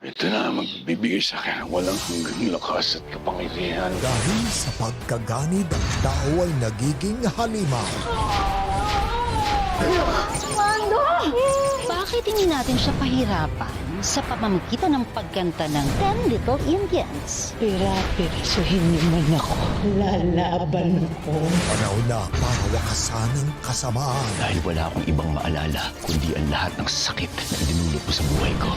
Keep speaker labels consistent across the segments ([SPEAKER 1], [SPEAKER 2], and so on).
[SPEAKER 1] Ito na magbibigay sa akin ng walang hanggang lakas at kapangyarihan.
[SPEAKER 2] Dahil sa pagkaganid, ang tao ay nagiging halimaw.
[SPEAKER 3] Mando! Bakit hindi natin siya pahirapan sa pamamagitan ng pagkanta ng 10 Little Indians?
[SPEAKER 4] Pirasuhin niyo man ako. Lalaban ko.
[SPEAKER 2] Panahon na para wakasan ang kasamaan.
[SPEAKER 5] Dahil wala akong ibang maalala, kundi ang lahat ng sakit na dinulot ko sa buhay ko.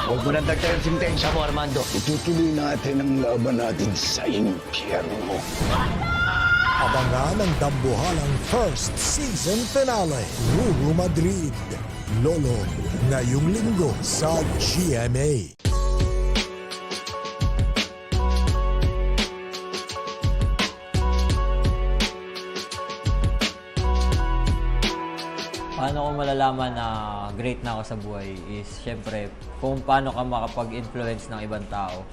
[SPEAKER 1] Huwag mo nang dagdagan yung sintensya mo, Armando. Itutuloy natin ang laban natin sa impyerno.
[SPEAKER 2] Abangan ang dambuhalang first season finale. Ruru Madrid. Lolo, ngayong linggo sa GMA.
[SPEAKER 6] Paano ko malalaman na great na ako sa buhay is syempre kung paano ka makapag-influence ng ibang tao.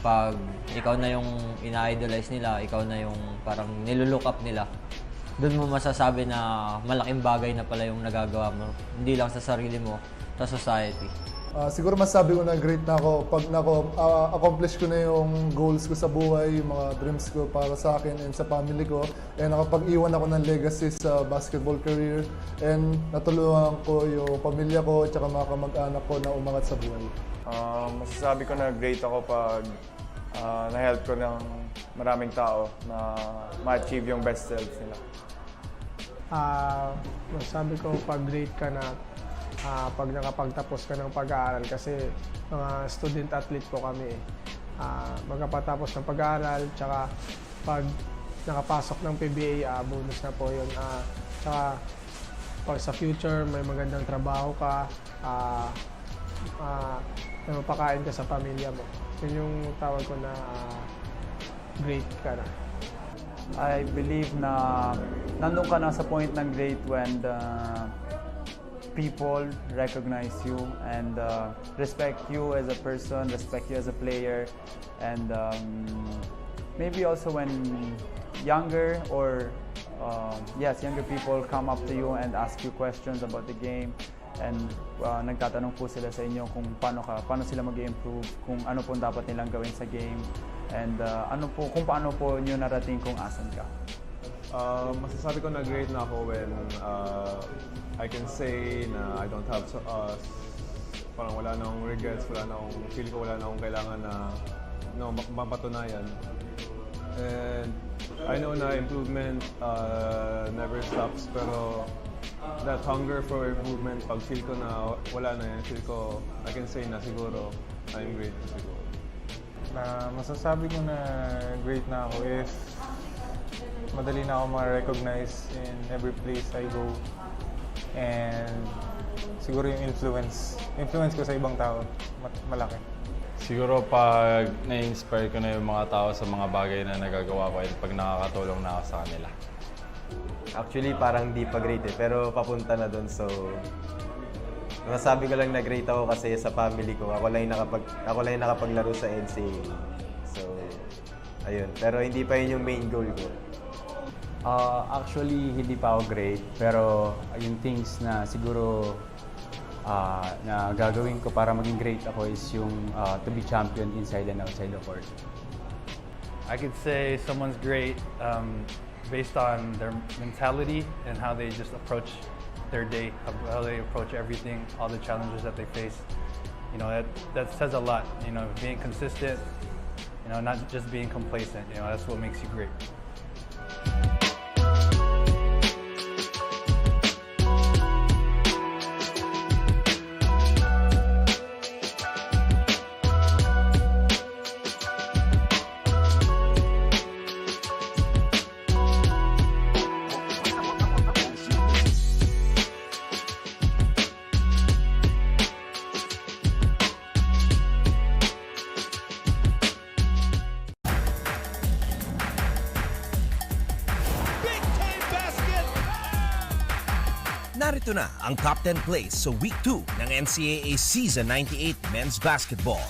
[SPEAKER 6] Pag ikaw na yung ina-idolize nila, ikaw na yung parang nilulook up nila, doon mo masasabi na malaking bagay na pala yung nagagawa mo. Hindi lang sa sarili mo, sa society.
[SPEAKER 7] Siguro masabi ko na great na ako pag accomplish ko na yung goals ko sa buhay, yung mga dreams ko para sa akin and sa family ko. And nakapag-iwan ako ng legacy sa basketball career. And natulungan ko yung pamilya ko at mga kamag-anak ko na umangat sa buhay.
[SPEAKER 8] Masasabi ko na great ako pag na-help ko ng maraming tao na ma-achieve yung best selves nila.
[SPEAKER 9] Masabi ko pag great ka na pag nakapagtapos ka ng pag-aaral kasi mga student athlete po kami. Magkapatapos ng pag-aaral, tsaka pag nakapasok ng PBA, bonus na po yun. Tsaka pag sa future may magandang trabaho ka, na mapakain ka sa pamilya mo. Yun yung tawag ko na great ka na.
[SPEAKER 8] I believe na nandun ka na sa point ng great when the people recognize you and respect you as a person, respect you as a player, and maybe also when younger or younger people come up to you and ask you questions about the game and nagtatanong po sila sa inyo kung paano sila mag-improve, kung ano po dapat nilang gawin sa game, and kung paano po nyo narating kung asan ka.
[SPEAKER 10] Masasabi ko na great na ako when I can say na I don't have parang wala na akong regrets, wala na akong kailangan na mapatunayan. And I know na improvement never stops, pero that hunger for improvement, pag feel ko na wala na yan, I can say na siguro I'm great na siguro.
[SPEAKER 11] Masasabi ko na great na ako if madali na ako ma-recognize in every place I go, and siguro yung influence ko sa ibang tao malaki.
[SPEAKER 10] Siguro pag na-inspire ko na yung mga tao sa mga bagay na nagagawa ko at pag nakakatulong na ako sa kanila.
[SPEAKER 12] Actually, parang di pa great pero papunta na doon. So, masabi ko lang na great ako kasi sa family ko, ako lang yung nakapaglaro sa NCAA. So, ayun. Pero hindi pa yun yung main goal ko.
[SPEAKER 13] Actually, hindi pa ako great, pero yung things na siguro na gagawin ko para maging great ako is yung to be champion inside and outside the court.
[SPEAKER 14] I could say someone's great based on their mentality and how they just approach their day, how they approach everything, all the challenges that they face. You know, that says a lot. You know, being consistent, you know, not just being complacent. You know, that's what makes you great.
[SPEAKER 15] Narito na ang top 10 plays sa Week 2 ng NCAA Season 98 Men's Basketball.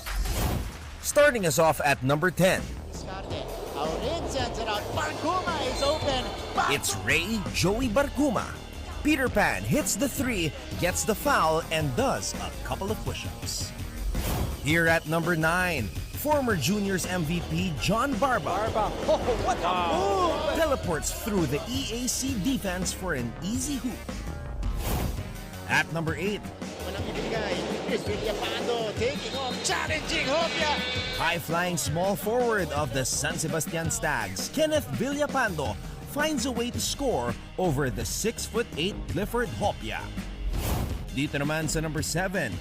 [SPEAKER 15] Starting us off at number 10. It's Ray Joey Barcuma. Peter Pan hits the 3, gets the foul, and does a couple of push-ups. Here at number 9, former juniors MVP John Barba.
[SPEAKER 16] Oh, what a move!
[SPEAKER 15] Teleports through the EAC defense for an easy hoop. At number 8,
[SPEAKER 16] taking off, challenging Hopia.
[SPEAKER 15] high-flying small forward of the San Sebastian Stags, Kenneth Villapando, finds a way to score over the 6'8" Clifford Hopia. Dito naman sa number 7,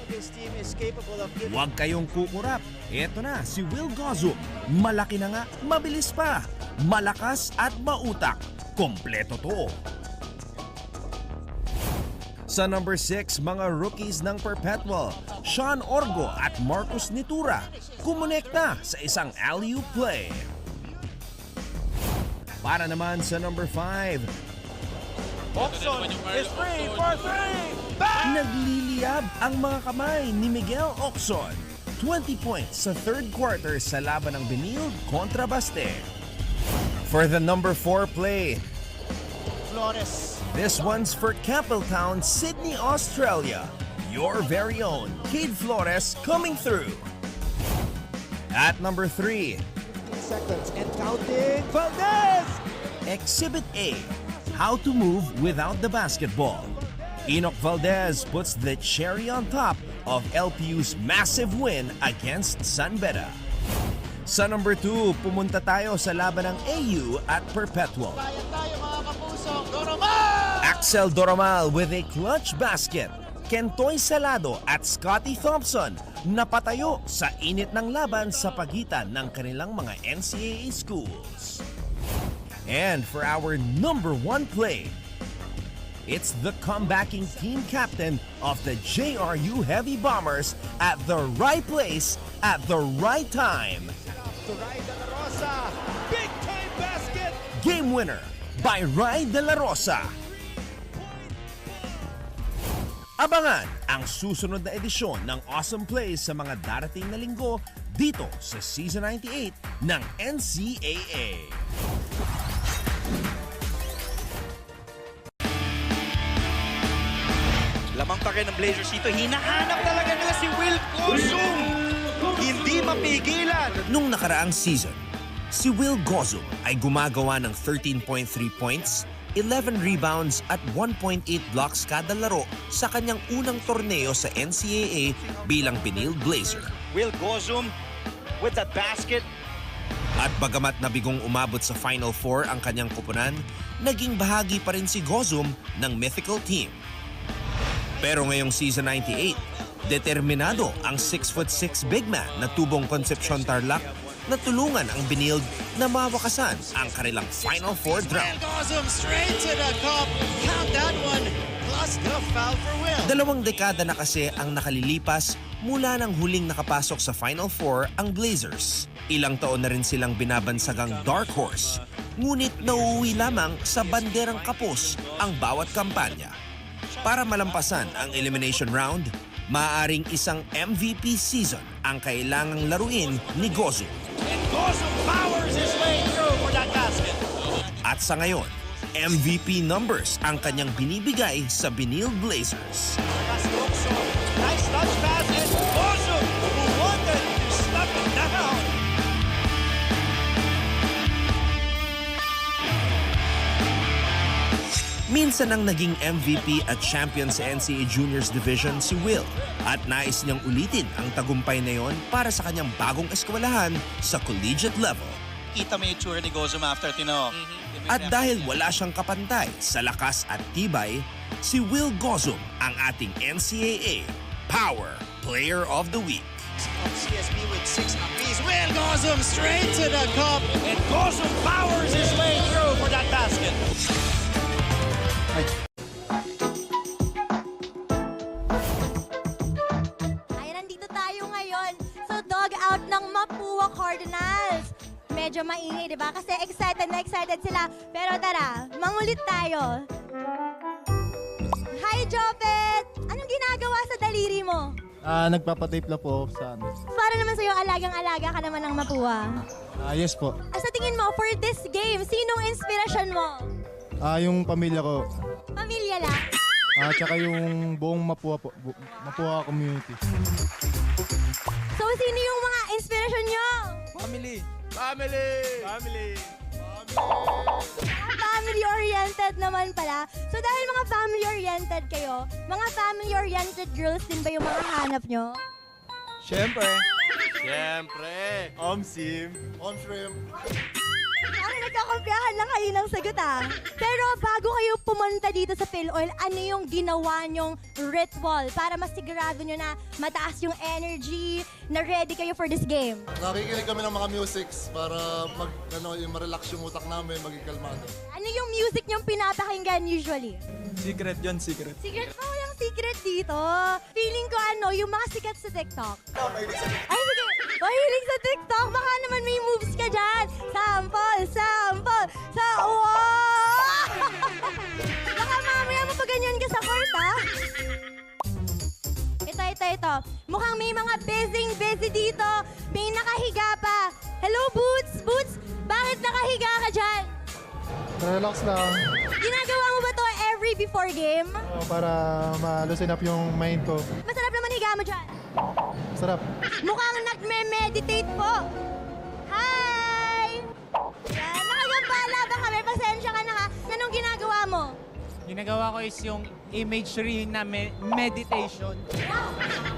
[SPEAKER 16] This team is capable of giving...
[SPEAKER 15] huwag kayong kukurap. Eto na si Will Gozum. Malaki na nga, mabilis pa. Malakas at mautak. Kompleto to. Sa number 6, mga rookies ng Perpetual, Sean Orgo at Marcus Nitura, kumonekta sa isang alley-oop play. Para naman sa number 5,
[SPEAKER 16] Oxon is free for 3.
[SPEAKER 15] nagliliyab ang mga kamay ni Miguel Oxon. 20 points sa third quarter sa laban ng Benil kontra Baste. For the number 4 play,
[SPEAKER 16] Flores.
[SPEAKER 15] this one's for Campbelltown, Sydney, Australia. Your very own Cade Flores coming through. At number 3,
[SPEAKER 16] Seconds and counting. Valdez!
[SPEAKER 15] Exhibit A, how to move without the basketball. Enoch Valdez puts the cherry on top of LPU's massive win against San Beda. Sa number 2, pumunta tayo sa laban ng AU at Perpetual. Axel Doromal with a clutch basket. Kentoy Salado at Scotty Thompson napatayo sa init ng laban sa pagitan ng kanilang mga NCAA schools. And for our number 1 play, it's the comebacking team captain of the JRU Heavy Bombers at the right place at the right time.
[SPEAKER 16] To Rai De La Rosa. Big time basket.
[SPEAKER 15] Game winner by Rai De La Rosa. Abangan ang susunod na edisyon ng Awesome Plays sa mga darating na linggo dito sa Season 98 ng NCAA.
[SPEAKER 16] Lamang pa rin ng Blazers dito. Hinahanap talaga nila si Will Gozum. Hindi mapigilan.
[SPEAKER 15] Nung nakaraang season, si Will Gozum ay gumagawa ng 13.3 points, 11 rebounds at 1.8 blocks kada laro sa kanyang unang torneo sa NCAA bilang Benil Blazer.
[SPEAKER 16] Will Gozum with the basket.
[SPEAKER 15] At bagamat nabigong umabot sa Final Four ang kanyang kupunan, naging bahagi pa rin si Gozum ng mythical team. Pero ngayong season 98, determinado ang 6'6" big man na tubong Concepcion Tarlac na tulungan ang Benil na mawakasan ang kanilang Final Four drought.
[SPEAKER 16] Gozum straight to the cup. Count that one. Plus the foul for Will.
[SPEAKER 15] 2 dekada na kasi ang nakalilipas mula nang huling nakapasok sa Final Four ang Blazers. Ilang taon na rin silang binabansagang dark horse. Ngunit nauuwi lamang sa banderang kapos ang bawat kampanya. Para malampasan ang elimination round, maaaring isang MVP season ang kailangang laruin ni Gozum.
[SPEAKER 16] And Gozum powers his way through for that basket.
[SPEAKER 15] At sa ngayon, MVP numbers ang kanyang binibigay sa Benil Blazers.
[SPEAKER 16] Nice touch pass and Gozum who wanted to stop it down.
[SPEAKER 15] Minsan ang naging MVP at champion sa NCAA Juniors Division si Will at nais niyang ulitin ang tagumpay na yon para sa kanyang bagong eskwelahan sa collegiate level.
[SPEAKER 16] Kita mo yung tsura ni Gozum after tino.
[SPEAKER 15] At dahil wala siyang kapantay sa lakas at tibay, si Will Gozum ang ating NCAA Power Player of the Week.
[SPEAKER 16] CSB with 6 apiece. Will Gozum straight to the cup. And Gozum powers his way through for that basket.
[SPEAKER 17] Ay, nandito tayo ngayon sa dugout ng Mapua Cardinals. Medyo maingay, di ba? Kasi excited na excited sila. Pero tara, mangulit tayo. Hi, Jopet! Anong ginagawa sa daliri mo?
[SPEAKER 18] Nagpapatape lang po sa ano.
[SPEAKER 17] Para naman sa'yo, alagang-alaga ka naman ng Mapua.
[SPEAKER 18] Yes po.
[SPEAKER 17] Sa tingin mo, for this game, sinong inspirasyon mo?
[SPEAKER 18] Yung pamilya ko.
[SPEAKER 17] Pamilya lang?
[SPEAKER 18] Tsaka yung buong Mapua po. Mapua community.
[SPEAKER 17] So, sino yung mga inspiration nyo?
[SPEAKER 18] Family.
[SPEAKER 10] Family! Family!
[SPEAKER 17] Family-oriented naman pala. So, dahil mga family-oriented kayo, mga family-oriented girls din ba yung mga hanap nyo?
[SPEAKER 18] Siyempre.
[SPEAKER 10] Siyempre! Omsim!
[SPEAKER 7] Omshrim.
[SPEAKER 17] Parang nagkakampiyahan lang kayo ng sagot Pero bago kayo pumunta dito sa PhilOil, ano yung ginawa nyong ritual para masigurado nyo na mataas yung energy, na ready kayo for this game?
[SPEAKER 7] Nakikinig kami ng mga musics para yung ma-relax yung utak namin, maging kalmado.
[SPEAKER 17] Ano yung music nyong pinapakinggan usually?
[SPEAKER 18] Secret yun, secret.
[SPEAKER 17] Secret pa, walang secret dito. Feeling ko yung mga sikat sa TikTok. Ay, sige. Mahilig sa TikTok. Baka naman may moves ka dyan. Sample, sample, wow! Baka mamaya mapaganyan ka sa court, Ito. Mukhang may mga busy dito. May nakahiga pa. Hello, Boots? Boots, bakit nakahiga ka dyan?
[SPEAKER 18] Relax lang.
[SPEAKER 17] Ginagawa mo ba to every before game?
[SPEAKER 18] Para ma-loosen up yung mind ko.
[SPEAKER 17] Masarap naman higa mo dyan.
[SPEAKER 18] Sarap.
[SPEAKER 17] Mukhang nagme-meditate po. Hi! Yan, nakagambala ba kami? Pasensya ka na ha. Anong ginagawa mo?
[SPEAKER 19] Ginagawa ko is yung imagery na meditation.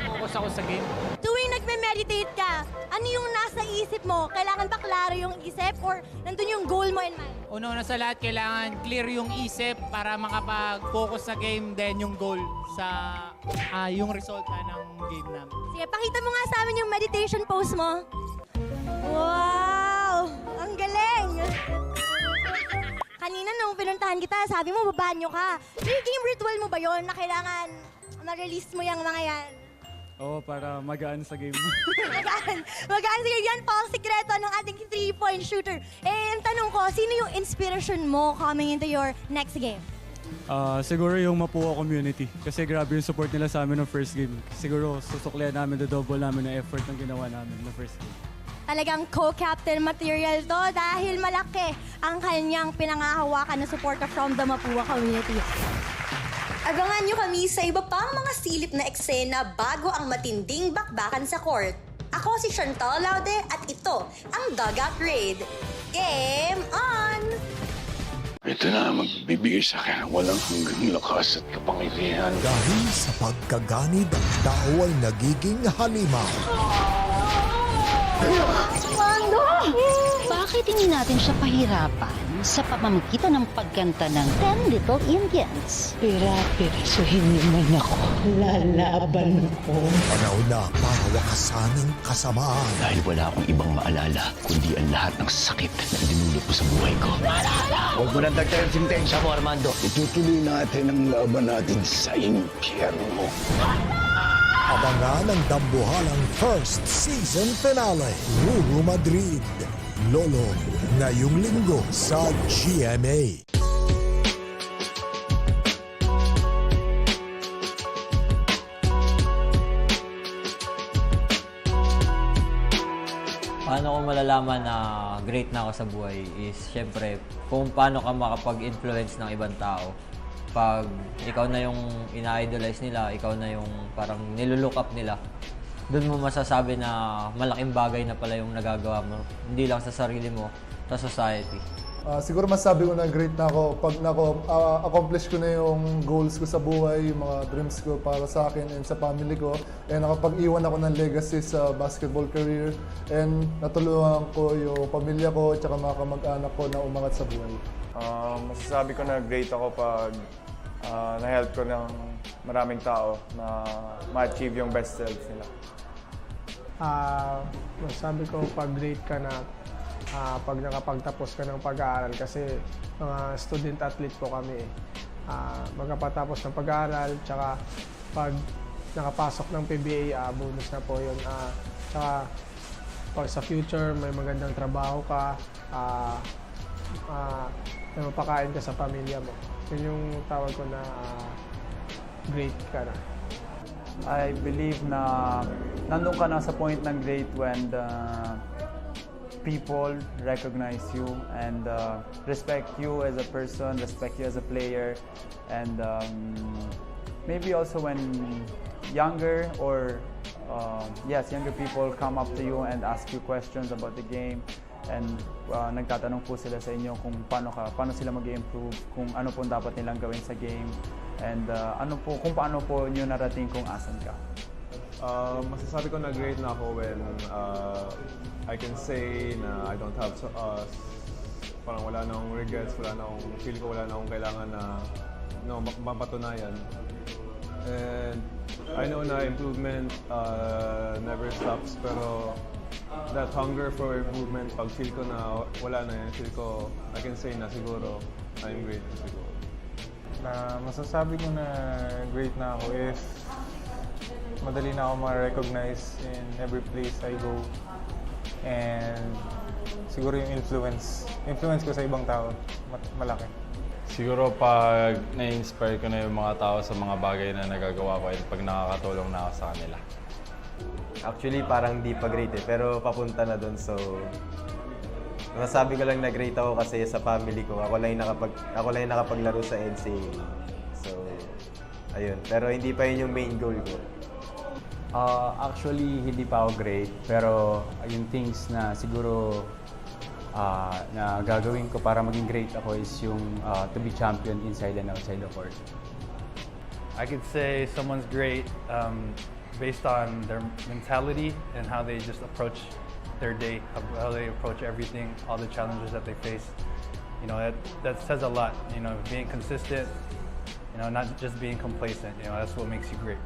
[SPEAKER 19] Focus ako sa game.
[SPEAKER 17] Tuwing nagme-meditate ka, ano yung nasa isip mo? Kailangan ba klaro yung isip or nandun yung goal mo in mind?
[SPEAKER 19] Una sa lahat, kailangan clear yung isip para makapag-focus sa game, then yung goal sa yung resulta ng game namin.
[SPEAKER 17] Sige, pakita mo nga sa amin yung meditation pose mo. Wow! Ang galing! Kanina nung pinuntahan kita, sabi mo babanyo ka. Yung game ritual mo ba yon na kailangan ma-release mo yung mga yan?
[SPEAKER 13] Oo, para magaan sa game.
[SPEAKER 17] Magaan. Sige, yan po ang sikreto ng ating 3-point shooter. Ang tanong ko, sino yung inspiration mo coming into your next game?
[SPEAKER 13] Siguro yung Mapua community. Kasi grabe yung support nila sa amin ng first game. Siguro susuklian namin, double namin ng effort na ginawa namin ng first game.
[SPEAKER 17] Talagang co-captain material to dahil malaki ang kanyang pinangahawakan na suporta from the Mapua community.
[SPEAKER 20] Abangan nyo kami sa iba pang mga silip na eksena bago ang matinding bakbakan sa court. Ako si Chantal Laude at ito ang Dugout Raid. Game on!
[SPEAKER 1] Ito na magbibigay sa akin ng walang hanggang lakas at kapangyarihan.
[SPEAKER 2] Dahil sa pagkaganid, ang tao ay nagiging halimaw.
[SPEAKER 3] Mando! Bakit hindi natin siya pahirapan sa pamamagitan ng pagkanta ng 10 Little Indians?
[SPEAKER 4] Pirasuhin niyo man ako. Lalaban ko.
[SPEAKER 2] Panahon na para wakasan ang kasamaan.
[SPEAKER 5] Dahil wala akong ibang maalala, kundi ang lahat ng sakit na dinulot mo sa buhay ko.
[SPEAKER 1] Huwag mo nang dagdagan sintensya mo, Armando. Itutuloy natin ang laban natin sa impyerno.
[SPEAKER 2] Abangan ang dambuhalang first season finale. Ruru Madrid, Lolo, ngayong linggo sa GMA.
[SPEAKER 6] Paano ko malalaman na great na ako sa buhay is syempre kung paano ka makapag-influence ng ibang tao. Pag ikaw na yung ina-idolize nila, ikaw na yung parang nilulook up nila, doon mo masasabi na malaking bagay na pala yung nagagawa mo. Hindi lang sa sarili mo, sa society.
[SPEAKER 7] Siguro masabi ko na great na ako pag accomplish ko na yung goals ko sa buhay, yung mga dreams ko para sa akin and sa family ko. And nakapag-iwan ako ng legacy sa basketball career. And natulungan ko yung pamilya ko at mga kamag-anak ko na umangat sa buhay.
[SPEAKER 10] Masasabi ko na great ako pag na-help ko ng maraming tao na ma-achieve yung best selves nila.
[SPEAKER 9] Masasabi ko pag great ka na pag nakapagtapos ka ng pag-aaral kasi mga student athlete po kami. Magkapatapos ng pag-aaral, tsaka pag nakapasok ng PBA, bonus na po yun. Tsaka pag sa future may magandang trabaho ka, na mapakain ka sa pamilya mo. Yun yung tawag ko na great ka na.
[SPEAKER 8] I believe na nandun ka na sa point ng great when the people recognize you and respect you as a person, respect you as a player, and maybe also when younger or yes, younger people come up to you and ask you questions about the game. And nagtatanong po sila sa inyo kung paano sila mag-improve, kung ano po dapat nilang gawin sa game, and kung paano po nyo narating kung asan ka.
[SPEAKER 10] Masasabi ko na great na ako when I can say na I don't have parang wala na akong regrets, feel ko wala na akong kailangan na mapatunayan. And I know na improvement never stops, pero that hunger for improvement, pag feel ko na wala na yan, feel ko, I can say na siguro, I'm great na siguro.
[SPEAKER 11] Masasabi ko na great na ako if madali na ako ma-recognize in every place I go. And siguro yung influence ko sa ibang tao, malaki.
[SPEAKER 21] Siguro pag na-inspire ko na yung mga tao sa mga bagay na nagagawa ko, pag nakakatulong na ako sa kanila.
[SPEAKER 12] Actually, parang di pa great pero papunta na doon. So, nasabi ko lang na great ako kasi sa family ko, ako lang yung nakapaglaro sa NCAA. So, ayun. Pero hindi pa yun yung main goal ko.
[SPEAKER 13] Actually, hindi pa ako great, pero yung things na siguro na gagawin ko para maging great ako is yung to be champion inside and outside the court.
[SPEAKER 14] I could say someone's great based on their mentality and how they just approach their day, how they approach everything, all the challenges that they face. You know, that says a lot. You know, being consistent, you know, not just being complacent. You know, that's what makes you great.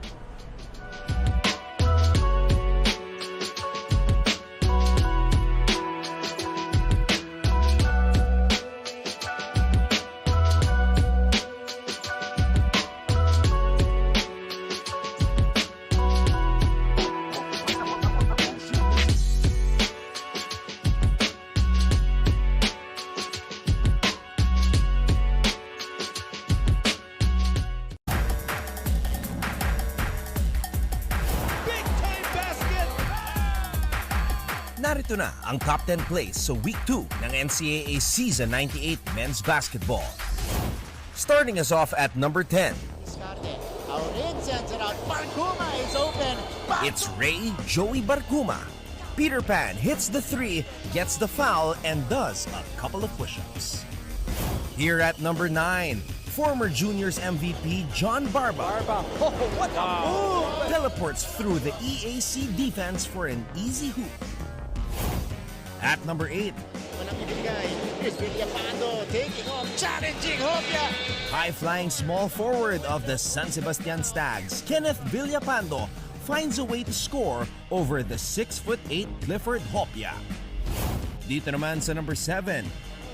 [SPEAKER 15] Narito na ang top 10 plays sa Week 2 ng NCAA Season 98 Men's Basketball. Starting us off at number 10.
[SPEAKER 16] Aurin sends it out. Barkuma is open.
[SPEAKER 15] It's Ray Joey Barkuma. Peter Pan hits the 3, gets the foul, and does a couple of push-ups. Here at number 9, former Juniors MVP John Barba.
[SPEAKER 16] Oh, what a move!
[SPEAKER 15] Teleports through the EAC defense for an easy hoop. At number 8,
[SPEAKER 16] Walang ibigay. Here's Villapando taking off, challenging Hopia.
[SPEAKER 15] high-flying small forward of the San Sebastian Stags, Kenneth Villapando, finds a way to score over the 6'8" Clifford Hopia. Dito naman sa number 7,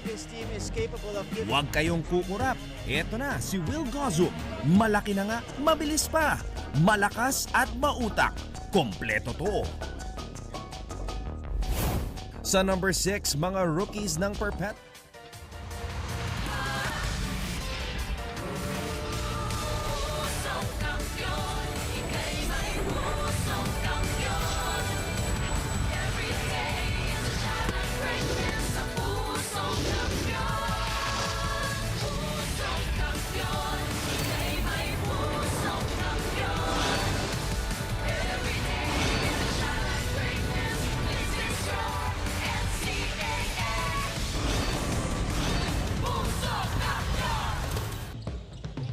[SPEAKER 16] This team is capable of giving...
[SPEAKER 15] huwag kayong kukurap. Eto na si Will Gozum. Malaki na nga, mabilis pa. Malakas at mautak. Kompleto to. Sa number 6, mga rookies ng Perpet.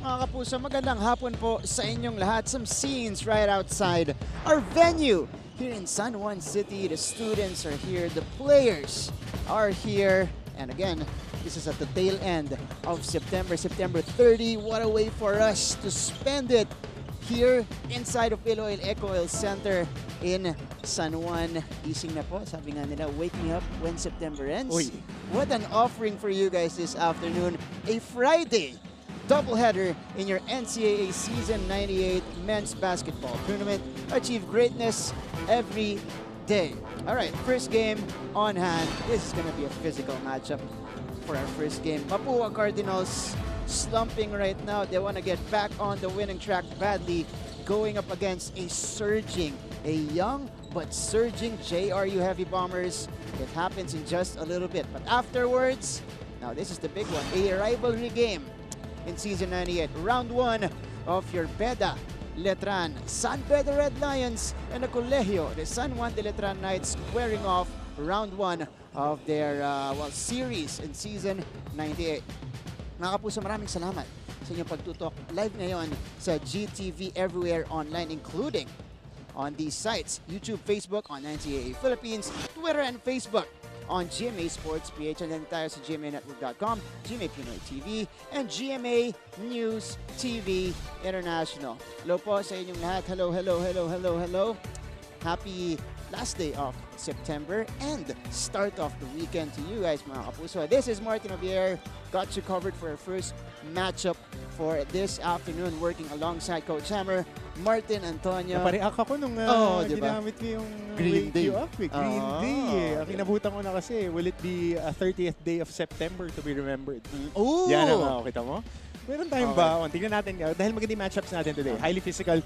[SPEAKER 22] Mga kapuso, magandang hapon po sa inyong lahat. Some scenes right outside our venue here in San Juan City. The students are here, the players are here. And again, this is at the tail end of September 30. What a way for us to spend it here inside of Iloilo Eco Oil Center in San Juan. Gising na po, sabi nga nila, wake me up when September ends. Uy. What an offering for you guys this afternoon. A Friday doubleheader in your NCAA Season 98 Men's Basketball Tournament. Achieve greatness every day. All right, first game on hand. This is going to be a physical matchup for our first game. Mapua Cardinals slumping right now. They want to get back on the winning track badly, going up against a young but surging JRU Heavy Bombers. It happens in just a little bit. But afterwards, now this is the big one, a rivalry game in Season 98. Round 1 of your BEDA Letran, San Pedro Red Lions, and the Colegio de San Juan de Letran Knights squaring off round 1 of their series in season 98. Mga kapuso, maraming salamat sa inyong pagtutok live ngayon sa GTV everywhere online, including on these sites, YouTube, Facebook, on NCAA Philippines, Twitter and Facebook, on GMA Sports PH, and then tayo sa GMAnetwork.com, GMA Pinoy TV, and GMA News TV International. Hello po sa inyong lahat. Hello, hello, hello, hello, hello. Happy last day of September and start of the weekend to you guys, mga kapuso. This is Martin Javier. Got you covered for our first matchup for this afternoon, working alongside Coach Hammer, Martin Antonio.
[SPEAKER 18] Napareact ako nung
[SPEAKER 22] diba?
[SPEAKER 18] ginamit ko yung
[SPEAKER 22] Green
[SPEAKER 18] Wake
[SPEAKER 22] Day.
[SPEAKER 18] You Up. Green Day eh. Kinabutan ko na kasi, will it be a 30th day of September to be remembered?
[SPEAKER 22] Oh!
[SPEAKER 18] Yan ang kita mo. Meron tayong baon. Tingnan natin, dahil magandang matchups natin today. Highly physical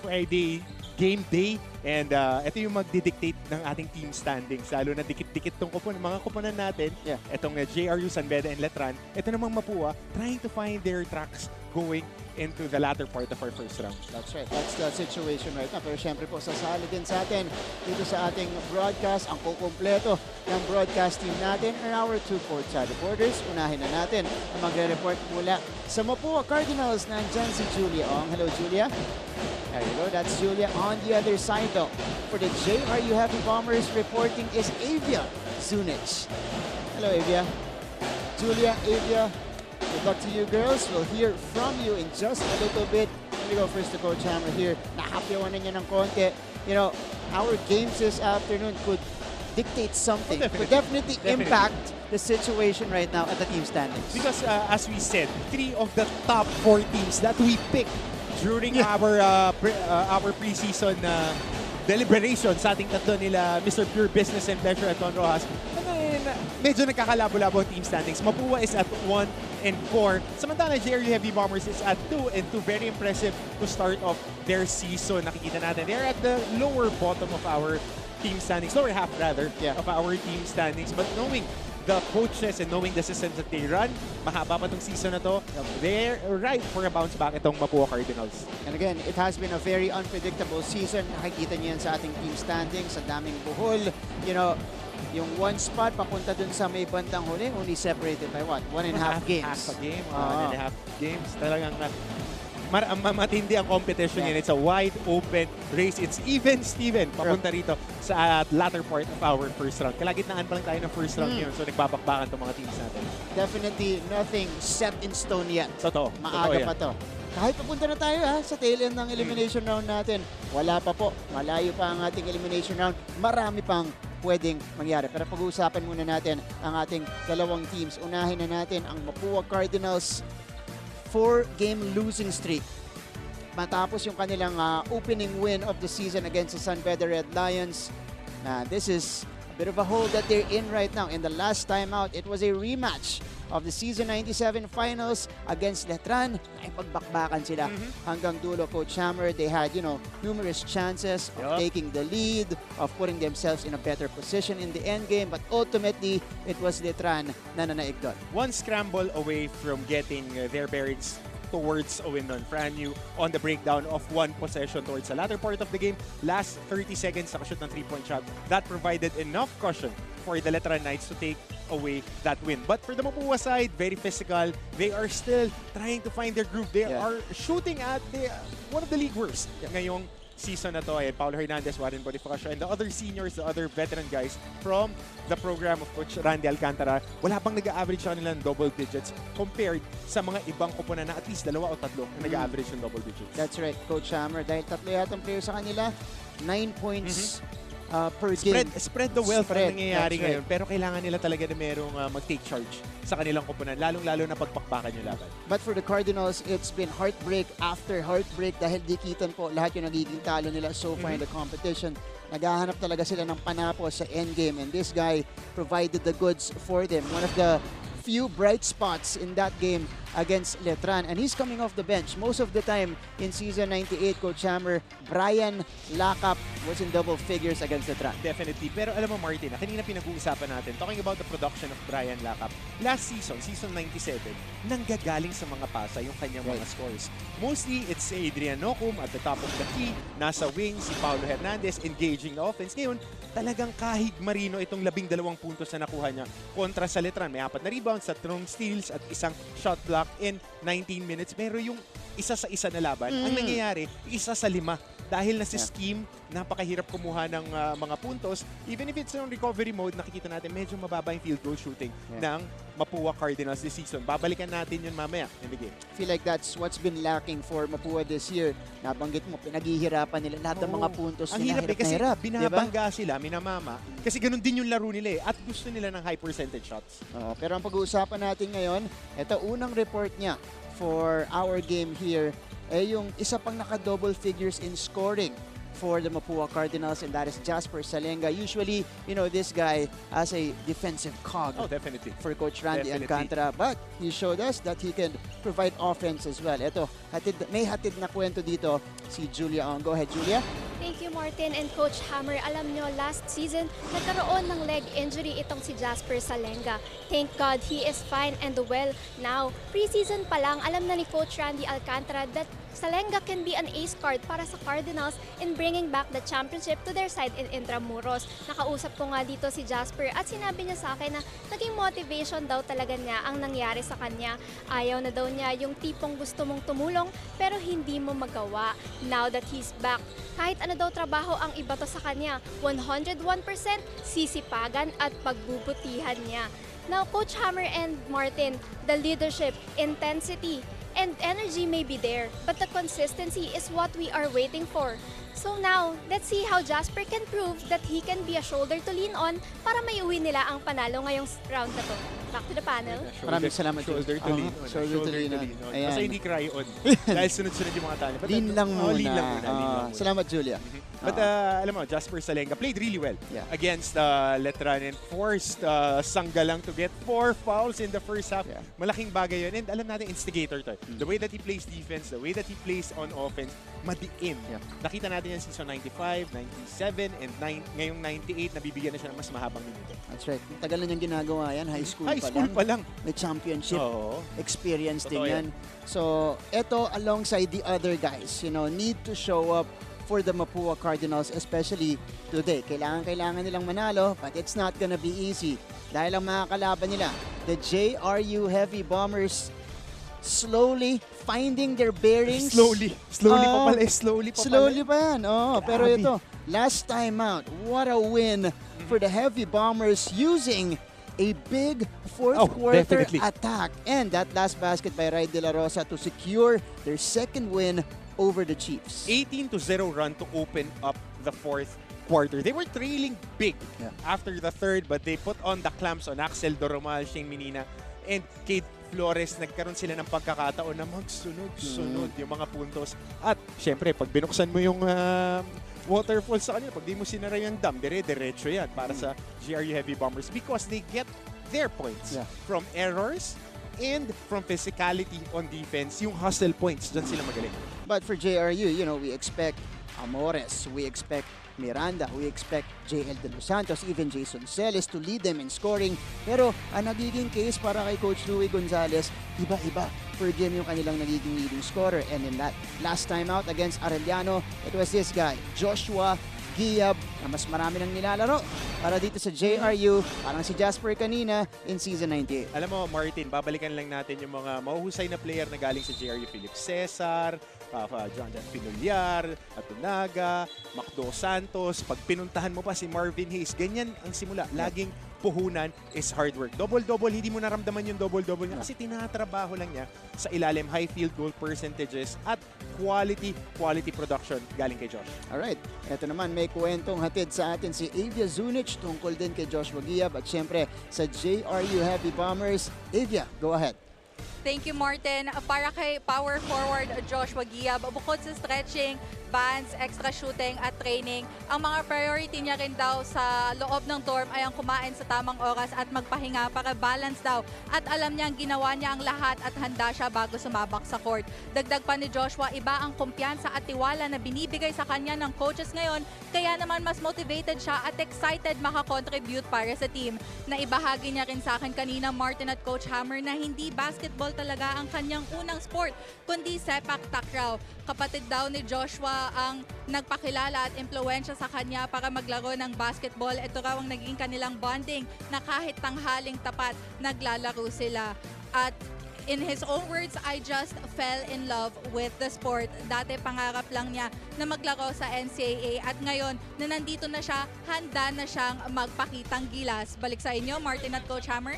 [SPEAKER 18] Friday game day. And ito yung magdidictate ng ating team standings. Lalo na dikit-dikit tong mga kuponan natin. Itong JRU, San Beda, and Letran. Ito namang Mapua, trying to find their tracks going into the latter part of our first round.
[SPEAKER 22] That's right. That's the situation right now. Pero syempre po, sasali din sa atin dito sa ating broadcast. Ang kukumpleto ng broadcast team natin are our two courtside reporters. Unahin na natin ang magre-report mula sa Mapua Cardinals. Nandyan si Julia Ong. Hello, Julia. There you go. That's Julia. On the other side, though, for the JRU Heavy Bombers, reporting is Avia Zunich. Hello, Avia. Julia, Avia, good luck to you girls. We'll hear from you in just a little bit. Let me go first to Coach Hammer here. Nahapyawan na niya ng konti. You know, our games this afternoon could dictate something. Could definitely impact the situation right now at the team standings.
[SPEAKER 18] Because as we said, 3 of the top 4 teams that we picked during our preseason deliberation sa ating tatlo nila, Mr. Pure Business and Pleasure at Don Rojas, medyo nagkakalabo-labo team standings. Mapua is at 1 and 4. Samantala, JRU Heavy Bombers is at 2 and 2. Very impressive to start off their season. Nakikita natin, they're at the lower bottom of our team standings, lower half rather, of our team standings. But knowing the coaches and knowing the systems that they run, mahaba pa itong season na to, they're right for a bounce back itong Mapua Cardinals.
[SPEAKER 22] And again, it has been a very unpredictable season. Nakikita niyo yan sa ating team standings, sa daming buhol. You know, yung one spot papunta dun sa may bandang huli, only separated by what? 1.5 games.
[SPEAKER 18] Half a game, 1.5 games. Talagang matindi ang competition yan. It's a wide open race. It's even-steven papunta rito sa latter part of our first round. Kalagitnaan pa lang tayo ng first round yun. So nagbabakbakan itong mga teams natin.
[SPEAKER 22] Definitely nothing set in stone yet.
[SPEAKER 18] Totoo.
[SPEAKER 22] Maaga pa to. Kahit papunta na tayo sa tail end ng elimination round natin, wala pa po. Malayo pa ang ating elimination round. Marami pang pwedeng mangyari. Pero pag-uusapan muna natin ang ating dalawang teams. Unahin na natin ang Mapua Cardinals 4-game losing streak. Matapos yung kanilang opening win of the season against the San Pedro Red Lions. This is a bit of a hole that they're in right now. In the last time out, it was a rematch of the season 97 finals against Letran. Nakipagbakbakan sila hanggang dulo. Coach Hammer, they had, you know, numerous chances of taking the lead, of putting themselves in a better position in the end game, but ultimately, it was Letran na nanaig doon.
[SPEAKER 18] One scramble away from getting their bearings towards a win on Franyu on the breakdown of one possession towards the latter part of the game. Last 30 seconds, nakashoot ng 3-point shot. That provided enough cushion for the Letran Knights to take away that win. But for the Mapua side, very physical. They are still trying to find their groove. They are shooting at one of the league worst ngayong season na to. Ayan, Paulo Hernandez, Warren Bonifacio, and the other seniors, the other veteran guys from the program of Coach Randy Alcantara, wala pang nag-average sa kanilang double digits compared sa mga ibang kupunan na at least 2 o 3 na nag-average ng double digits.
[SPEAKER 22] That's right, Coach Hammer. Dahil 3 yatang players sa kanila, 9 points per game.
[SPEAKER 18] Spread the wealth ang nangyayari ngayon. Pero kailangan nila talaga na merong mag-take charge sa kanilang kupunan, lalong-lalo na pagpakpakan yung laban.
[SPEAKER 22] But for the Cardinals, it's been heartbreak after heartbreak dahil dikitan po lahat yung nagiging talo nila so far in the competition. Naghahanap talaga sila ng panapos sa endgame, and this guy provided the goods for them. One of the few bright spots in that game against Letran, and he's coming off the bench. Most of the time in season 98, Coach Hammer, Brian Lakap was in double figures against Letran.
[SPEAKER 18] Definitely. Pero alam mo, Martin, kanina pinag-uusapan natin, talking about the production of Brian Lakap, last season, season 97, nanggagaling sa mga pasa yung kanyang mga scores. Mostly, it's Adrian Nocum at the top of the key. Nasa wing, si Paulo Hernandez engaging the offense. Ngayon, talagang kahig marino itong 12 puntos na nakuha niya kontra sa Letran. May 4 na rebounds, 3 steals at isang shot block in 19 minutes. Pero yung isa sa isa na laban, ang nangyayari, isa sa 5. Dahil na si scheme, napakahirap kumuha ng mga puntos. Even if it's on recovery mode, nakikita natin medyo mababa yung field goal shooting ng Mapua Cardinals this season. Babalikan natin yun mamaya in the game.
[SPEAKER 22] Feel like that's what's been lacking for Mapua this year. Nabanggit mo, pinaghihirapan nila lahat ng mga puntos.
[SPEAKER 18] Ang hirap kasi binabangga sila, minamama. Kasi ganun din yung laro nila at gusto nila ng high percentage shots.
[SPEAKER 22] Pero ang pag-uusapan natin ngayon, ito unang report niya for our game here, yung isa pang naka-double figures in scoring for the Mapua Cardinals, and that is Jasper Salenga. Usually, you know, this guy as a defensive cog for Coach Randy Alcantara, but he showed us that he can provide offense as well. Ito, may hatid na kwento dito si Julia Ong. Go ahead, Julia.
[SPEAKER 17] Thank you, Martin and Coach Hammer. Alam nyo, last season, nagkaroon ng leg injury itong si Jasper Salenga. Thank God, he is fine and well now. Preseason pa lang, alam na ni Coach Randy Alcantara that Salenga can be an ace card para sa Cardinals in bringing back the championship to their side in Intramuros. Nakausap ko nga dito si Jasper at sinabi niya sa akin na naging motivation daw talaga niya ang nangyari sa kanya. Ayaw na daw niya yung tipong gusto mong tumulong pero hindi mo magawa. Now that he's back, kahit ano daw trabaho ang iba to sa kanya, 101% sisipagan at pagbubutihan niya. Now, Coach Hammer and Martin, the leadership, intensity, and energy may be there, but the consistency is what we are waiting for. So now, let's see how Jasper can prove that he can be a shoulder to lean on para maiuwi nila ang panalo ngayong round na to. Back to the panel.
[SPEAKER 22] Maraming salamat.
[SPEAKER 18] Shoulder to lean on.
[SPEAKER 22] Shoulder to lean on.
[SPEAKER 18] Basta hindi cry on. Dahil sunod-sunod yung mga talo.
[SPEAKER 22] Lean lang muna. Salamat, Julia.
[SPEAKER 18] But alam mo, Jasper Salenga played really well against Letran and forced Sanggalang to get 4 fouls in the first half. Malaking bagay yun. And alam natin, instigator to. The way that he plays defense, the way that he plays on offense, madiin. Nakita natin yan season 95, 97, and ngayong 98, nabibigyan na siya ng mas mahabang minuto.
[SPEAKER 22] That's right. Tagal na niyang ginagawa yan. High school
[SPEAKER 18] pa lang.
[SPEAKER 22] May championship experience din yan. So, eto alongside the other guys, you know, need to show up for the Mapua Cardinals, especially today. Kailangan nilang manalo, but it's not gonna be easy. Dahil ang mga kalaban nila, the JRU Heavy Bombers, slowly finding their bearings.
[SPEAKER 18] Slowly pa
[SPEAKER 22] yan. Pero ito, last time out, what a win for the Heavy Bombers using a big fourth quarter attack. And that last basket by Ray De La Rosa to secure their second win over the Chiefs.
[SPEAKER 18] 18-0 run to open up the fourth quarter. They were trailing big after the third, but they put on the clamps on Axel Doromal, Shane Menina, and Kate Flores. Nagkaroon sila ng pagkakataon na magsunod-sunod yung mga puntos. At syempre, pag binuksan mo yung waterfall sa kanila, pag di mo sinara yung dam, dire-diretso yan para sa JRU Heavy Bombers because they get their points from errors and from physicality on defense. Yung hustle points, dyan sila magaling.
[SPEAKER 22] But for JRU, you know, we expect Amores, we expect Miranda, we expect JL De Los Santos, even Jason Celes to lead them in scoring. Pero ang nagiging case para kay Coach Louie Gonzalez, iba-iba per game yung kanilang nagiging leading scorer. And in that last time out against Arellano, it was this guy, Joshua Giab, na mas marami nang nilalaro para dito sa JRU, parang si Jasper kanina in season 98.
[SPEAKER 18] Alam mo, Martin, babalikan lang natin yung mga mahuhusay na player na galing sa JRU. Philip Cesar, John Pinulyar, Atunaga, Macdo Santos. Pag pinuntahan mo pa si Marvin Hayes, ganyan ang simula. Laging puhunan is hard work. Double-double, hindi mo naramdaman yung double-double niya kasi tinatrabaho lang niya sa ilalim, high field goal percentages at quality production galing kay Josh.
[SPEAKER 22] Alright, eto naman may kwentong hatid sa atin si Avia Zunic tungkol din kay Joshua Giab at syempre sa JRU Heavy Bombers. Avia, go ahead.
[SPEAKER 19] Thank you, Martin. Para kay power forward Joshua Giab, bukod sa stretching, advance, extra shooting at training. Ang mga priority niya rin daw sa loob ng dorm ay ang kumain sa tamang oras at magpahinga para balance daw. At alam niya ang ginawa niya ang lahat at handa siya bago sumabak sa court. Dagdag pa ni Joshua, iba ang kumpiyansa at tiwala na binibigay sa kanya ng coaches ngayon, kaya naman mas motivated siya at excited makakontribute para sa team. Naibahagi niya rin sa akin kanina, Martin at Coach Hammer, na hindi basketball talaga ang kanyang unang sport, kundi sepak takraw. Kapatid daw ni Joshua ang nagpakilala at impluwensya sa kanya para maglaro ng basketball. Ito raw ang naging kanilang bonding na kahit tanghaling tapat, naglalaro sila. At in his own words, I just fell in love with the sport. Dati pangarap lang niya na maglaro sa NCAA at ngayon na nandito na siya, handa na siyang magpakitang gilas. Balik sa inyo, Martin at Coach Hammer.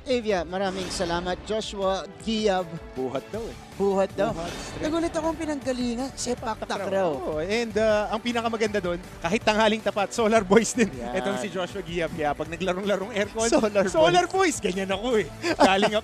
[SPEAKER 22] Avia, maraming salamat. Joshua Giab.
[SPEAKER 18] Buhat daw eh.
[SPEAKER 22] Buhat daw. Nagulat akong pinanggalingan. Sepak takraw.
[SPEAKER 18] Oh, and ang pinakamaganda doon, kahit tanghaling tapat, Solar Boys din.
[SPEAKER 22] Yan.
[SPEAKER 18] Itong si Joshua Giab. Kaya pag naglarong-larong aircon,
[SPEAKER 22] Solar
[SPEAKER 18] Boys. Ganyan ako eh.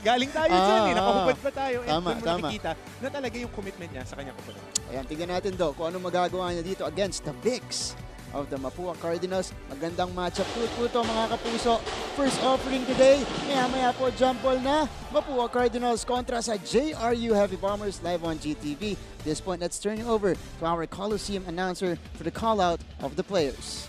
[SPEAKER 18] Galing tayo dyan eh. Nakahubad pa tayo. And doon mo nakikita na talaga yung commitment niya sa kanyang kapatid.
[SPEAKER 22] Ayan, tignan natin do kung ano magagawa niya dito against the Bigs of the Mapua Cardinals. Magandang matchup po ito mga kapuso. First offering today, maya-maya po jump ball na Mapua Cardinals kontra sa JRU Heavy Bombers live on GTV. At this point, let's turn it over to our Coliseum announcer for the call-out of the players.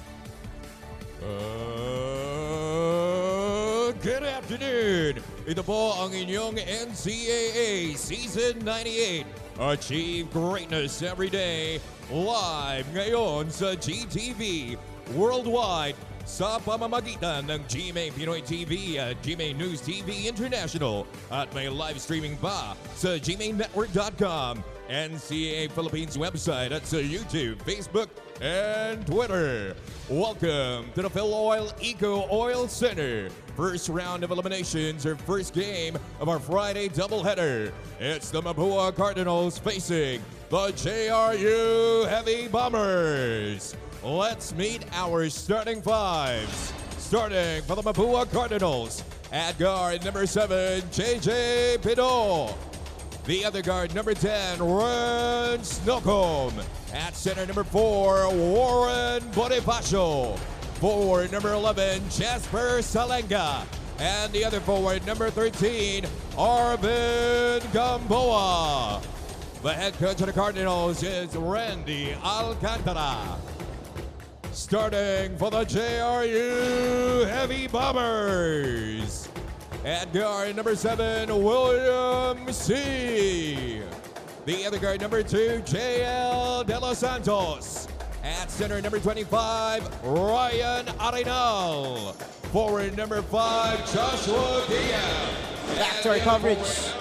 [SPEAKER 20] Good afternoon! Ito po ang inyong NCAA Season 98. Achieve greatness every day. Live ngayon sa GTV Worldwide sa pamamagitan ng GMA Pinoy TV at GMA News TV International at may live streaming pa sa gmanetwork.com, NCAA Philippines website at sa YouTube, Facebook, and Twitter. Welcome to the Philoil Eco Oil Center. First round of eliminations or first game of our Friday doubleheader. It's the Mapua Cardinals facing the JRU Heavy Bombers. Let's meet our starting fives. Starting for the Mapua Cardinals, at guard number 7, JJ Pido. The other guard, number 10, Ren Snocom. At center, number 4, Warren Bonifacio. Forward, number 11, Jasper Salenga. And the other forward, number 13, Arvin Gamboa. The head coach of the Cardinals is Randy Alcantara. Starting for the JRU Heavy Bombers, at guard number 7, William C. The other guard number 2, JL De Los Santos. At center number 25, Ryan Arenal. Forward number 5, Joshua Diaz.
[SPEAKER 22] Back to our coverage.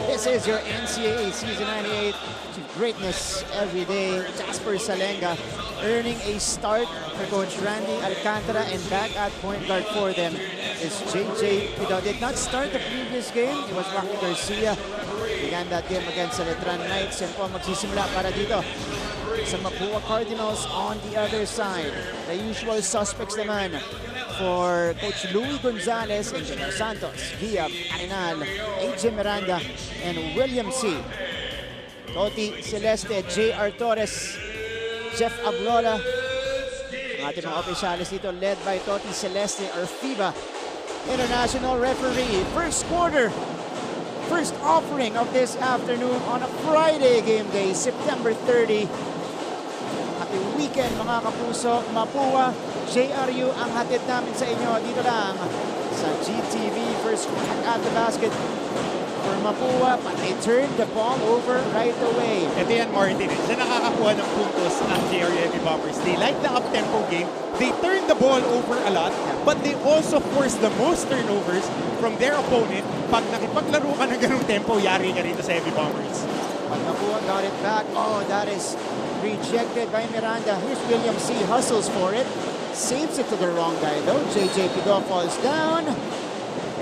[SPEAKER 22] This is your NCAA Season 98. Greatness every day. Jasper Salenga earning a start for Coach Randy Alcantara, and back at point guard for them is JJ Pido. Did not start the previous game. It was Rocky Garcia. Began that game against the Letran Knights. Yan po magsisimula para dito sa Mapua Cardinals on the other side. The usual suspects naman for Coach Louis Gonzalez, Engineer Santos, Giab, Arenal, AJ Miranda, and William C. Toti Celeste, JR Torres, Jeff Ablola. Ang ating mga opisyalis dito led by Toti Celeste, our FIBA international referee. First quarter, first offering of this afternoon on a Friday game day, September 30. Happy weekend mga kapuso. Mapua, JRU ang hatid namin sa inyo dito lang sa GTV. First crack at the basket for Mapua, but they turned the ball over right away.
[SPEAKER 18] Ito yan, Martin. Siya nakakakuha ng puntos ang JRU Heavy Bombers. They like the up-tempo game. They turn the ball over a lot, but they also force the most turnovers from their opponent. Pag nakipaglaro ka ng ganung tempo, yari ka rito sa Heavy Bombers.
[SPEAKER 22] But Mapua got it back. Oh, that is rejected by Miranda. Here's William C. Hustles for it. Saves it to the wrong guy though. JJ Pido falls down.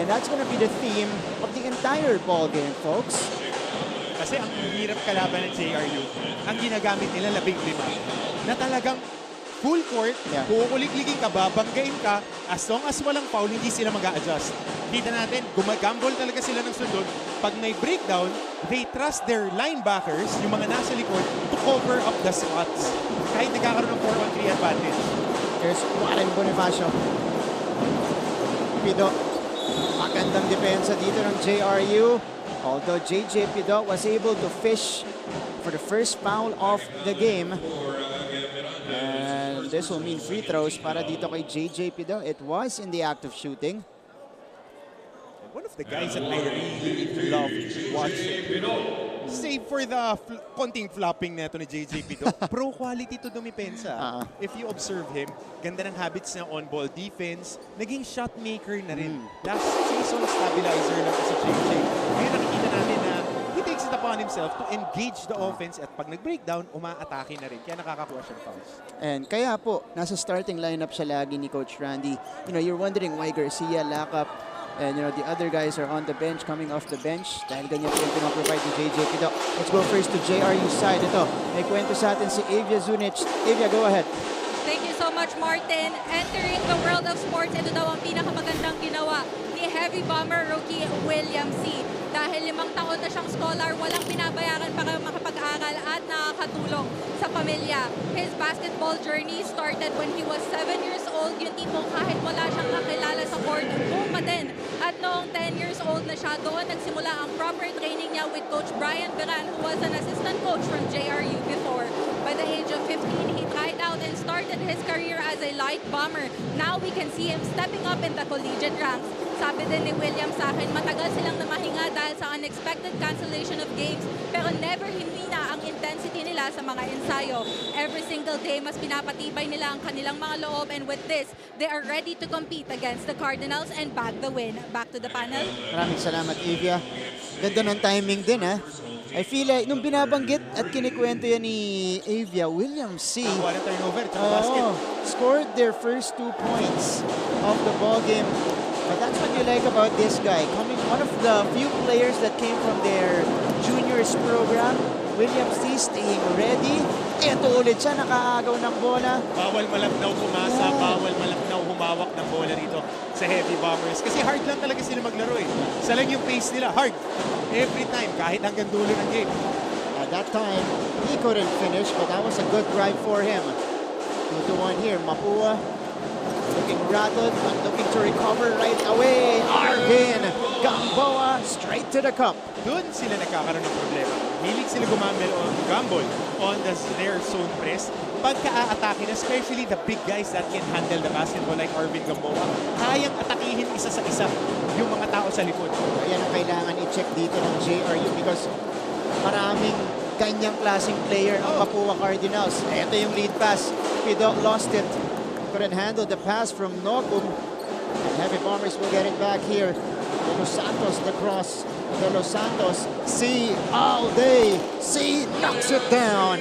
[SPEAKER 22] And that's going to be the theme of the entire ball game, folks.
[SPEAKER 18] Kasi ang hirap kalaban ng JRU, ang ginagamit nila 15 na talagang full court, kukuligligin ka, babanggain ka, as long as walang foul, hindi sila mag-a-adjust. Kita natin, gumagamble talaga sila ng sundot. Pag may breakdown, they trust their linebackers, yung mga nasa likod, to cover up the spots. Kahit nagkakaroon ng 4-on-3 advantage.
[SPEAKER 22] Here's Warren Bonifacio. Pido. Magandang depensa dito ng JRU. Although JJ Pido was able to fish for the first foul of the game. And this will mean free throws para dito kay JJ Pido. It was in the act of shooting.
[SPEAKER 18] One of the guys that I really love watching, save for the konting flopping neto ni JJ Pido, pro quality to dumipensa. If you observe him, ganda ng habits niya on-ball defense, naging shot maker na rin. Last season, stabilizer lang si JJ. Ngayon nakikita natin na he takes it upon himself to engage the offense at pag nag-breakdown, umaatake na rin. Kaya nakakakuha siya ng fouls.
[SPEAKER 22] And kaya po, nasa starting lineup siya lagi ni Coach Randy. You know, you're wondering why Garcia lack up. And you know, the other guys are on the bench, coming off the bench. Dahil ganyan po yung pinaprovide ni JJ Pido. Let's go first to JRU side. Ito, may kwento sa atin si Avia Zunic. Avia, go ahead.
[SPEAKER 19] Thank you so much, Martin. Entering the world of sports, ito daw ang pinakamagandang ginawa ni Heavy Bomber rookie William C. Dahil 5 taon na siyang scholar, walang pinabayaran para makapag-aral at nakakatulong sa pamilya. His basketball journey started when he was 7 years old. Yung tipong kahit wala siyang kakilala sa court, buma din. At noong 10 years old na siya, doon nagsimula ang proper training niya with Coach Brian Beran, who was an assistant coach from JRU before. By the age of 15, he tried out and started his career as a light bomber. Now we can see him stepping up in the collegiate ranks. Sabi din ni William sa akin, matagal silang namahinga dahil sa unexpected cancellation of games, pero never himina ang intensity nila sa mga ensayo. Every single day, mas pinapatibay nila ang kanilang mga loob, and with this, they are ready to compete against the Cardinals and bag the win. Back to the panel.
[SPEAKER 22] Maraming salamat, Avia. Ganda ng timing din, ha? I feel like, nung binabanggit at kinikwento yan ni Avia, William C. Scored their first 2 points of the ball game. But that's what you like about this guy. Coming one of the few players that came from their juniors program. William C. staying ready. Ito ulit siya, nakaagaw ng bola.
[SPEAKER 18] Bawal malabnaw pumasa, bawal malabnaw humawak ng bola dito sa Heavy Bombers. Kasi hard lang talaga sila maglaro eh. Sa lang yung pace nila, hard. Every time, kahit hanggang dulo ng game.
[SPEAKER 22] At that time, he couldn't finish, but that was a good drive for him. 2-1 here, Mapua. Looking rattled, but looking to recover right away. Arvin Gamboa straight to the cup.
[SPEAKER 18] Doon sila nagkakaroon ng problema. Hilig sila gamble on their zone press. Pagka-aatake, especially the big guys that can handle the basketball like Arvin Gamboa, kayang atakihin isa sa isa yung mga tao sa likod.
[SPEAKER 22] Yan ang kailangan i-check dito ng JRU because maraming ganyang klaseng player ang Mapua Cardinals. Ito yung lead pass. Pido lost it. Couldn't handle the pass from Nogum. And Heavy Bombers will get it back here. De Los Santos, the cross. De Los Santos, C all day. C knocks it down.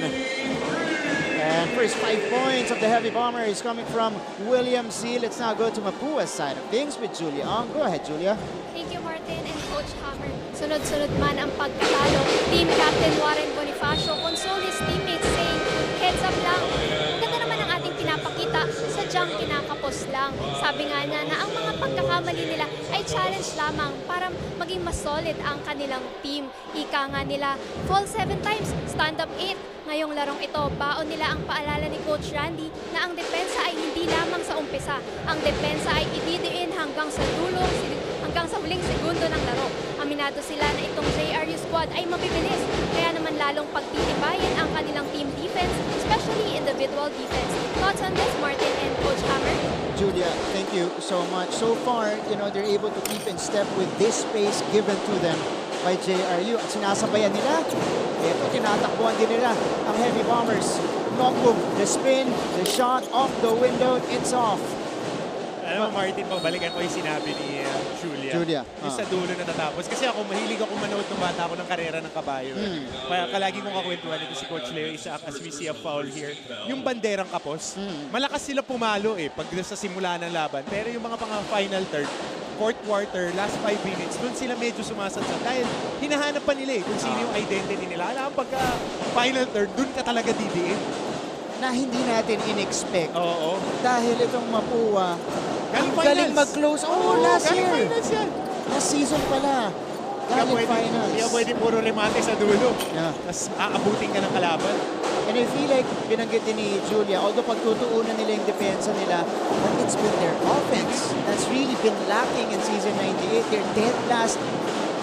[SPEAKER 22] And first 5 points of the Heavy Bomber is coming from William C. Let's now go to Mapua's side of things with Julia Ong. Go ahead, Julia.
[SPEAKER 17] Thank you, Martin and Coach Hammer. Sunod-sunod man ang pagkatalo. Team Captain Warren Bonifacio console his teammates saying, heads up lang. Ganda naman ang ating pinapakita, sadyang kinakapos lang. Sabi nga niya na ang mga pagkakamali nila ay challenge lamang para maging mas solid ang kanilang team. Ika nga nila, fall 7 times, stand up 8. Ngayong larong ito, baon nila ang paalala ni Coach Randy na ang depensa ay hindi lamang sa umpisa. Ang depensa ay ididiin hanggang sa dulo, hanggang sa huling segundo ng laro. Aminado sila na itong JRU squad ay mabibilis, kaya naman lalong pagtitibayin ang kanilang team defense, especially individual defense. Thoughts on this, Martin and Coach Hammer?
[SPEAKER 22] Julia, thank you so much. So far, you know, they're able to keep in step with this space given to them by JRU. At sinasabayan nila, ito, tinatakbuhan din nila ang Heavy Bombers. Knockboom, the spin, the shot off the window, it's off.
[SPEAKER 18] Alam mo, Martin, pagbalikan ko yung sinabi ni Julia. Yung sa dulo na natapos. Kasi ako, mahilig ako manood ng bata ako ng karera ng kabayo. Kaya kalagi kong kakwentuhan ito si Coach Leo Isaac as we see a foul here. Yung banderang kapos, malakas sila pumalo pag sa simula ng laban. Pero yung mga final third, fourth quarter, last 5 minutes, doon sila medyo sumasatsa. Dahil hinahanap pa nila kung sino yung identity nila. Alam, pagka final third, doon ka talaga didiin.
[SPEAKER 22] na hindi natin in-expect.
[SPEAKER 18] Oo.
[SPEAKER 22] Dahil itong Mapua,
[SPEAKER 18] Galing
[SPEAKER 22] galing
[SPEAKER 18] finals.
[SPEAKER 22] mag-close. Oh, last
[SPEAKER 18] galing
[SPEAKER 22] year.
[SPEAKER 18] finals yan.
[SPEAKER 22] Last season pala. Galing finals.
[SPEAKER 18] Hindi ka pwede puro remate sa dulo.
[SPEAKER 22] Yeah.
[SPEAKER 18] Tapos aabutin ka ng kalaban.
[SPEAKER 22] And I feel like binanggit din ni Julia, although pagtutuunan nila yung depensa nila, but it's been their offense that's really been lacking in season 98. They're dead last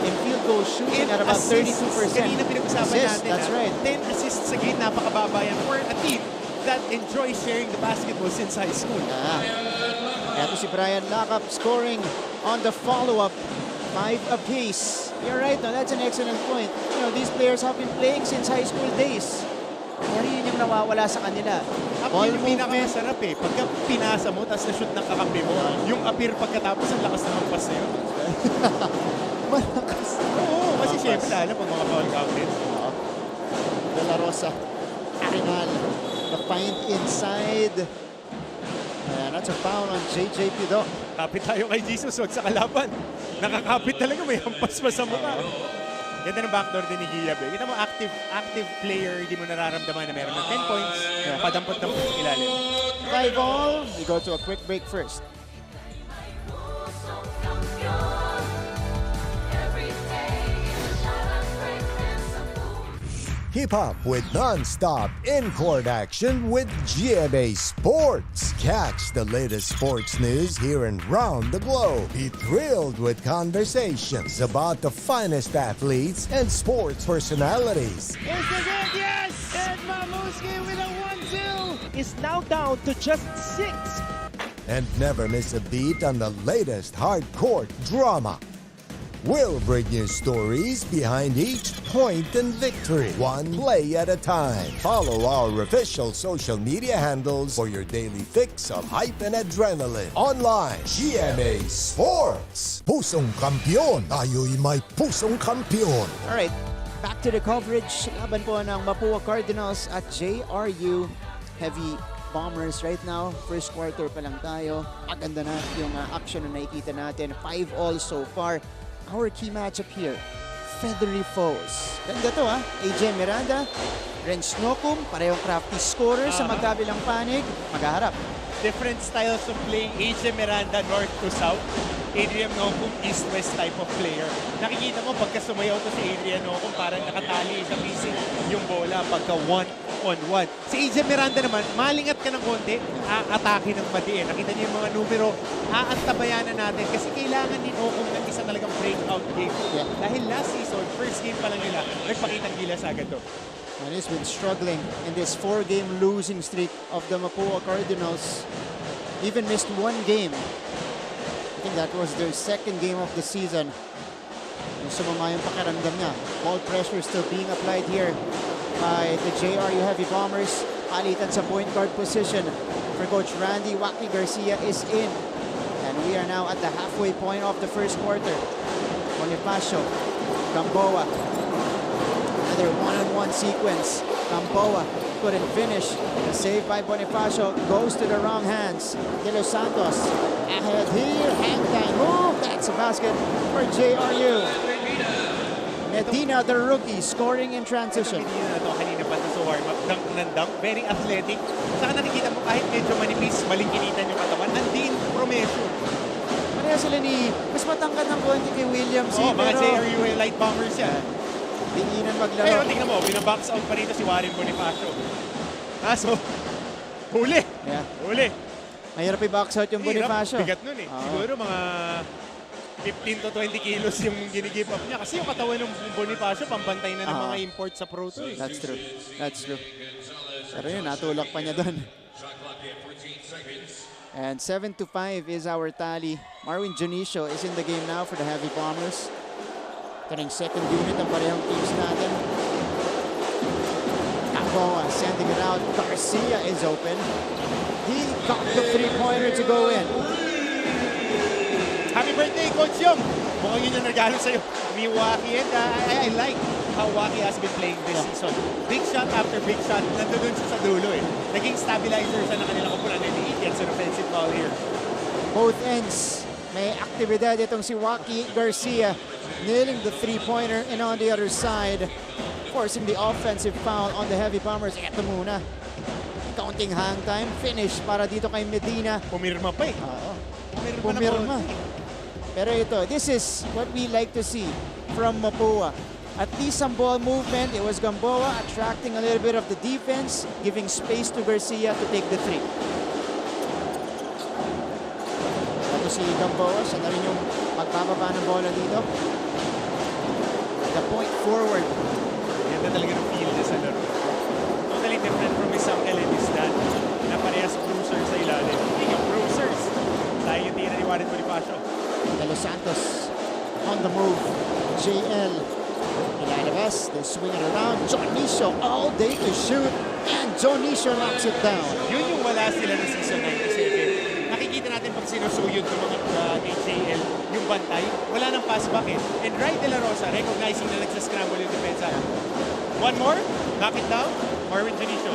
[SPEAKER 22] in field goal shooting at about 32%.
[SPEAKER 18] Kanina pinag-usapan natin.
[SPEAKER 22] That's right.
[SPEAKER 18] 10 assists sa game, napakababa yan for a team that enjoys sharing the basketball since high school.
[SPEAKER 22] Ito si Brian Lakap scoring on the follow-up. 5 apiece. You're right, no? That's an excellent point. You know, these players have been playing since high school days. Pero yun yung nawawala sa kanila.
[SPEAKER 18] Ball yung pinakamasarap eh. Pagka pinasa mo, tapos na-shoot ng kakampi mo, yung appear pagkatapos, ang lakas ng pass na yun.
[SPEAKER 22] Malakas.
[SPEAKER 18] Oo, kasi syempre lalo pag mga foul counted.
[SPEAKER 22] De La Rosa, Cardinal, the find inside. And that's a foul on JJ Pido.
[SPEAKER 18] Kapit tayo kay Jesus, wag sa kalaban. Nakakapit talaga, may hampas pa sa mukha. Ganda ng backdoor din ni Giab. Kita mo, active player, hindi mo nararamdaman na meron ng 10 points. Padampot-dampot sa ilalim.
[SPEAKER 22] 5 all. We go to a quick break first.
[SPEAKER 2] Keep up with non-stop in-court action with GMA Sports. Catch the latest sports news here and round the globe. Be thrilled with conversations about the finest athletes and sports personalities.
[SPEAKER 16] Is this it? Yes! And Mamuski with a 1-2 is now down to just 6.
[SPEAKER 2] And never miss a beat on the latest hard-court drama. We'll bring you stories behind each point and victory, one play at a time. Follow our official social media handles for your daily fix of hype and adrenaline. Online, GMA Sports. Pusong kampiyon, tayo'y may pusong kampiyon.
[SPEAKER 22] Alright, back to the coverage. Laban po ng Mapua Cardinals at JRU Heavy Bombers right now. First quarter pa lang tayo. Maganda na yung action na nakikita natin. 5 all so far. Our key matchup here, feathery foes. Ganda to AJ Miranda, Ren Snokum, parehong crafty scorers sa magkabilang panig, maghaharap.
[SPEAKER 18] Different styles of playing. AJ Miranda, north to south. Adrian Nocum, east-west type of player. Nakikita mo, pagka sumayaw to si Adrian Nocum, parang nakatali sa piecing yung bola pagka one-on-one. Si AJ Miranda naman, malingat ka ng konti, aatake ng madiin. Nakita niyo yung mga numero, aantabayanan natin kasi kailangan din Nocum ng isa talagang breakout game. Dahil last season, first game pa lang nila, nagpakitang gilas agad to.
[SPEAKER 22] And he's been struggling in this 4-game losing streak of the Mapua Cardinals. Even missed 1 game. I think that was their 2nd game of the season. Yung sumama yung pakiramdam niya. Ball pressure still being applied here by the JRU Heavy Bombers. Palitan sa point guard position for Coach Randy. Waki Garcia is in. And we are now at the halfway point of the first quarter. Bonifacio, Gamboa. Another one-on-one sequence. Gamboa couldn't finish. The save by Bonifacio goes to the wrong hands. De Los Santos ahead here. Hang time move. That's a basket for JRU. Medina, the rookie, scoring in transition.
[SPEAKER 18] Medina na to kanina pa sa warm-up. Dunk ng dunk. Very athletic. Saka nakikita mo kahit medyo manipis, malingkinitan yung katawan. Nandin, promeso.
[SPEAKER 22] Pareha sila ni, mas matangkad ng konti kay Williams.
[SPEAKER 18] Mga JRU Light Bombers yan.
[SPEAKER 22] Dinginan maglaro.
[SPEAKER 18] Pero tingnan mo, binabox out pa rito si Warren Bonifacio. So, huli. Huli.
[SPEAKER 22] Mahirap i-box out yung Bonifacio.
[SPEAKER 18] Bigat nun eh. Siguro mga 15 to 20 kilos yung ginigive up niya. Kasi yung katawan ng Bonifacio, pambantay na ng mga import sa Pro Tour.
[SPEAKER 22] That's true. That's true. Pero yun, natulak pa niya doon. And 7-5 is our tally. Marwin Junicio is in the game now for the Heavy Bombers. Ito na yung second unit ng parehong teams natin. Gamboa sending it out. Garcia is open. He got the three-pointer to go in.
[SPEAKER 18] Happy birthday, Coach Yong! Mukhang yun yung regalo sa'yo. Milwaukee, and I like how Waki has been playing this season. Big shot after big shot. Nandun siya sa dulo eh. Naging stabilizer siya ng kanilang kupunan. And he gets an offensive foul here.
[SPEAKER 22] Both ends. May aktibidad itong si Waki Garcia. Nailing the three-pointer, and on the other side, forcing the offensive foul on the Heavy Bombers. Ito muna. Kaunting hang time. Finish para dito kay Medina.
[SPEAKER 18] Pumirma pa eh.
[SPEAKER 22] Oo.
[SPEAKER 18] Pumirma.
[SPEAKER 22] Pero ito, this is what we like to see from Mapua. At least some ball movement. It was Gamboa attracting a little bit of the defense, giving space to Garcia to take the 3. Ito si Gamboa. Siya na rin yung magbababa ng bola dito. The point forward.
[SPEAKER 18] Yan na talaga ng field sa laro. Totally different from isang Elenistad na parehas cruisers sa ilalim. Speaking of cruisers, tayo yung tira ni Warren Bonifacio.
[SPEAKER 22] De Los Santos on the move. JL ilalabas. They swing it around. Jonicio all day to shoot. And Jonicio knocks it down.
[SPEAKER 18] Yun yung wala sila ng season 97. Nakikita natin pag sinusuyod ng mga HAL yung bantay, wala nang pass back eh. And Ray De La Rosa recognizing na nagsascramble yung depensa. One more, knock it down, Marvin Jonicio.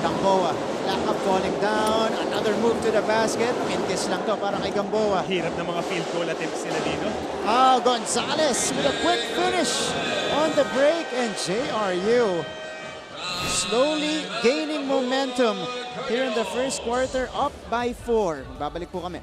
[SPEAKER 22] Gamboa, lack of falling down. Another move to the basket. Mintis lang to para kay Gamboa.
[SPEAKER 18] Hirap ng mga field goal attempts sila dito.
[SPEAKER 22] Gonzalez with a quick finish on the break. And JRU slowly gaining momentum here in the first quarter, up by 4. Babalik po kami.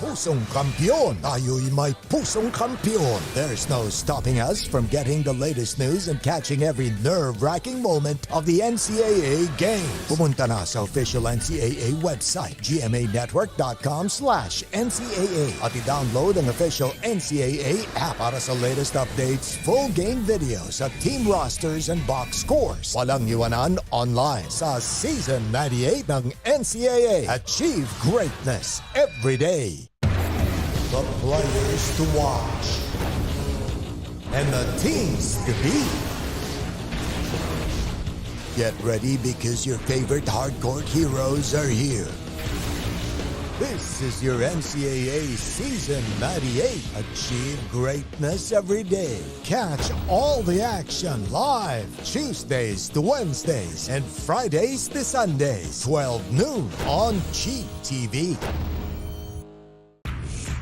[SPEAKER 2] Pusong kampiyon. Tayo'y may pusong kampiyon. There's no stopping us from getting the latest news and catching every nerve-wracking moment of the NCAA games. Pumunta na sa official NCAA website, gmanetwork.com/NCAA at i-download ang official NCAA app para sa latest updates, full game videos at team rosters and box scores. Walang iwanan online sa Season 98 ng NCAA. Achieve greatness every day. The players to watch and the teams to beat. Get ready because your favorite hardcore heroes are here. This is your NCAA Season 98. Achieve greatness every day. Catch all the action live Tuesdays to Wednesdays and Fridays to Sundays, 12 noon on Cheap TV.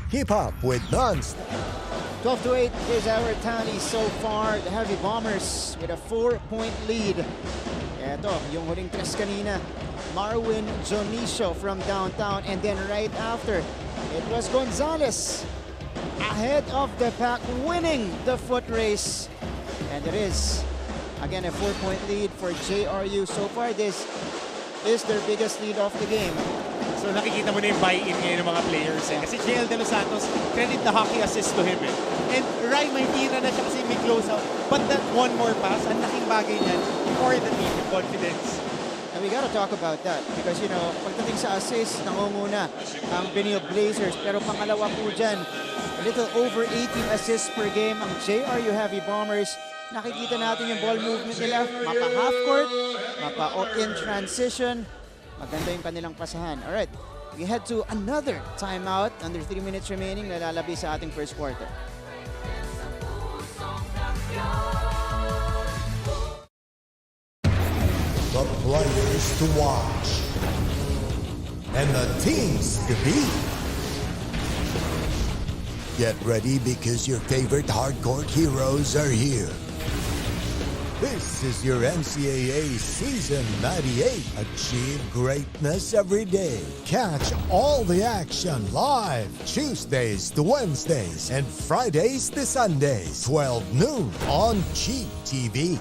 [SPEAKER 2] Keep up with nonstop.
[SPEAKER 22] 12-8 is our tally so far. The Heavy Bombers with a 4-point lead. Eto, yung huling tres kanina. Marwin Jonicio from downtown. And then right after, it was Gonzalez ahead of the pack, winning the foot race. And it is, again, a 4-point lead for JRU. So far, this is their biggest lead of the game.
[SPEAKER 18] So nakikita mo na yung buy-in ngayon ng mga players eh. Kasi JL De Los Santos, credit the hockey assist to him eh. And Ray, may tira na siya kasi may close-out. But that one more pass, ang laking bagay niyan for the team with confidence.
[SPEAKER 22] And we gotta talk about that because, you know, pagdating sa assist, nangunguna ang Benil Blazers. Pero pangalawa po dyan, a little over 18 assists per game ang JRU Heavy Bombers. Nakikita natin yung ball movement nila, mapa half court, mapa in transition. Maganda yung kanilang pasahan. Alright, we head to another timeout. Under 3 minutes remaining, nalalabi sa ating first quarter.
[SPEAKER 2] The players to watch and the teams to beat. Get ready because your favorite hardcore heroes are here. This is your NCAA Season 98. Achieve greatness every day. Catch all the action live Tuesdays to Wednesdays and Fridays to Sundays, 12 noon on Cheap TV.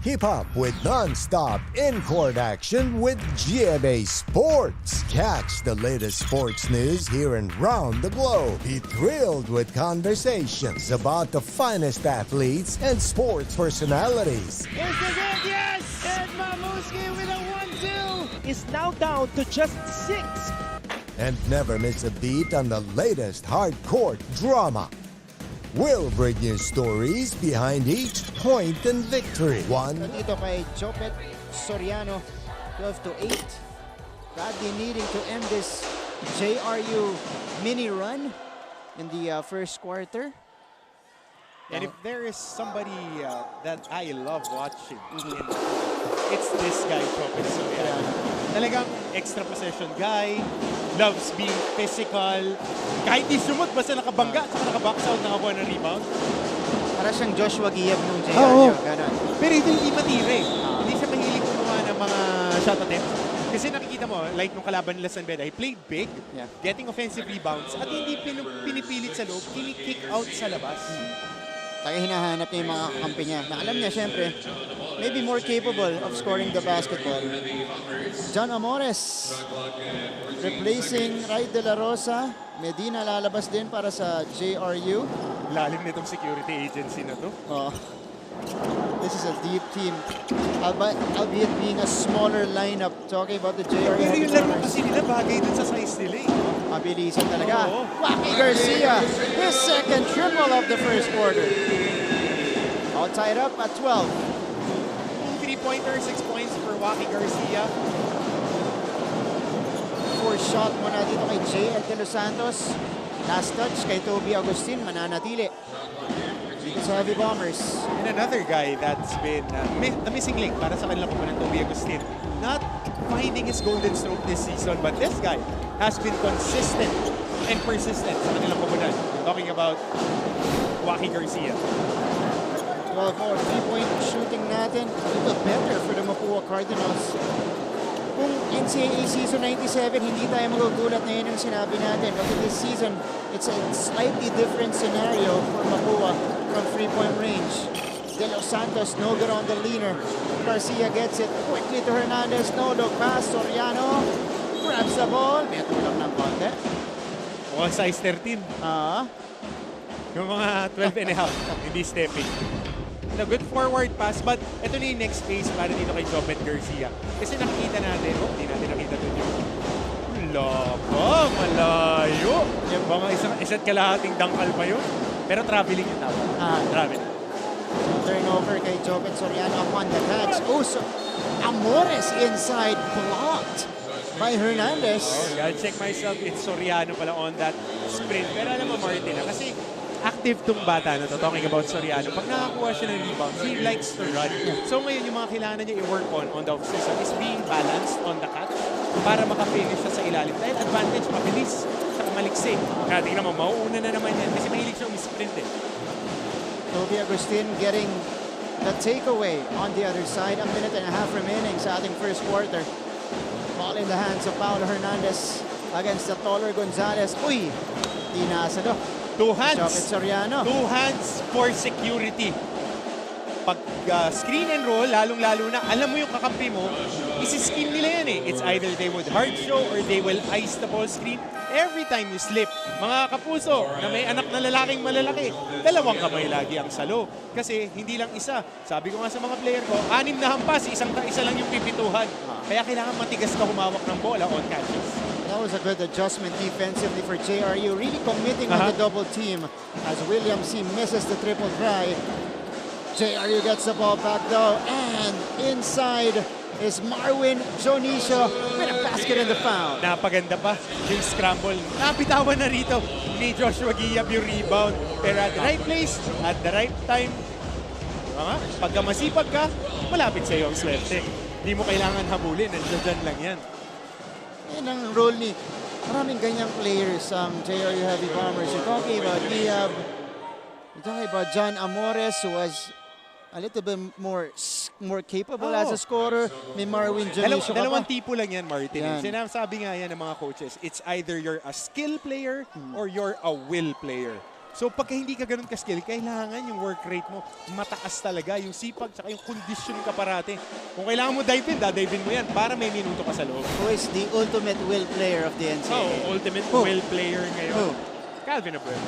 [SPEAKER 2] Keep up with non-stop in-court action with GMA Sports. Catch the latest sports news here and round the globe. Be thrilled with conversations about the finest athletes and sports personalities.
[SPEAKER 3] Is the game? Yes! And Mamuski with a 1-2 is now down to just 6.
[SPEAKER 2] And never miss a beat on the latest hard-court drama. We'll bring you stories behind each point and victory.
[SPEAKER 22] Dito kay Jopet Soriano, 12-8. Bradley needing to end this JRU mini run in the first quarter.
[SPEAKER 18] And if there is somebody that I love watching, it's this guy, Jopet Soriano. Talagang extra possession guy, loves being physical. Kahit di sumot, basta nakabangga, saka nakabox out, nakakuha ng rebound.
[SPEAKER 22] Para siyang Joshua Giab nung JRU.
[SPEAKER 18] Pero hindi matira eh. Hindi shot attempt. Kasi nakikita mo, like nung kalaban nila San Beda, he played big, getting offensive rebounds, at hindi pinipilit sa loob, kini-kick out sa labas.
[SPEAKER 22] Kaya hinahanap niya yung mga kakampi niya. Na alam niya, syempre, maybe more capable of scoring the basketball. John Amores replacing Ray De La Rosa. Medina lalabas din para sa JRU.
[SPEAKER 18] Lalim nitong security agency na to.
[SPEAKER 22] Oh. This is a deep team. Albeit being a smaller lineup. Talking about the JRU
[SPEAKER 18] Pero
[SPEAKER 22] Heavy
[SPEAKER 18] yung laro
[SPEAKER 22] Bombers.
[SPEAKER 18] kasi nila bagay dun sa size nila eh.
[SPEAKER 22] Mabilisan talaga.
[SPEAKER 18] Oo.
[SPEAKER 22] Wacky Garcia, his second triple of the first quarter. All tied up at 12.
[SPEAKER 18] 3-pointer, 6 points for Wacky Garcia.
[SPEAKER 22] Fourth shot muna dito kay JL De Los Santos. Last touch kay Toby Agustin, mananatili dito sa Heavy Bombers.
[SPEAKER 18] And another guy that's been the missing link para sa kanilang kumpanan, Toby Agustin. Not finding his golden stroke this season, but this guy has been consistent and persistent sa kanilang kumpanan. Talking about Wacky Garcia.
[SPEAKER 22] 12 more three-point shooting natin. A little better for the Mapua Cardinals. Kung NCAA season 97, hindi tayo magugulat na yun yung sinabi natin. But in this season, it's a slightly different scenario for Mapua from three-point range. De Los Santos, no good on the leaner. Garcia gets it quickly to Hernandez. No look pass. Soriano grabs the ball. May tulong ng konti.
[SPEAKER 18] All size 13. Yung mga 12 and a half, hindi stepping. A good forward pass, but ito na yung next phase para dito kay Jopet Garcia. Kasi nakikita natin, hindi natin nakita doon yung laba, malayo. Yung mga isa't kalahating dangkal pa yun. Pero traveling yung tawag. Traveling.
[SPEAKER 22] Turnover kay Jopet Soriano upon the catch. Also, Amores inside, blocked by Hernandez.
[SPEAKER 18] Oh, I'll check myself. It's Soriano pala on that sprint. Pero alam mo, Martin, kasi active tong bata na to, talking about Soriano. Pag nakakuha siya ng rebounds, he likes to run. So ngayon, yung mga kailangan niya i-work on the off-season is being balanced on the catch para makafinish siya sa ilalim. Dahil advantage, mabilis, saka maliksik. Kaya tingnan mo, mauuna na naman yan kasi mahilig siyang sprint eh.
[SPEAKER 22] Toby Agustin getting the takeaway on the other side. A minute and a half remaining sa ating first quarter. Ball in the hands of Paulo Hernandez against the taller Gonzalez. Uy! Di nasalo.
[SPEAKER 18] Two hands.
[SPEAKER 22] Soriano.
[SPEAKER 18] Two hands for security. Pag screen and roll, lalong-lalo na, alam mo yung kakampi mo, isi-scheme nila yan eh. It's either they would hard show or they will ice the ball screen. Every time you slip, mga kapuso na may anak na lalaking malalaki, dalawang kamay lagi ang salo. Kasi hindi lang isa. Sabi ko nga sa mga player ko, 6 na hampas, isa lang yung pipituhan. Kaya kailangan matigas ka humawak ng bola on catches.
[SPEAKER 22] That was a good adjustment defensively for JRU. Really committing on the double team as William C. misses the triple try. JRU gets the ball back though, and inside is Marwin Jonicio with a basket in the foul.
[SPEAKER 18] Napaganda pa yung scramble. Napitawan na rito ni Joshua Guillab yung rebound. Pero at the right place, at the right time, pagka masipag ka, malapit sa iyo ang swerte. Hindi mo kailangan habulin, nandiyan lang yan.
[SPEAKER 22] Yan ang role ni maraming ganyang players JRU Heavy Bombers. You're talking about Guillab, you're talking about John Amores, who was a little bit more capable as a scorer. May Marwin Jonicio.
[SPEAKER 18] Dalawang tipo lang yan, Martin.
[SPEAKER 22] Yan.
[SPEAKER 18] Sinasabi nga yan ng mga coaches, it's either you're a skill player or you're a will player. So pagka hindi ka ganun ka-skill, kailangan yung work rate mo mataas talaga, yung sipag, tsaka yung condition ka parate. Kung kailangan mo dive in, da-dive in mo yan para may minuto ka sa loob.
[SPEAKER 22] Who is the ultimate will player of the NCAA?
[SPEAKER 18] Ultimate will player ngayon. Calvin Abreu.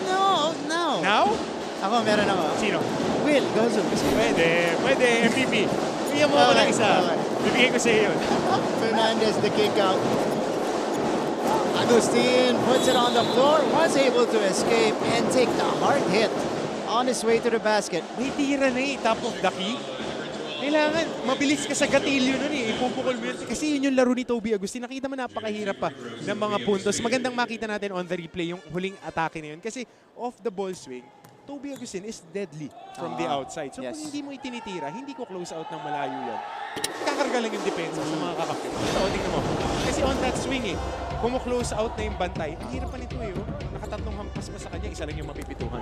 [SPEAKER 22] No.
[SPEAKER 18] Now?
[SPEAKER 22] Ako, meron ako.
[SPEAKER 18] Sino?
[SPEAKER 22] Will Gozum.
[SPEAKER 18] Pwede, MVP. Bigyan mo ako ng isa. Bibigay ko sa iyo yun.
[SPEAKER 22] Fernandez, the kick out. Agustin puts it on the floor, was able to escape and take the hard hit on his way to the basket.
[SPEAKER 18] May tira na eh, top of the key. Kailangan, mabilis ka sa gatilyo nun eh. Ipupukol mo yun. Kasi yun yung laro ni Toby Agustin. Nakita mo napakahirap pa ng mga puntos. Magandang makita natin on the replay yung huling atake na yun. Kasi off the ball swing, Toby Agustin is deadly from the outside. So kung hindi mo itinitira, hindi ko close out ng malayo yan. Kakarga lang yung depensa sa mga kakampi. Ito, tingnan mo. Kasi on that swing eh, kung mo close out na yung bantay, ang hirap pa nito eh. Nakatatlong hampas pa sa kanya, isa lang yung mapipituhan.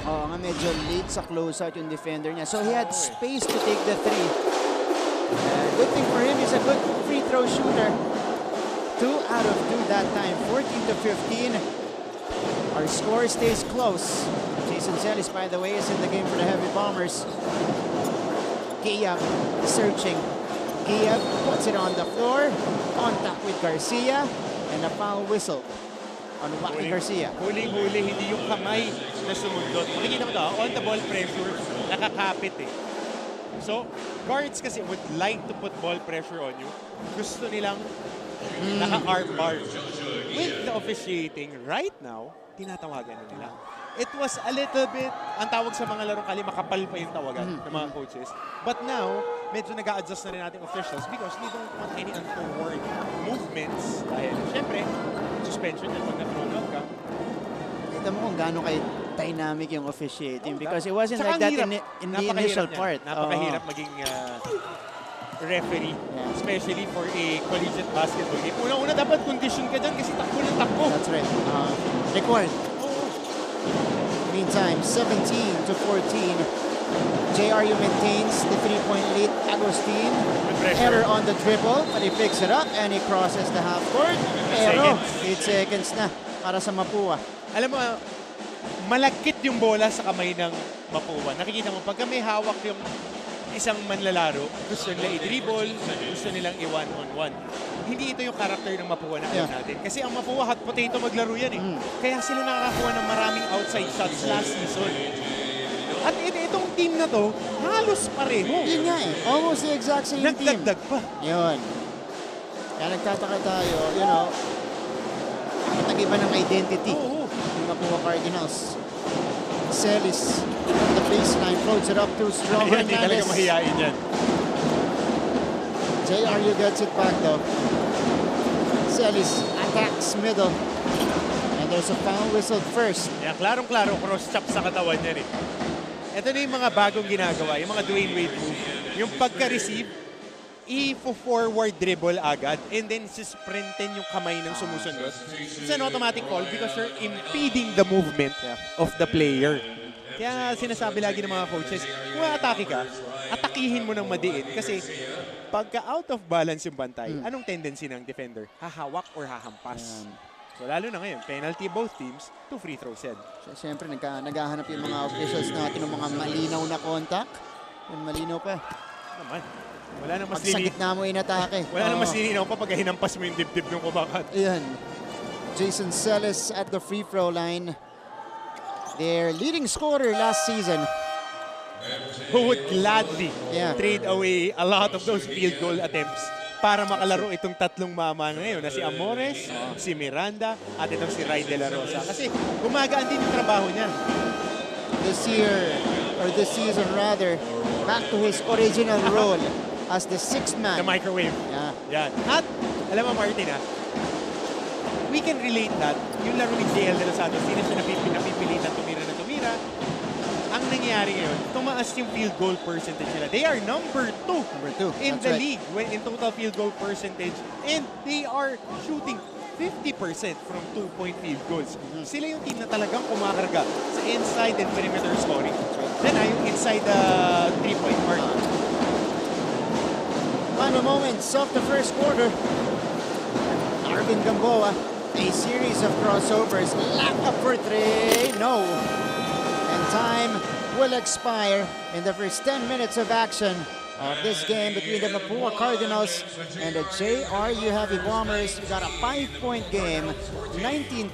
[SPEAKER 22] Oo nga, medyo late sa close out yung defender niya. So he had space to take the three. Good thing for him, he's a good free throw shooter. 2 out of 2 that time, 14-15. Our score stays close. Jason Celis, by the way, is in the game for the Heavy Bombers. Giab searching. Giab puts it on the floor. Contact with Garcia. And a foul whistle on Joaquin Garcia.
[SPEAKER 18] Huling-huli, hindi yung kamay na sumundot. Makikita mo ito, on the ball pressure, nakakapit eh. So, guards kasi would like to put ball pressure on you. Gusto nilang naka-arm bar. With the officiating right now, tinatawagan na nila. It was a little bit, ang tawag sa mga larong kali, makapal pa yung tawagan ng mga coaches. But now, medyo nag-a-adjust na rin natin officials because we don't want any untoward movements. Dahil, syempre, suspension yan pag na-thrown ka.
[SPEAKER 22] Kita mo kung gaano kay dynamic yung officiating because it wasn't
[SPEAKER 18] Tsaka
[SPEAKER 22] like that
[SPEAKER 18] hirap.
[SPEAKER 22] in the initial part.
[SPEAKER 18] Napakahirap maging referee, especially for a collegiate basketball game. Una-una, dapat condition ka dyan kasi takbo ng takbo.
[SPEAKER 22] That's right. Required. Meantime, 17-14. JRU maintains the 3-point lead. Agustin, error on the dribble, but he picks it up and he crosses the half court. Pero 8 seconds na para sa Mapua.
[SPEAKER 18] Alam mo, malagkit yung bola sa kamay ng Mapua. Nakikita mo, pagka may hawak yung isang manlalaro, gusto nila i-dribble, gusto nilang i-one-on-one. Hindi ito yung karakter ng Mapua na alam natin. Kasi ang Mapua, hot potato maglaro yan eh. Kaya sila nakakakuha ng maraming outside shots last season. At itong team na to, halos pareho.
[SPEAKER 22] Yun nga eh. Almost the exact same team.
[SPEAKER 18] Nagdagdag pa.
[SPEAKER 22] Yun. Kaya nagtataka tayo, you know, bakit nag-iba ng identity ng Mapua Cardinals. Celis on the baseline, floats it up to Strong Hernandez.
[SPEAKER 18] Hindi talaga mahihain yan.
[SPEAKER 22] JRU gets it back though. Celis attacks middle. And there's a foul whistle first.
[SPEAKER 18] Kaya klarong-klaro, cross-chop sa katawan yan eh. Ito na yung mga bagong ginagawa, yung mga Dwayne Wade move. Yung pagka-receive, i-forward dribble agad and then sisprintin yung kamay ng sumusunod. It's an automatic call because you're impeding the movement of the player. Kaya sinasabi lagi ng mga coaches, kung atake ka, atakihin mo ng madiin kasi pagka out of balance yung bantay, anong tendency ng defender? Hahawak or hahampas? So lalo na ngayon, penalty both teams, 2 free throws yan.
[SPEAKER 22] So, siyempre, naghahanap yung mga officials natin ng mga malinaw na contact. Yung malinaw pa.
[SPEAKER 18] Naman. Wala nang mas
[SPEAKER 22] Pag sa gitna mo inatake.
[SPEAKER 18] Wala nang mas lilinaw pa pag hinampas mo yung dibdib ng kubakat.
[SPEAKER 22] Ayan. Jason Celis at the free throw line. Their leading scorer last season.
[SPEAKER 18] Who would gladly trade away a lot of those field goal attempts para makalaro itong tatlong mama ngayon na si Amores, si Miranda, at itong si Ray De La Rosa. Kasi gumagaan din yung trabaho niya.
[SPEAKER 22] This year, or this season rather, back to his original role as the sixth man.
[SPEAKER 18] The microwave.
[SPEAKER 22] Yeah.
[SPEAKER 18] Yan. At, alam mo Martin we can relate that. Yung laro ni JL De Los Santos, hindi na siya napipilitan tumira na tumira. Ang nangyayari ngayon, tumaas yung field goal percentage nila. They are number 2 in the league in total field goal percentage. And they are shooting 50% from 2-point field goals. Sila yung team na talagang kumakarga sa inside and perimeter scoring. Then yung inside the 3-point mark.
[SPEAKER 22] Final moments of the first quarter. Arvin Gamboa, a series of crossovers. Lock up for 3. No. And time will expire in the first 10 minutes of action of this game between the Mapua Cardinals and the JRU Heavy Bombers. We got a 5-point game, 19-14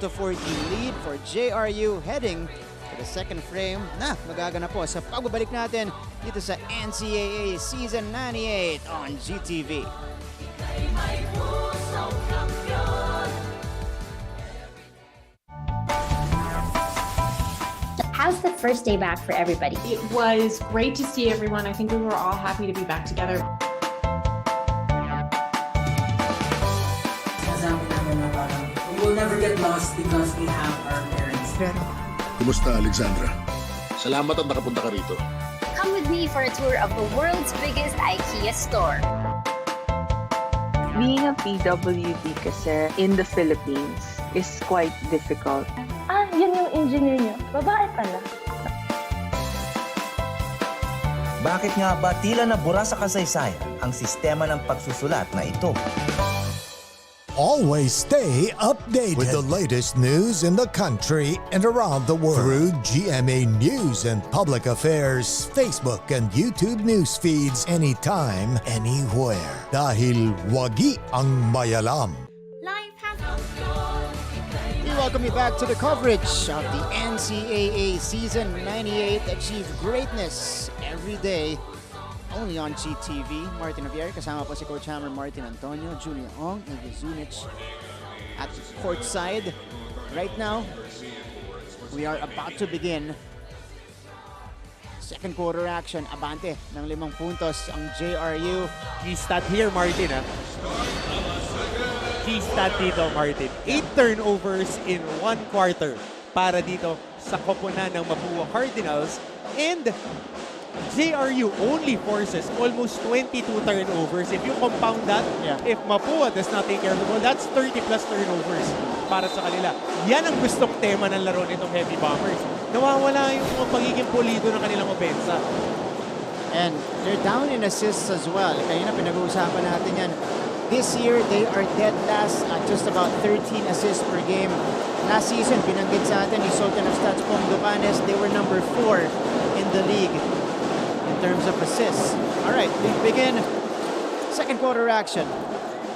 [SPEAKER 22] lead for JRU heading to the second frame na magaganap po sa pagbabalik natin dito sa NCAA Season 98 on GTV.
[SPEAKER 4] How's the first day back for everybody?
[SPEAKER 5] It was great to see everyone. I think we were all happy to be back together.
[SPEAKER 23] We will never get lost because we have our parents.
[SPEAKER 24] Kumusta, Alexandra? Salamat at nakapunta ka rito.
[SPEAKER 4] Come with me for a tour of the world's biggest IKEA store.
[SPEAKER 25] Being a PWD kasi in the Philippines is quite difficult.
[SPEAKER 4] Yun yung engineer niyo. Babae pala.
[SPEAKER 1] Bakit nga ba tila nabura sa kasaysayan ang sistema ng pagsusulat na ito?
[SPEAKER 2] Always stay updated with the latest news in the country and around the world through GMA News and Public Affairs Facebook and YouTube news feeds anytime, anywhere. Dahil wagi ang mayalam.
[SPEAKER 22] We welcome you back to the coverage of the NCAA Season 98. Achieve greatness every day. Only on GTV. Martin Javier, kasama po si Coach Hammer, Martin Antonio, Julian Ong, Evia Zunic at courtside. Right now, we are about to begin second quarter action. Abante ng 5 puntos ang JRU.
[SPEAKER 18] Key stat here, Martin. Key stat dito, Martin. 8 turnovers in 1 quarter para dito sa koponan ng Mapua Cardinals. And JRU only forces almost 22 turnovers. If you compound that, if Mapua does not take care of the ball, that's 30 plus turnovers para sa kanila. Yan ang gustong tema ng laro nitong Heavy Bombers. Nawawala yung pagiging pulido ng kanilang opensa.
[SPEAKER 22] And they're down in assists as well. Kanina pinag-uusapan natin yan. This year, they are dead last at just about 13 assists per game. Last season, binanggit sa atin ni Sultan of Stats Pong Ducanes, they were number 4 in the league in terms of assists. All right, we begin second quarter action.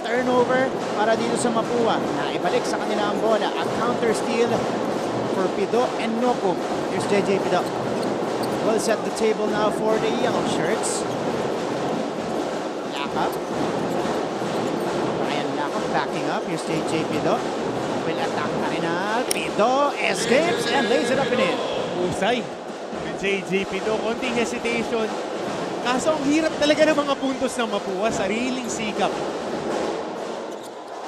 [SPEAKER 22] Turnover para dito sa Mapua. Naibalik sa kanila ang bola. A counter steal for Pido and Noko. Here's JJ Pido. We'll set the table now for the yellow shirts. Lakap. Ryan Lakap backing up. Here's JJ Pido. Will attack Karinal. Pido escapes and lays it up and in.
[SPEAKER 18] Usay. JJ Pido, konting hesitation. Kaso ang hirap talaga ng mga puntos ng Mapua, sariling sikap.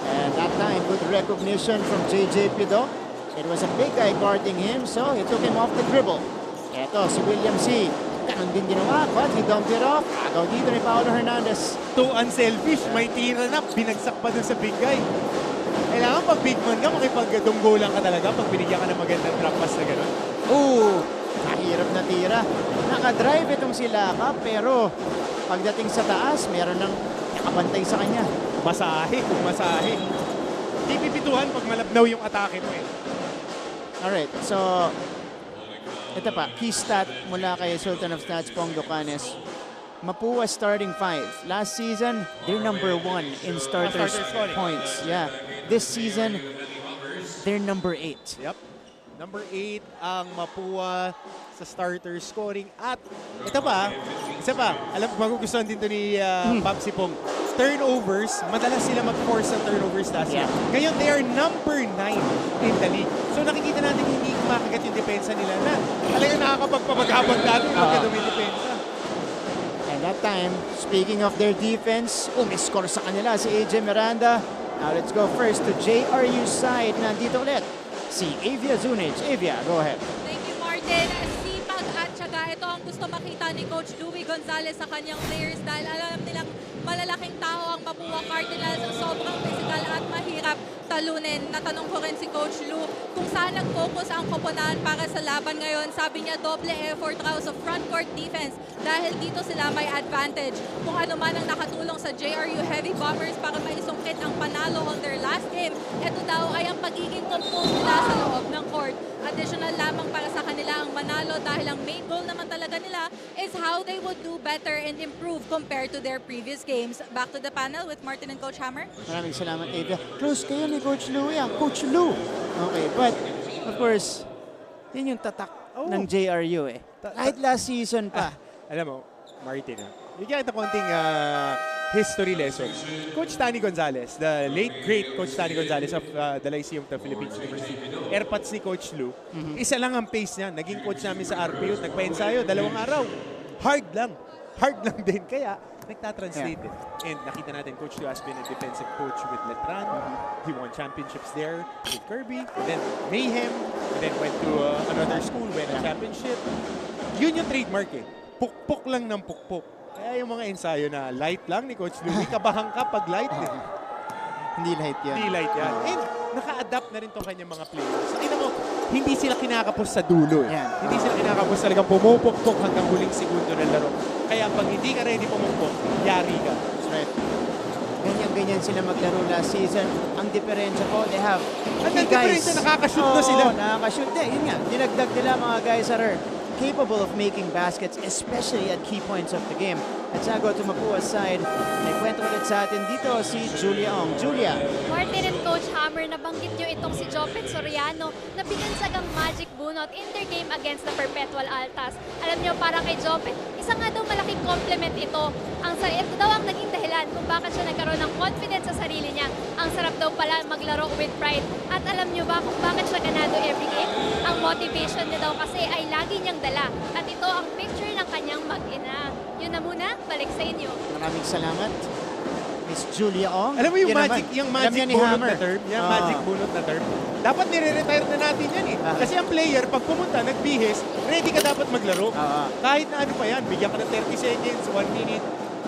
[SPEAKER 22] And that time, good recognition from JJ Pido. It was a big guy guarding him, so he took him off the dribble. Eto, si William C. Ganun din ginawa, but he dumped it off. Agaw dito ni Paolo Hernandez.
[SPEAKER 18] Too unselfish, may tira na, binagsak pa dun sa big guy. Kailangan pag big man ka, makipagdunggo lang ka talaga pag binigyan ka ng magandang drop pass na gano'n.
[SPEAKER 22] Ooh! Mahirap na tira. Nakadrive itong si Laka, pero pagdating sa taas, meron ng nakabantay sa kanya.
[SPEAKER 18] Masahe, kung masahe. Di pipituhan pag malabnaw yung atake mo eh.
[SPEAKER 22] Alright, so ito pa, key stat mula kay Sultan of Stats Pong Ducanes. Mapua starting 5. Last season, they're number 1 in starters points. Yeah. This season, they're number 8.
[SPEAKER 18] Yep. Number 8 ang Mapua sa starter scoring. At ito pa, isa pa, alam ko magugustuhan din to ni Papsi Pong. Turnovers, madalas sila mag-force sa turnovers last year. Ngayon, they are number 9 in the league. So nakikita natin hindi makagat yung depensa nila na talagang nakakapagpapaghabag natin yung depensa.
[SPEAKER 22] And that time, speaking of their defense, umiscore sa kanila si AJ Miranda. Now let's go first to JRU side. Nandito ulit si Evia Zunic. Evia, go ahead.
[SPEAKER 19] Thank you, Martin. Sipag at syaga. Ito ang gusto makita ni Coach Louie Gonzalez sa kanyang players dahil alam nilang malalaking tao ang Mapua Cardinals. Sobrang physical at mahirap talunin. Natanong ko rin si Coach Lou kung saan nag-focus ang koponan para sa laban ngayon. Sabi niya doble effort raw sa front court defense dahil dito sila may advantage. Kung ano man ang nakatulong sa JRU Heavy Bombers para maisungkit ang panalo on their last game, ito daw ay ang pagiging composed nila sa loob ng court. Additional lamang para sa kanila ang manalo dahil ang main goal naman talaga nila is how they would do better and improve compared to their previous games. Back to the panel with Martin and Coach Hammer.
[SPEAKER 22] Maraming salamat, Evia. Close kayo ni Coach Lou. Coach Lou. Okay, but of course, yun yung tatak ng JRU eh. Kahit last season pa.
[SPEAKER 18] Alam mo, Martin, bigyan kita konting history lesson. Coach Tani Gonzalez, the late great Coach Tani Gonzalez of the Lyceum of the Philippines University, airpods ni Coach Lou, isa lang ang pace niya. Naging coach namin sa RPU, nagpa-ensayo, 2 araw. Hard lang din. Kaya, nagtatranslate it. And nakita natin, Coach Lou has been a defensive coach with Letran. He won championships there with Kirby. And then Mayhem. And then went to another school, won a championship. Yun yung trademark eh. Pukpok lang ng pukpok. Kaya yung mga ensayo na light lang ni Coach Lou, kabahan ka pag light eh.
[SPEAKER 22] Hindi light yan.
[SPEAKER 18] Hindi light yan. And naka-adapt na rin tong kanyang mga players. Tingnan mo, hindi sila kinakapos sa dulo. Hindi sila kinakapos talagang pumupukpok hanggang huling segundo ng laro. Kaya pag hindi ka ready pumupok, yari ka.
[SPEAKER 22] That's right. Ganyan-ganyan sila maglaro last season. Ang diferensya ko, they have
[SPEAKER 18] Ang diferensya, nakakashoot na sila.
[SPEAKER 22] Nakakashoot din. Yun nga, dinagdag nila mga guys that are capable of making baskets, especially at key points of the game. At sa go to Mapua's side, may kwento ulit sa atin dito si Julia Ong. Julia.
[SPEAKER 17] Martin and Coach Hammer, nabanggit nyo itong si Jopet Soriano na binansagang magic bunot in their game against the Perpetual Altas. Alam nyo, para kay Jopet, isa nga daw malaking compliment ito. Ito daw ang naging dahilan kung bakit siya nagkaroon ng confidence sa sarili niya. Ang sarap daw pala maglaro with pride. At alam nyo ba kung bakit siya ganado every game? Ang motivation niya daw kasi ay lagi niyang dala. At ito ang picture ng kanyang mag-ina. Yun na muna, balik sa inyo.
[SPEAKER 22] Maraming salamat, Miss Julia Ong.
[SPEAKER 18] Alam mo yung magic bunot na term? Yung magic bunot na term? Dapat nire-retire na natin yan eh. Kasi ang player, pag pumunta, nagbihis, ready ka dapat maglaro. Kahit na ano pa yan, bigyan ka ng 30 seconds, 1 minute,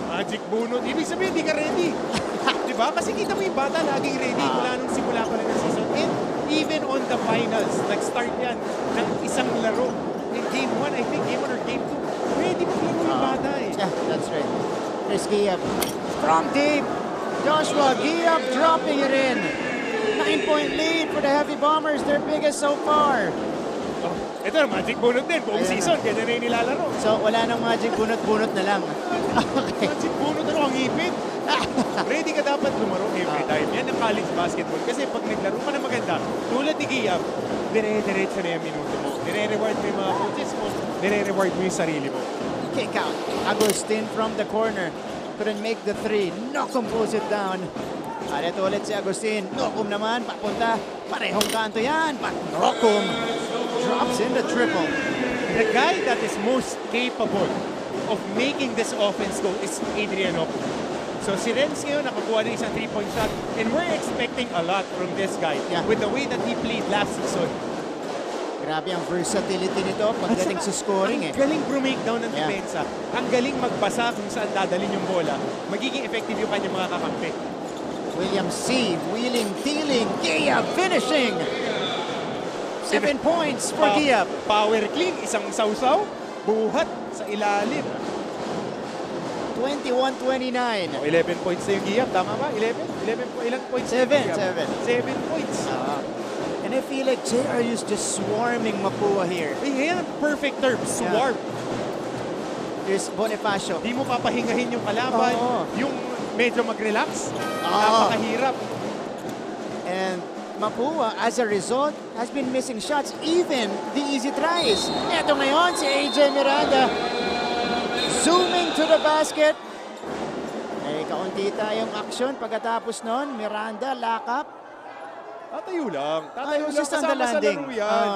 [SPEAKER 18] magic bunot. Ibig sabihin, hindi ka ready. Diba? Kasi kita mo yung bata, laging ready. Mula nung simula pa lang ng season. And even on the finals, nag-start yan ng isang laro. In game 1, I think, game 1 or game 2, ready maglaro yung bata eh.
[SPEAKER 22] Yeah, that's right. Chris Giab from deep. Joshua Giab dropping it in. 9-point lead for the Heavy Bombers, their biggest so far.
[SPEAKER 18] Ito na, magic bunot din. Buong season, kaya na yung nilalaro.
[SPEAKER 22] So, wala nang magic bunot-bunot na lang. Okay.
[SPEAKER 18] Magic bunot na ang ipin. Ready ka dapat lumaro every time. Yan ang college basketball. Kasi pag naglaro ka na maganda, tulad ni Giab, dire-diretso na yung minuto mo. Dire-reward mo yung mga coaches mo. Dire-reward mo yung sarili mo.
[SPEAKER 22] Kick out. Agustin from the corner. Couldn't make the three. Nokum pulls it down. At ito ulit si Agustin. Nokum naman, papunta. Parehong kanto yan. But Nokum drops in the triple.
[SPEAKER 18] The guy that is most capable of making this offense go is Adrian Nokum. So si Renz ngayon nakakuha ng isang 3-point shot. And we're expecting a lot from this guy with the way that he played last season.
[SPEAKER 22] Grabe ang versatility nito pagdating sa scoring eh.
[SPEAKER 18] Ang galing breakdown ng depensa. Ang galing magbasa kung saan dadalhin yung bola. Magiging effective yung kanyang mga kakampi.
[SPEAKER 22] William C. wheeling, dealing, Giab finishing. 7 points for Giab.
[SPEAKER 18] Power clean, isang sausaw, buhat sa ilalim.
[SPEAKER 22] 21-29.
[SPEAKER 18] 11 points na yung Giab, tama ba? 11 ilang points?
[SPEAKER 22] 7
[SPEAKER 18] points.
[SPEAKER 22] And I feel like JRU is just swarming Mapua here.
[SPEAKER 18] Yan, perfect term, swarm.
[SPEAKER 22] Here's Bonifacio.
[SPEAKER 18] Di mo papahingahin yung kalaban, yung medyo mag-relax. Napakahirap.
[SPEAKER 22] And Mapua, as a result, has been missing shots, even the easy tries. Ito ngayon si AJ Miranda. Zooming to the basket. Ay, kaunti tayong action pagkatapos nun. Miranda, lock up.
[SPEAKER 18] Tatayo lang. Tatayo lang.
[SPEAKER 22] Kasama sa
[SPEAKER 18] laro yan.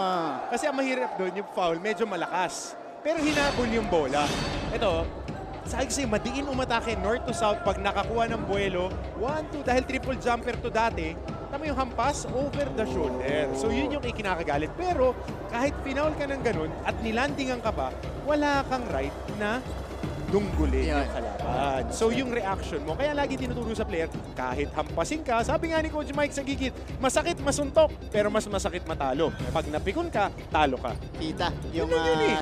[SPEAKER 18] Kasi ang mahirap doon, yung foul, medyo malakas. Pero hinabol yung bola. Ito, sabi ko sa'yo, madiin umatake north to south pag nakakuha ng buwelo. 1-2, dahil triple jumper to dati. Tama yung hampas over the shoulder. So yun yung ikinakagalit. Pero kahit pinaul ka ng ganun at nilandingan ka pa, wala kang right na dunggulin yung kalaban. So yung reaction mo, kaya lagi tinuturo sa player, kahit hampasin ka, sabi nga ni Coach Mike sa gigit, masakit masuntok, pero mas masakit matalo. Pag napikon ka, talo ka.
[SPEAKER 22] Kita yung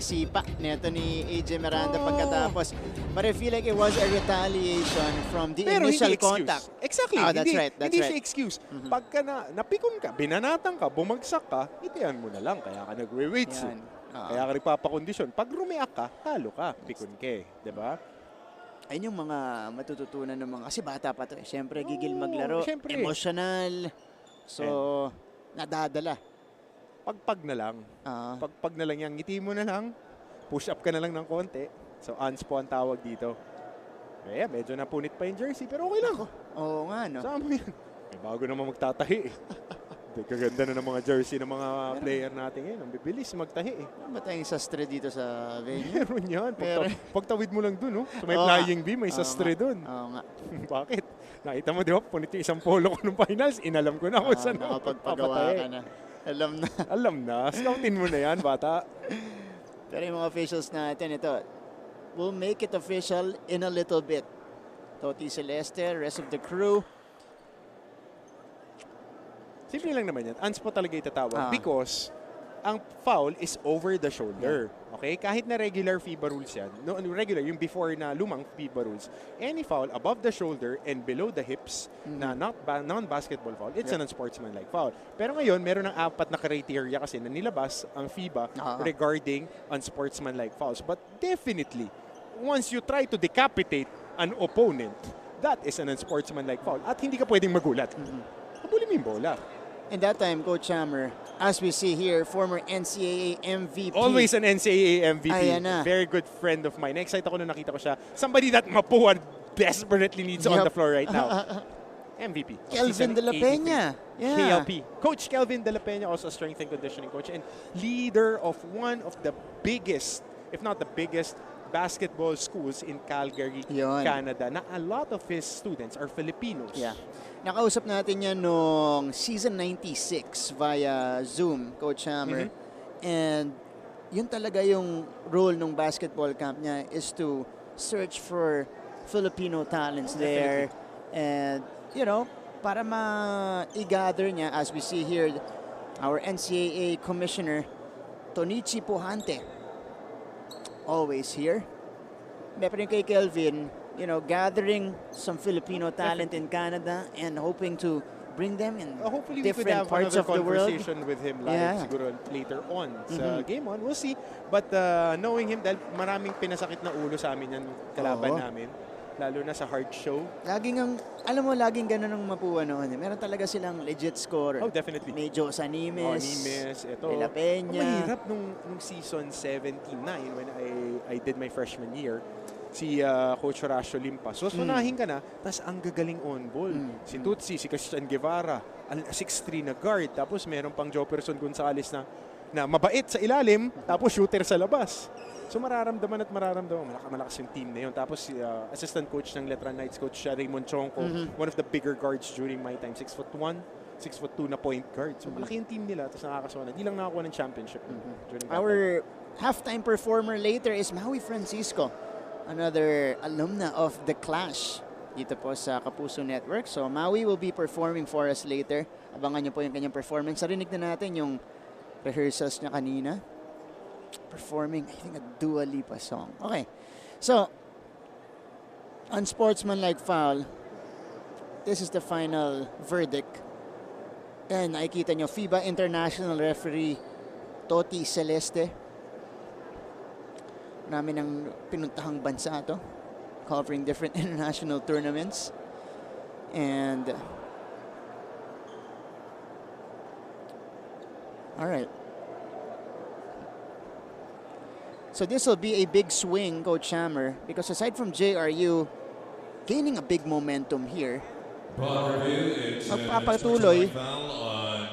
[SPEAKER 22] sipa nito ni AJ Miranda pagkatapos. But I feel like it was a retaliation from the initial contact.
[SPEAKER 18] Exactly.
[SPEAKER 22] That's right.
[SPEAKER 18] Hindi siya excuse. Pagka napikon ka, binanatan ka, bumagsak ka, itiyan mo na lang, kaya ka nagre-weights. Kaya ka nagpapakondisyon. Pag rumiak ka, talo ka, pikon ka, di ba?
[SPEAKER 22] Ayun yung mga matututunan ng mga, kasi bata pa to eh. Siyempre, gigil maglaro, emotional. So, nadadala.
[SPEAKER 18] Pagpag na lang. Pagpag na lang yan, ngiti mo na lang, push up ka na lang ng konti. So, unspo ang tawag dito. Kaya, medyo napunit pa yung jersey, pero okay lang.
[SPEAKER 22] Oo nga, no?
[SPEAKER 18] Saan mo yan? Bago naman magtatahi eh. Kaganda na ng mga jersey ng mga player natin ngayon. Ang bibilis magtahi eh.
[SPEAKER 22] Ano ba tayong sastre dito sa venue?
[SPEAKER 18] Meron yan. Pagtawid mo lang dun, no? So may flying bee, may sastre dun.
[SPEAKER 22] Oo nga.
[SPEAKER 18] Bakit? Nakita mo, di ba? Punit yung isang polo ko nung finals. Inalam ko na kung saan
[SPEAKER 22] nakapagpagawa ka na. Alam na.
[SPEAKER 18] Alam na. Scoutin mo na yan, bata.
[SPEAKER 22] Pero yung mga officials natin, ito, we'll make it official in a little bit. Toti Celeste, rest of the crew.
[SPEAKER 18] Simple lang naman yan. Ans po talaga itatawag because ang foul is over the shoulder. Okay? Kahit na regular FIBA rules yan, regular, yung before na lumang FIBA rules, any foul above the shoulder and below the hips na non-basketball foul, it's an unsportsmanlike foul. Pero ngayon, meron ng 4 na criteria kasi na nilabas ang FIBA regarding unsportsmanlike fouls. But definitely, once you try to decapitate an opponent, that is an unsportsmanlike foul. At hindi ka pwedeng magulat. Habulin mo yung bola.
[SPEAKER 22] And that time, Coach Hammer, as we see here, former NCAA MVP.
[SPEAKER 18] Always an NCAA MVP.
[SPEAKER 22] Ayan na.
[SPEAKER 18] Very good friend of mine. Excited ako nung nakita ko siya. Somebody that Mapua desperately needs on the floor right now. MVP.
[SPEAKER 22] Kelvin De La Peña.
[SPEAKER 18] KLP. Coach Kelvin De La Peña, also a strength and conditioning coach and leader of one of the biggest, if not the biggest, basketball schools in Calgary, Canada, na a lot of his students are Filipinos.
[SPEAKER 22] Yeah. Nakausap natin yan nung season 96 via Zoom, Coach Hammer. And yun talaga yung role ng basketball camp niya is to search for Filipino talents there. And, you know, para ma-gather niya, as we see here, our NCAA Commissioner, Tonichi Puhante, always here. Pero kay Kelvin, you know, gathering some Filipino talent in Canada and hoping to bring them in
[SPEAKER 18] hopefully
[SPEAKER 22] different parts of the world.
[SPEAKER 18] Conversation with him live siguro later on sa game on. We'll see. But knowing him, dahil maraming pinasakit na ulo sa amin yan kalaban namin. Lalo na sa hard show.
[SPEAKER 22] Laging ang, alam mo, laging ganun ang Mapua noon. Meron talaga silang legit scorer.
[SPEAKER 18] Oh, definitely.
[SPEAKER 22] Medyo Animes,
[SPEAKER 18] ito.
[SPEAKER 22] De La Peña.
[SPEAKER 18] Mahirap nung season 17 na, yun, when I did my freshman year, si Coach Horacio Limpas. So, unahin ka na, tas ang gagaling on ball. Si Tutsi, si Christian Guevara, 6'3 na guard, tapos meron pang Joperson Gonzales na mabait sa ilalim, tapos shooter sa labas. So mararamdaman, malakas yung team na yun. Tapos si assistant coach ng Letran Knights, Coach Raymond Chonko, one of the bigger guards during my time, 6'1", 6'2" na point guard. So malaki yung team nila, tapos nakakasona. Di lang nakakuha ng championship.
[SPEAKER 22] Our halftime performer later is Maui Francisco, another alumna of The Clash dito po sa Kapuso Network. So Maui will be performing for us later. Abangan niyo po yung kanyang performance. Narinig na natin yung rehearsals niya kanina. Performing, I think, a Dua Lipa song. Okay. So, unsportsmanlike foul. This is the final verdict. And nakikita nyo, FIBA International Referee Toti Celeste. Namin ang pinuntahang bansa to, covering different international tournaments. And all right. So this will be a big swing, Coach Hammer, because aside from JRU gaining a big momentum here, magpapatuloy.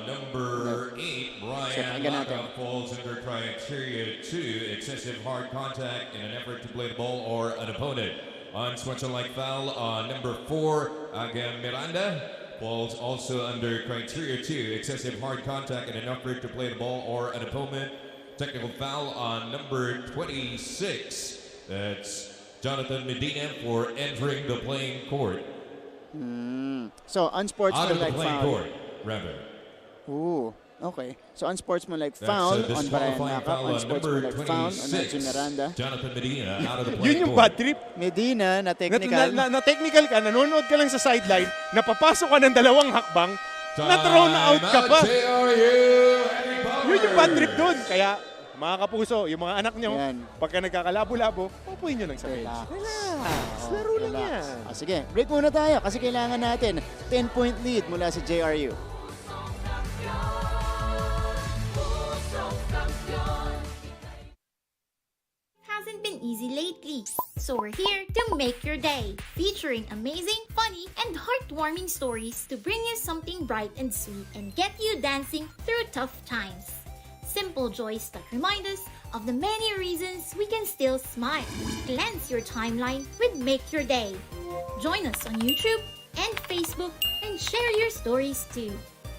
[SPEAKER 20] Number 8, Brian Laga falls under criteria 2, excessive hard contact in an effort to play the ball or an opponent. Unsportsmanlike foul on number 4, Aga Miranda falls also under criteria 2, excessive hard contact in an effort to play the ball or an opponent. Technical foul on number 26. That's Jonathan Medina for entering the playing court.
[SPEAKER 22] So unsportsmanlike foul.
[SPEAKER 20] Out of the playing court, rather.
[SPEAKER 22] Ooh, okay. So unsportsmanlike foul on Brian Laga, unsportsmanlike foul on Nacho Miranda.
[SPEAKER 20] Jonathan Medina out of the playing
[SPEAKER 18] Yun yung bad trip.
[SPEAKER 22] Medina na technical.
[SPEAKER 18] Na technical ka, nanonood ka lang sa sideline, napapasok ka ng 2 hakbang, na-thrown out ka pa. Yun yung bad trip doon. Kaya, mga kapuso, yung mga anak nyo, pagka nagkakalabo-labo, pupuin nyo lang sa bench. Relax. Laro lang yan.
[SPEAKER 22] Sige, break muna tayo kasi kailangan natin 10-point lead mula sa JRU.
[SPEAKER 6] Hasn't been easy lately, so we're here to make your day, featuring amazing, funny, and heartwarming stories to bring you something bright and sweet and get you dancing through tough times. Simple joys that remind us of the many reasons we can still smile. Cleanse your timeline with Make Your Day. Join us on YouTube and Facebook and share your stories too.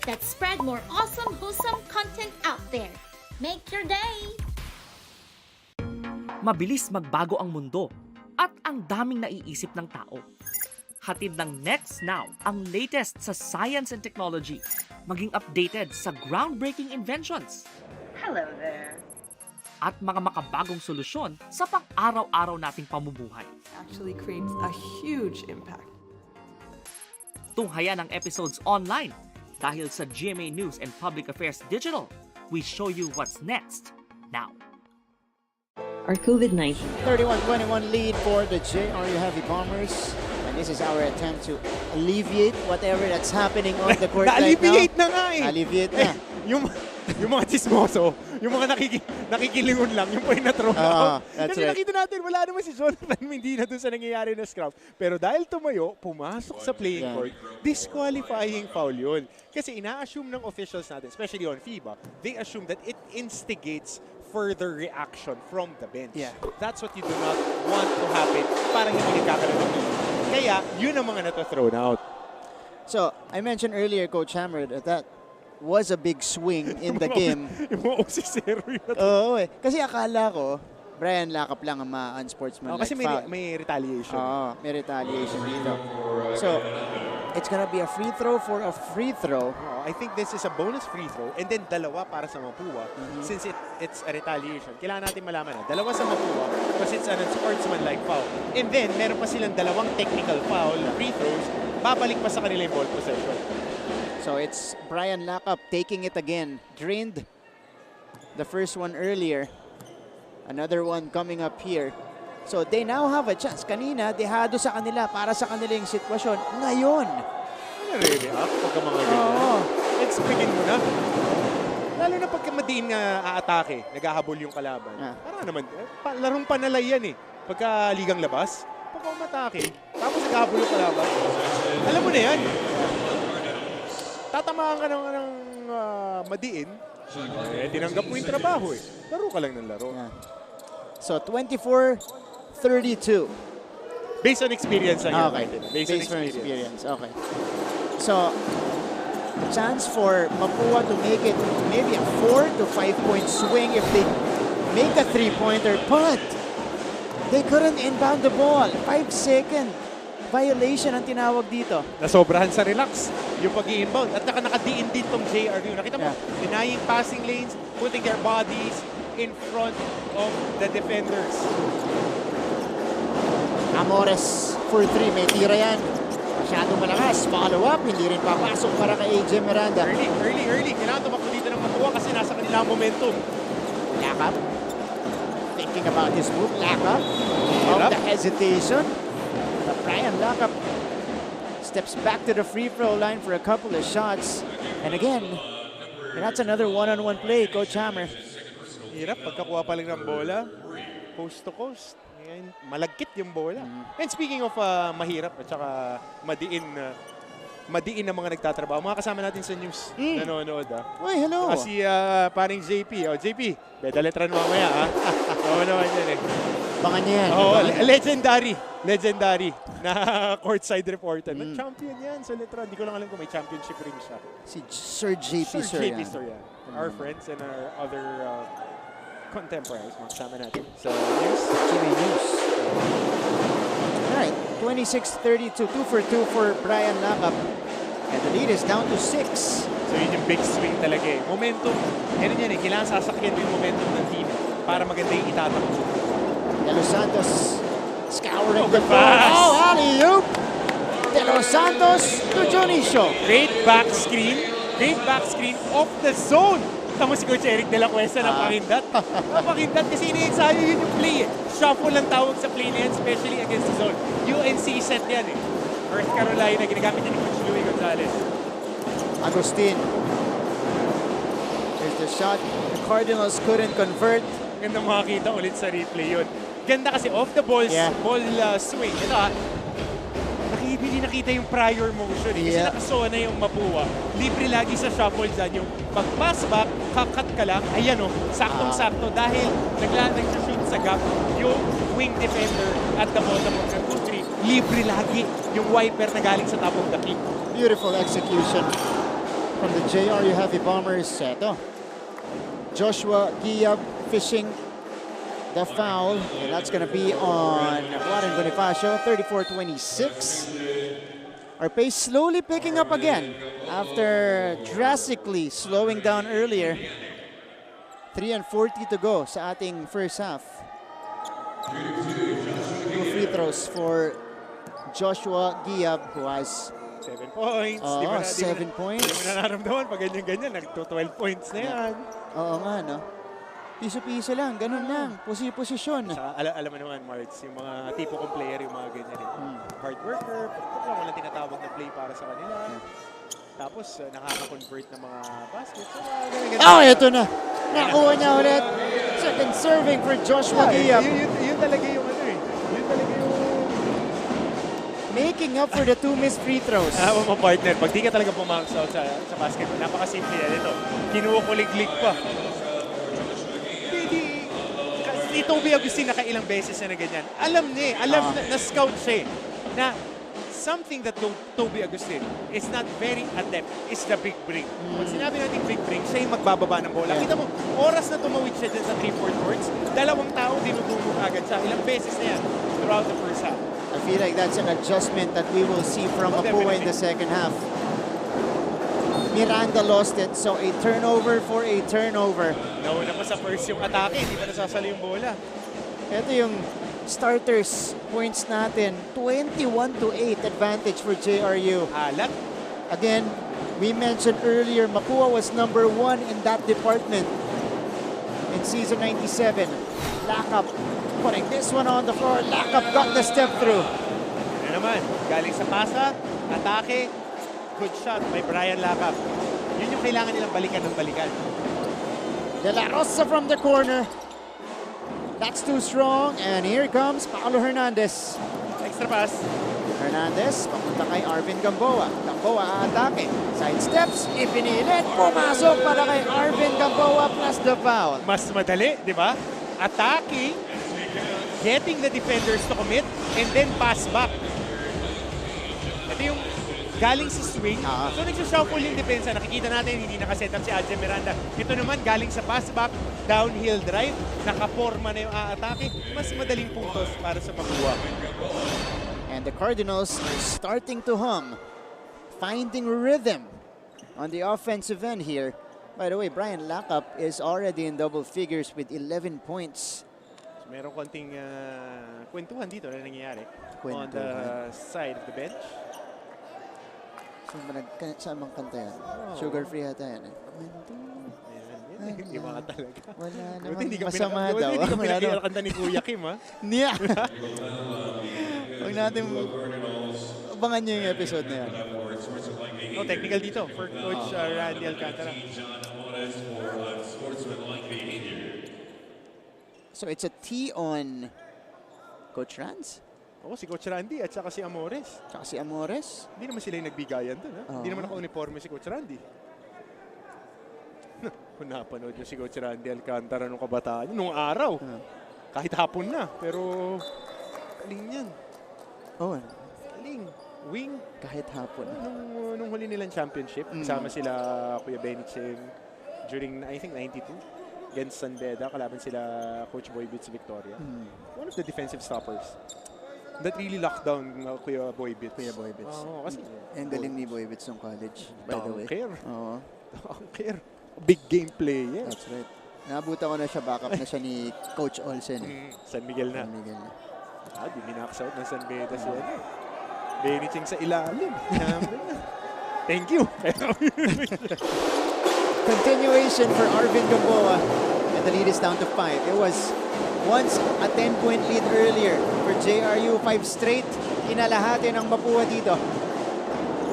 [SPEAKER 6] Let's spread more awesome, wholesome content out there. Make your day!
[SPEAKER 7] Mabilis magbago ang mundo at ang daming naiisip ng tao. Hatid ng Next Now ang latest sa science and technology, maging updated sa groundbreaking inventions.
[SPEAKER 25] Hello there.
[SPEAKER 7] At mga makabagong solusyon sa pang-araw-araw nating pamumuhay.
[SPEAKER 8] Actually creates a huge impact.
[SPEAKER 7] Tunghayan ang episodes online dahil sa GMA News and Public Affairs Digital. We show you what's next now.
[SPEAKER 25] Our COVID-19.
[SPEAKER 22] 31-21 lead for the JRU Heavy Bombers. And this is our attempt to alleviate whatever that's happening on the court right now.
[SPEAKER 18] Na-alleviate na nga eh.
[SPEAKER 22] Alleviate na.
[SPEAKER 18] Yung mga chismoso, yung mga nakikilingon lang, yung po yung na-throw out. Kasi
[SPEAKER 22] right.
[SPEAKER 18] nakita natin, wala naman si Jonathan Medina dun sa nangyayari na scrum. Pero dahil tumayo, pumasok sa playing court, disqualifying foul yun. Kasi ina-assume ng officials natin, especially on FIBA, they assume that it instigates further reaction from the bench.
[SPEAKER 22] Yeah.
[SPEAKER 18] That's what you do not want to happen para hindi nagkakaroon ng lead. Kaya, yun ang mga na-thrown out.
[SPEAKER 22] So, I mentioned earlier, Coach Hammer, that was a big swing in the game.
[SPEAKER 18] Yung mga OC0 yun.
[SPEAKER 22] Oo eh. Kasi akala ko, Brian Lakap lang ang ma-unsportsmanlike
[SPEAKER 18] kasi may retaliation.
[SPEAKER 22] May retaliation dito. So, it's gonna be a free throw for a free throw.
[SPEAKER 18] I think this is a bonus free throw and then dalawa para sa Mapua. Since it's a retaliation, kailangan natin malaman na dalawa sa Mapua because it's an unsportsmanlike foul. And then, meron pa silang dalawang technical foul na free throws, babalik pa sa kanila yung ball possession.
[SPEAKER 22] So, it's Brian Lakap taking it again. Drained the first one earlier. Another one coming up here. So, they now have a chance. Kanina, dehado sa kanila para sa kanilang sitwasyon. Ngayon,
[SPEAKER 18] nare-react pagka mga ganyan. Explain mo na. Lalo na pagka madiin nga aatake, naghahabol yung kalaban. Para naman, larong panalay yan eh. Pagka ligang labas, pagka umatake, tapos naghahabol yung kalaban. Alam mo na yan. Tatamaan ka ng madiin, tinanggap mo yung trabaho eh. Laro ka lang ng laro.
[SPEAKER 22] So, 24-32.
[SPEAKER 18] Based on experience lang
[SPEAKER 22] okay.
[SPEAKER 18] Based on experience.
[SPEAKER 22] Okay. So, chance for Mapua to make it maybe a 4 to 5 point swing if they make a 3-pointer, but they couldn't inbound the ball. 5-second violation ang tinawag dito.
[SPEAKER 18] Nasobrahan sa relax yung pag-i-inbound at nakadiin din tong JRU. Nakita mo, denying passing lanes, putting their bodies in front of the defenders.
[SPEAKER 22] Amores for 3. May tira yan. Masyadong malakas. Follow up. Hindi rin papasok para kay AJ Miranda.
[SPEAKER 18] Early. Kailangan tumakbo dito ng Mapua kasi nasa kanila ang momentum.
[SPEAKER 22] Lakap. Thinking about his move. Lakap. Of the hesitation. But Brian Lakap steps back to the free throw line for a couple of shots. And again, that's another one-on-one play, Coach Hammer.
[SPEAKER 18] Hirap, pagkakuha pa lang ng bola, coast to coast. Malagkit yung bola. And speaking of mahirap at saka madiin na mga nagtatrabaho, mga kasama natin sa news, nanonood.
[SPEAKER 22] Uy, hello.
[SPEAKER 18] Kasi paring JP. JP, bedaletran mamaya ha. Oo naman yan eh.
[SPEAKER 22] Bangan niya yan.
[SPEAKER 18] Legendary na courtside reporter. Champion yan sa Letran. Hindi ko lang alam kung may championship ring siya.
[SPEAKER 22] Si Sir JP Soriano.
[SPEAKER 18] Our friends and our other contemporaries, mga kasama natin sa news.
[SPEAKER 22] GMA News. Alright, 26-32, 2 for 2 for Brian Lakap. And the lead is down to 6.
[SPEAKER 18] So yun yung big swing talaga eh. Momentum, yan eh, kailangan sasakyan yung momentum ng team para maganda yung itatakbo.
[SPEAKER 22] De Los Santos scouring the pass. Oh, alley-oop! De Los Santos to Junicio.
[SPEAKER 18] Great back screen off the zone. Tama si Coach Eric de la Cuesta na pakindat. Napakindat kasi iniensayo yun yung play eh. Shuffle lang tawag sa play na yan, especially against the zone. UNC set yan eh. North Carolina, ginagamit niya ni Coach Louie Gonzalez.
[SPEAKER 22] Agustin. There's the shot. The Cardinals couldn't convert.
[SPEAKER 18] Ganda makakita ulit sa replay yun. Ganda kasi off the ball, ball swing. Ito hindi nakita yung prior motion eh. Kasi nakasona yung Mapua. Libre lagi sa shuffle dyan. Yung pag-pass back, kakat ka lang. Ayan o, saktong-sakto. Dahil nag-shoot sa gap yung wing defender at the bottom of the 2-3. Libre lagi yung wiper na galing sa top of the key.
[SPEAKER 22] Beautiful execution from the JRU Heavy Bombers. Ito. Joshua Giab fishing the foul, and that's going to be on Warren Bonifacio, 34-26. Our pace slowly picking up again after drastically slowing down earlier. 3:40 to go sa ating first half. 2 free throws for Joshua Giab, who has
[SPEAKER 18] 7 points.
[SPEAKER 22] Oo, 7 points.
[SPEAKER 18] Di mo na nararamdaman pag ganyan-ganyan. Nagto-12 points na yan.
[SPEAKER 22] Oo nga, no? Piso-piso lang, ganun lang. Posisyon.
[SPEAKER 18] Saka, alam mo naman, Marts, yung mga tipo kong player, yung mga ganyan rin. Hard worker, walang tinatawag na play para sa kanila. Tapos, nakaka-convert ng mga baskets.
[SPEAKER 22] Ito na. Nakuha niya ulit. Second serving for Joshua Giab.
[SPEAKER 18] Yun talaga yung ano eh. Yun talaga yung
[SPEAKER 22] making up for the 2 missed free throws.
[SPEAKER 18] Mga partner, pag di ka talaga pumax out sa basketball, napaka-simple yan ito. Kinukulig-lig pa. Si Toby Agustin nakailang beses na ganyan. Alam niya eh. Alam na scout siya eh. Na something that Toby Agustin is not very adept is the big break. Pag sinabi natin big break, siya yung magbababa ng bola. Kita mo, oras na tumawid siya dyan sa 3-4 courts, dalawang tao dinudumog agad siya. Ilang beses na yan throughout the first half.
[SPEAKER 22] I feel like that's an adjustment that we will see from Mapua in the second half. Miranda lost it, so a turnover for a turnover.
[SPEAKER 18] Nauna pa sa first yung atake, hindi pa nasasali yung bola.
[SPEAKER 22] Ito yung starters points natin. 21-8 advantage for JRU.
[SPEAKER 18] Alat.
[SPEAKER 22] Again, we mentioned earlier, Mapua was #1 in that department in season 97. Lakap putting this one on the floor. Lakap got the step through.
[SPEAKER 18] Ano naman, galing sa pasa, atake, good shot by Brian Lakap. Yun yung kailangan nilang balikan ng balikan.
[SPEAKER 22] De La Rosa from the corner. That's too strong. And here comes Paolo Hernandez.
[SPEAKER 18] Extra pass.
[SPEAKER 22] Hernandez, papunta kay Arvin Gamboa. Gamboa aatake. Side steps, ipinilit. Pumasok para kay Arvin Gamboa plus the foul.
[SPEAKER 18] Mas madali, di ba? Attacking, getting the defenders to commit, and then pass back. Ito yung galing sa swing. So nagsashuffle yung depensa. Nakikita natin, hindi nakaset up si Adje Miranda. Ito naman, galing sa pass back, downhill drive, nakaporma na yung aatake. Mas madaling puntos para sa Mapua.
[SPEAKER 22] And the Cardinals are starting to hum. Finding rhythm on the offensive end here. By the way, Brian Lakap is already in double figures with 11 points.
[SPEAKER 18] So, meron konting kwentuhan dito na nangyayari. On the side of the bench.
[SPEAKER 22] Saan mang kanta yan? Sugar free yata yan eh.
[SPEAKER 18] Iba ka talaga.
[SPEAKER 22] Wala
[SPEAKER 18] naman
[SPEAKER 22] masama daw.
[SPEAKER 18] Hindi ka pinakilakanta ni Kuya Kim ha?
[SPEAKER 22] Niya! Huwag natin abangan nyo yung episode na yan.
[SPEAKER 18] No, technical dito for Coach Randy Alcantara.
[SPEAKER 22] So it's a T on Coach Ranz?
[SPEAKER 18] Oo, si Coach Randy at saka si Amores.
[SPEAKER 22] Saka si Amores?
[SPEAKER 18] Hindi naman sila yung nagbigayan doon. Hindi naman naka-uniforme si Coach Randy. Kung napanood nyo si Coach Randy Alcantara nung kabataan, nung araw. Kahit hapon na, pero galing yan.
[SPEAKER 22] Oo.
[SPEAKER 18] Galing. Wing.
[SPEAKER 22] Kahit hapon.
[SPEAKER 18] Nung huli nilang championship, kasama sila Kuya Benicheng during, I think, 92. Against San Beda, kalaban sila Coach Boy Bits Victoria. One of the defensive stoppers. That really locked down Kuya Boy Bits.
[SPEAKER 22] Kuya Boy Bits.
[SPEAKER 18] Oo, kasi
[SPEAKER 22] ang galing ni Boy Bits nung college, by the way. Oo.
[SPEAKER 18] Dunker. Big game player.
[SPEAKER 22] That's right. Nabutan ko na siya, backup na siya ni Coach Olsen.
[SPEAKER 18] San Miguel na.
[SPEAKER 22] San Miguel na.
[SPEAKER 18] Di minaks out ng San Beda siya. Benicheng sa ilalim. Thank you.
[SPEAKER 22] Continuation for Arvin Gamboa. And the lead is down to 5. It was once a 10-point lead earlier for JRU. 5 straight. Inalahati ng Mapua dito.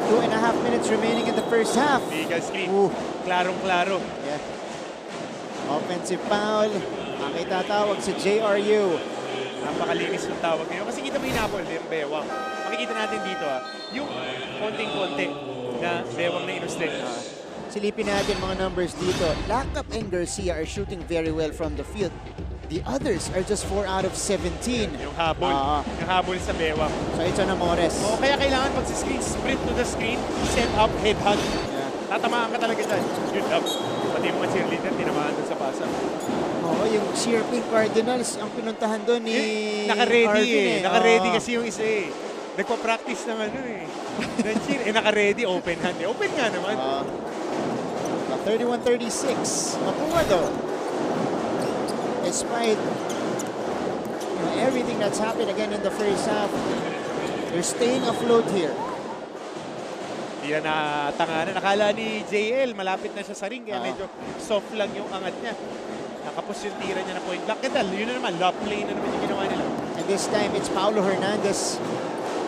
[SPEAKER 22] 2.5 minutes remaining in the first half.
[SPEAKER 18] Legal screen. Klarong-klaro.
[SPEAKER 22] Yeah. Offensive foul. Ang itatawag sa JRU.
[SPEAKER 18] Napakalinis yung tawag ngayon. Kasi kita mo yung Napol, yung bewang. Makikita natin dito yung konting-konti na bewang na inuslit.
[SPEAKER 22] Silipin natin mga numbers dito. Lakap and Garcia are shooting very well from the field. The others are just 4 out of 17.
[SPEAKER 18] Yung habol. Yung habol sa bewang.
[SPEAKER 22] So ito na Mores.
[SPEAKER 18] Kaya kailangan pag-screen, sprint to the screen, set up, head hug. Yeah. Tatamaan ka talaga dyan. Good up. Pati yung mga cheerleader, tinamaan doon sa pasa.
[SPEAKER 22] Yung JRU Cardinals, ang pinuntahan doon ni
[SPEAKER 18] naka-ready
[SPEAKER 22] Arvin
[SPEAKER 18] Naka-ready kasi yung isa Nagpa-practice ng Nanchir, naka-ready, open hand. Open nga naman.
[SPEAKER 22] 31-36. Mapua though. Despite everything that's happened again in the first half, they're staying afloat here.
[SPEAKER 18] Hindi na natanganan. Nakala ni JL, malapit na siya sa ring, kaya medyo soft lang yung angat niya. Nakapos yung tira niya na point block. Kedal, yun na naman, lob play na naman yung ginawa nila.
[SPEAKER 22] And this time, it's Paulo Hernandez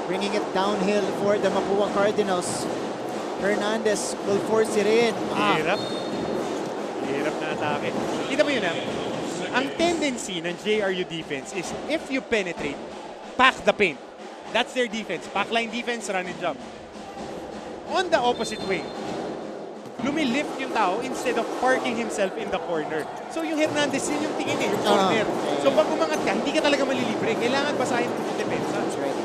[SPEAKER 22] bringing it downhill for the Mapua Cardinals. Hernandez will force it in.
[SPEAKER 18] Hirap. Hirap na atake. Kita mo yun ang tendency ng JRU defense is if you penetrate, pack the paint. That's their defense. Pack line defense, run and jump. On the opposite way, lumilift yung tao instead of parking himself in the corner. So yung Hernandez yun yung tingin yung corner. So pag umangat ka, hindi ka talaga malilibre. Kailangan basahin mo yung depensa.
[SPEAKER 22] That's right.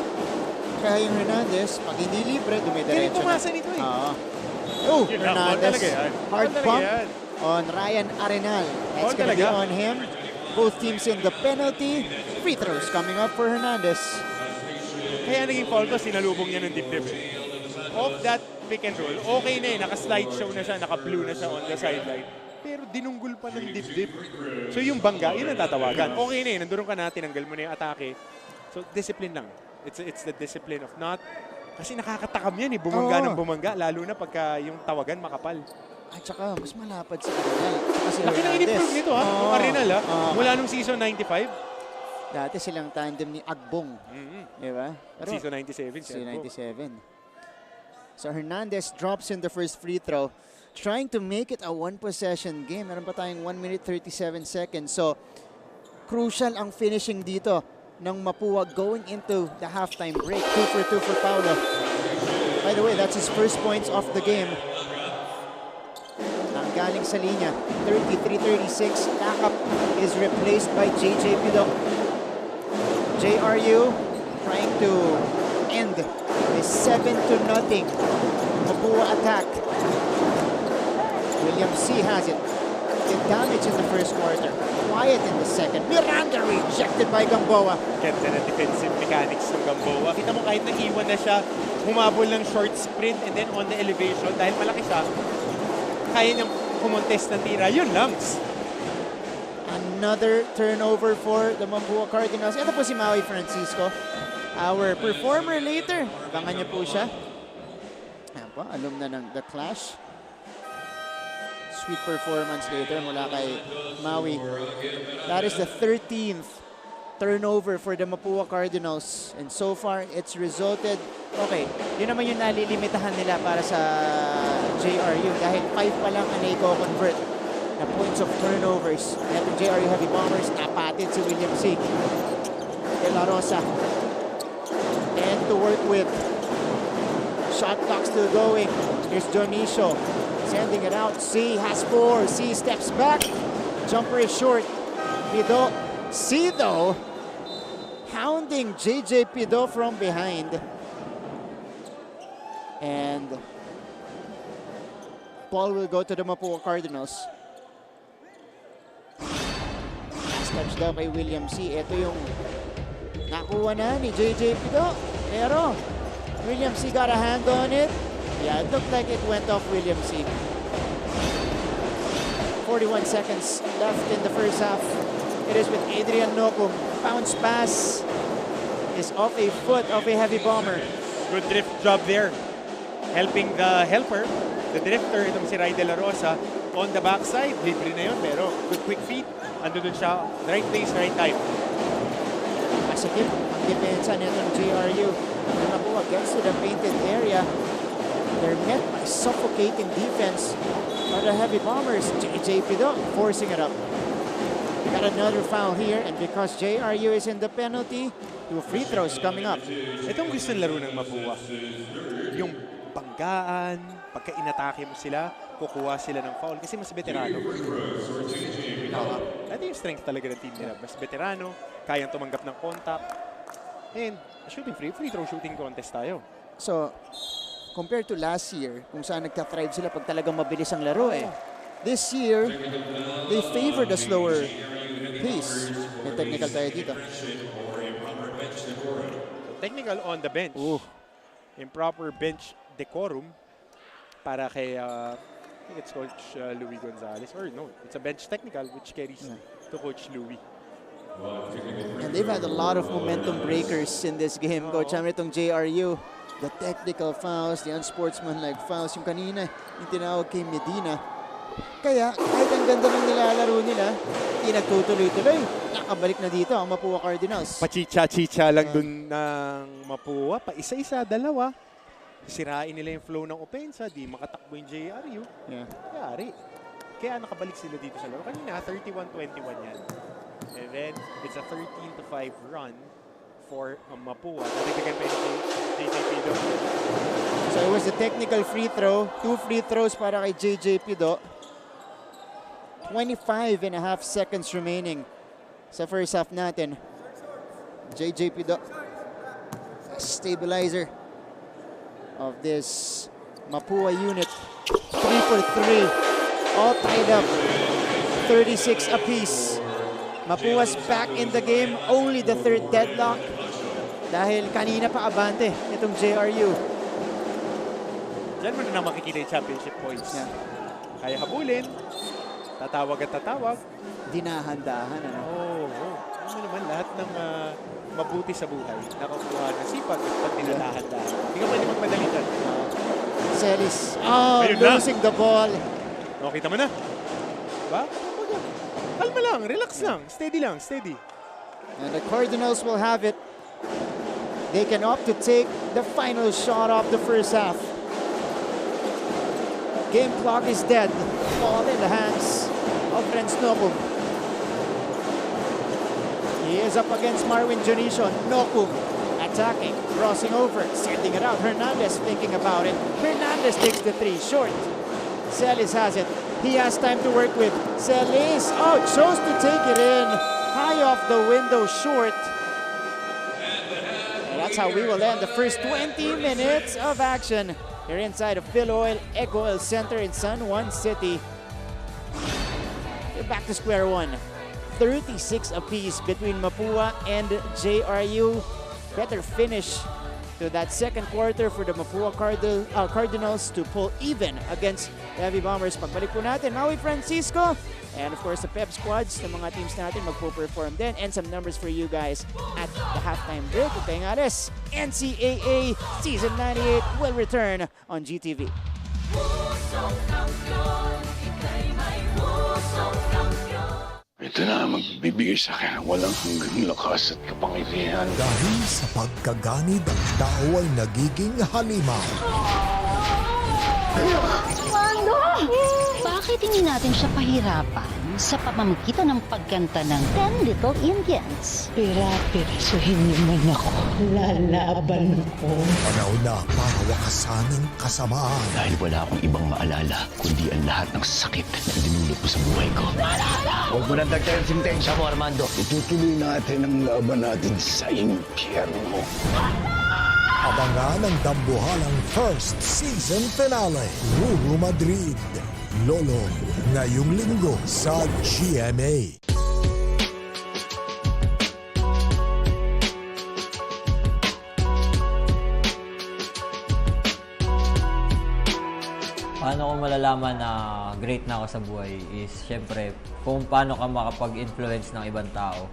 [SPEAKER 22] Kaya yung Hernandez, pag hindi libre, dumidiretso na.
[SPEAKER 18] Pumasa nito eh.
[SPEAKER 22] Oh, Hernandez. Hard bump on Ryan Arenal. That's gonna be on him. Both teams in the penalty. Free throws coming up for Hernandez.
[SPEAKER 18] Kaya naging foul to, sinalubong niya ng dibdib. Off that pick and roll, okay na eh. Naka-slideshow na siya, naka-blue na siya on the sideline. Pero dinunggol pa ng dibdib. So yung bangga, yun ang tatawagan. Okay na eh, nandun ka na, tinanggal mo na yung atake. So discipline lang. It's the discipline of not. Kasi nakakatakam yan eh, bumangga ng bumangga. Lalo na pagka yung tawagan makapal.
[SPEAKER 22] At saka, mas malapad si Arenal. Kasi
[SPEAKER 18] laki ng in-improve nito ha, yung Arenal ha. Mula nung season 95.
[SPEAKER 22] Dati silang tandem ni Agbong. Diba? Pero,
[SPEAKER 18] season 97.
[SPEAKER 22] Season 97. So Hernandez drops in the first free throw, trying to make it a one-possession game. Meron pa tayong 1 minute 37 seconds. So, crucial ang finishing dito ng Mapua going into the halftime break. 2 for 2 for Paulo. By the way, that's his first points of the game. Galing sa linya. 33-36. Backup is replaced by JJ Pido. JRU trying to end a 7-0 Mapua attack. William C. has it. Did damage in the first quarter. Quiet in the second. Miranda rejected by Gamboa.
[SPEAKER 18] Ganda na defensive mechanics ng Gamboa. Kita mo kahit naiwan na siya, humabol ng short sprint and then on the elevation, dahil malaki siya, kaya niyang kumontest ng tira. Yun lang.
[SPEAKER 22] Another turnover for the Mapua Cardinals. Ito po si Maui Francisco. Our performer later. Abangan niyo po siya. Ayan po, alumna ng The Clash. Sweet performance later mula kay Maui. That is the 13th turnover for the Mapua Cardinals. And so far, it's resulted. Okay, yun naman yung nalilimitahan nila para sa JRU. Dahil 5 pa lang ang naiko-convert na points of turnovers. Itong JRU Heavy Bombers, napatid si William C. De La Rosa. And to work with. Shot clock still going. Here's Dionisio. Sending it out. C has 4. C steps back. Jumper is short. Pido. C though, hounding JJ Pido from behind. And ball will go to the Mapua Cardinals. Last touch daw kay William C. Ito yung nakuha na ni JJ Pido. Pero William C. got a hand on it. Yeah, it looked like it went off William C. 41 seconds left in the first half. It is with Adrian Nocum. Bounce pass is off a foot of a Heavy Bomber.
[SPEAKER 18] Good drift job there. Helping the helper, the drifter, itong si Ray De La Rosa, on the backside. Libre na yun, pero good quick feet. Ando dun siya, right place, right time.
[SPEAKER 22] Masikip ang depensa nito ng JRU. Mapua gets to the painted area. They're met by suffocating defense by the Heavy Bombers. JJ Pido forcing it up. Got another foul here, and because JRU is in the penalty, 2 free throws coming up.
[SPEAKER 18] Itong gusto laro ng Mapua. Yung banggaan, pagka inatake mo sila, kukuha sila ng foul kasi mas veterano. Ito yung strength talaga ng team nila. Mas veterano, kayang tumanggap ng contact. And shooting free throw shooting contest tayo.
[SPEAKER 22] So, compared to last year, kung saan nagka-thrive sila pag talagang mabilis ang laro eh. This year, they favor the slower pace. May technical tayo dito.
[SPEAKER 18] Technical on the bench. improper bench decorum para kay, I think it's Coach Louis Gonzalez. Or no, it's a bench technical which carries to Coach Louis.
[SPEAKER 22] And they've had a lot of momentum breakers in this game, Coach Hammer, itong JRU. The technical fouls, the unsportsmanlike fouls, yung kanina, yung tinawag kay Medina. Kaya, kahit ang ganda ng nilalaro nila, hindi nagtutuloy-tuloy. Nakabalik na dito ang Mapua Cardinals.
[SPEAKER 18] Pachicha-chicha lang dun ng Mapua. Pa isa-isa, dalawa. Sirain nila yung flow ng opensa. Di makatakbo yung JRU. Yari. Kaya nakabalik sila dito sa laro. Kanina, 31-21 yan. And then, it's a 13-5 run for Mapua. Natagdagan pa yung JJP Do.
[SPEAKER 22] So it was a technical free throw. 2 free throws para kay JJP Do. 25.5 seconds remaining sa first half natin. JJP Do, stabilizer of this Mapua unit. 3 for 3. All tied up. 36 apiece. Mapua's back in the game. Only the third deadlock. Dahil kanina pa abante itong JRU.
[SPEAKER 18] Diyan mo na makikita yung championship points. Kaya habulin. Tatawag at tatawag.
[SPEAKER 22] Dinahandahan, ano?
[SPEAKER 18] Oo. Ano naman, lahat ng mabuti sa buhay. Nakakuha ng sipag at pag dinadahan-dahan. Hindi ka pwede magmadali dyan.
[SPEAKER 22] Celis. Oh, losing the ball.
[SPEAKER 18] O, kita mo na. Diba? Kalma lang, relax lang. Steady lang, steady.
[SPEAKER 22] And the Cardinals will have it. They can opt to take the final shot of the first half. Game clock is dead. Ball in the hands of Renz Nokum. He is up against Marwin Jonicio. Nokum attacking, crossing over, sending it out. Hernandez thinking about it. Hernandez takes the 3, short. Celis has it. He has time to work with. Celis, chose to take it in. High off the window, short. And that's how we will end the first 20 minutes of action here inside of Phil Oil Eco Oil Center in San Juan City. We're back to square one. 36 apiece between Mapua and JRU. Better finish to that second quarter for the Mapua Cardinals to pull even against the Heavy Bombers. Pagbalik po natin, Maui Francisco, and of course the Pep squads ng mga teams natin magpo-perform din, and some numbers for you guys at the halftime break. Okay nga res, NCAA Season 98 will return on GTV.
[SPEAKER 9] Ito na magbibigay sa akin ng walang hanggang lakas at kapangyarihan.
[SPEAKER 2] Dahil sa pagkaganid, ang tao ay nagiging halimaw.
[SPEAKER 10] Mando! Bakit hindi natin siya pahirapan sa pamamagitan ng pagkanta ng 10 Little Indians? Pira-pirasuhin niyo man ako. Lalaban ko.
[SPEAKER 2] Panahon na para wakasan ang kasamaan.
[SPEAKER 9] Dahil wala akong ibang maalala, kundi ang lahat ng sakit na dinulot mo sa buhay ko. Huwag mo nang dagdagan sintensya mo, Armando. Itutuloy natin ang laban natin sa impyerno.
[SPEAKER 2] Abangan ang dambuhalang first season finale. Ruru Madrid, Lolo, ngayong linggo sa GMA.
[SPEAKER 11] Paano ko malalaman na great na ako sa buhay is syempre kung paano ka makapag-influence ng ibang tao.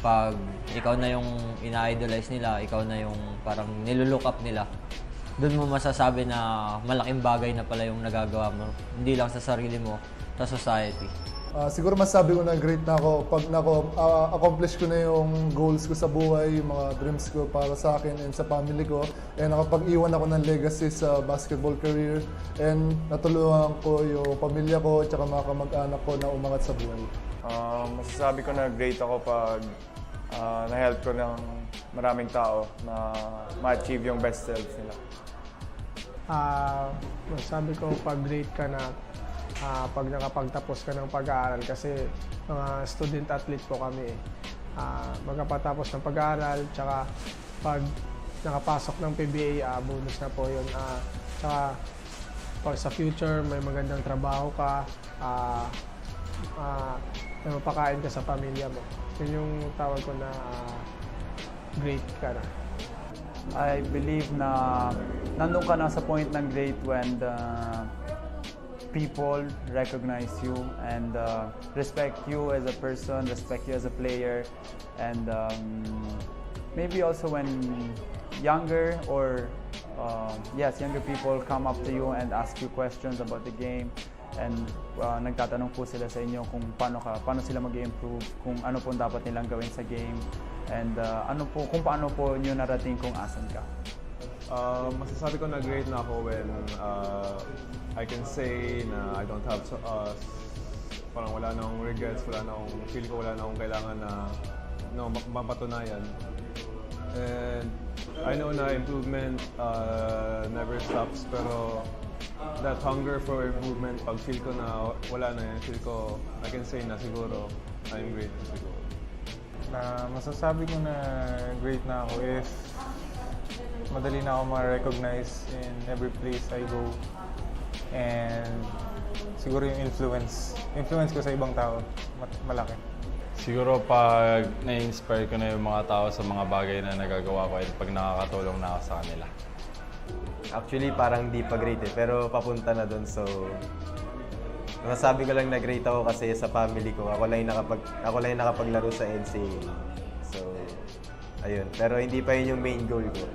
[SPEAKER 11] Pag ikaw na yung ina-idolize nila, ikaw na yung parang nilulook up nila, doon mo masasabi na malaking bagay na pala yung nagagawa mo. Hindi lang sa sarili mo, sa society.
[SPEAKER 12] Siguro masabi ko na great na ako pag accomplish ko na yung goals ko sa buhay, yung mga dreams ko para sa akin and sa family ko. And nakapag-iwan ako ng legacy sa basketball career. And natulungan ko yung pamilya ko at mga kamag-anak ko na umangat sa buhay.
[SPEAKER 21] Masasabi ko na great ako pag na-help ko ng maraming tao na ma-achieve yung best selves nila.
[SPEAKER 26] Masasabi ko pag great ka na pag nakapagtapos ka ng pag-aaral kasi mga student athlete po kami. Magkapatapos ng pag-aaral, tsaka pag nakapasok ng PBA, bonus na po yun. Tsaka pag sa future may magandang trabaho ka, na mapakain ka sa pamilya mo. Yun yung tawag ko na great ka na.
[SPEAKER 3] I believe na nandun ka na sa point ng great when the people recognize you and respect you as a person, respect you as a player, and maybe also when younger or younger people come up to you and ask you questions about the game, and nagtatanong po sila sa inyo kung paano sila mag-improve, kung ano po dapat nilang gawin sa game, and kung paano po nyo narating kung asan ka.
[SPEAKER 5] Masasabi ko na great na ako when I can say na I don't have parang wala na akong regrets, feel ko wala na akong kailangan na mapatunayan. And I know na improvement never stops, pero that hunger for improvement, pag feel ko na wala na yan, feel ko I can say na siguro I'm great na siguro.
[SPEAKER 13] Masasabi ko na great na ako if madali na ako ma-recognize in every place I go, and siguro yung influence ko sa ibang tao malaki.
[SPEAKER 14] Siguro pag na-inspire ko na yung mga tao sa mga bagay na nagagawa ko at pag nakakatulong na ako sa kanila.
[SPEAKER 15] Actually, parang di pa great pero papunta na doon. So, masasabi ko lang na great ako kasi sa family ko. Ako lang yung nakapaglaro sa NCAA. So, ayun. Pero hindi pa yun yung main goal ko.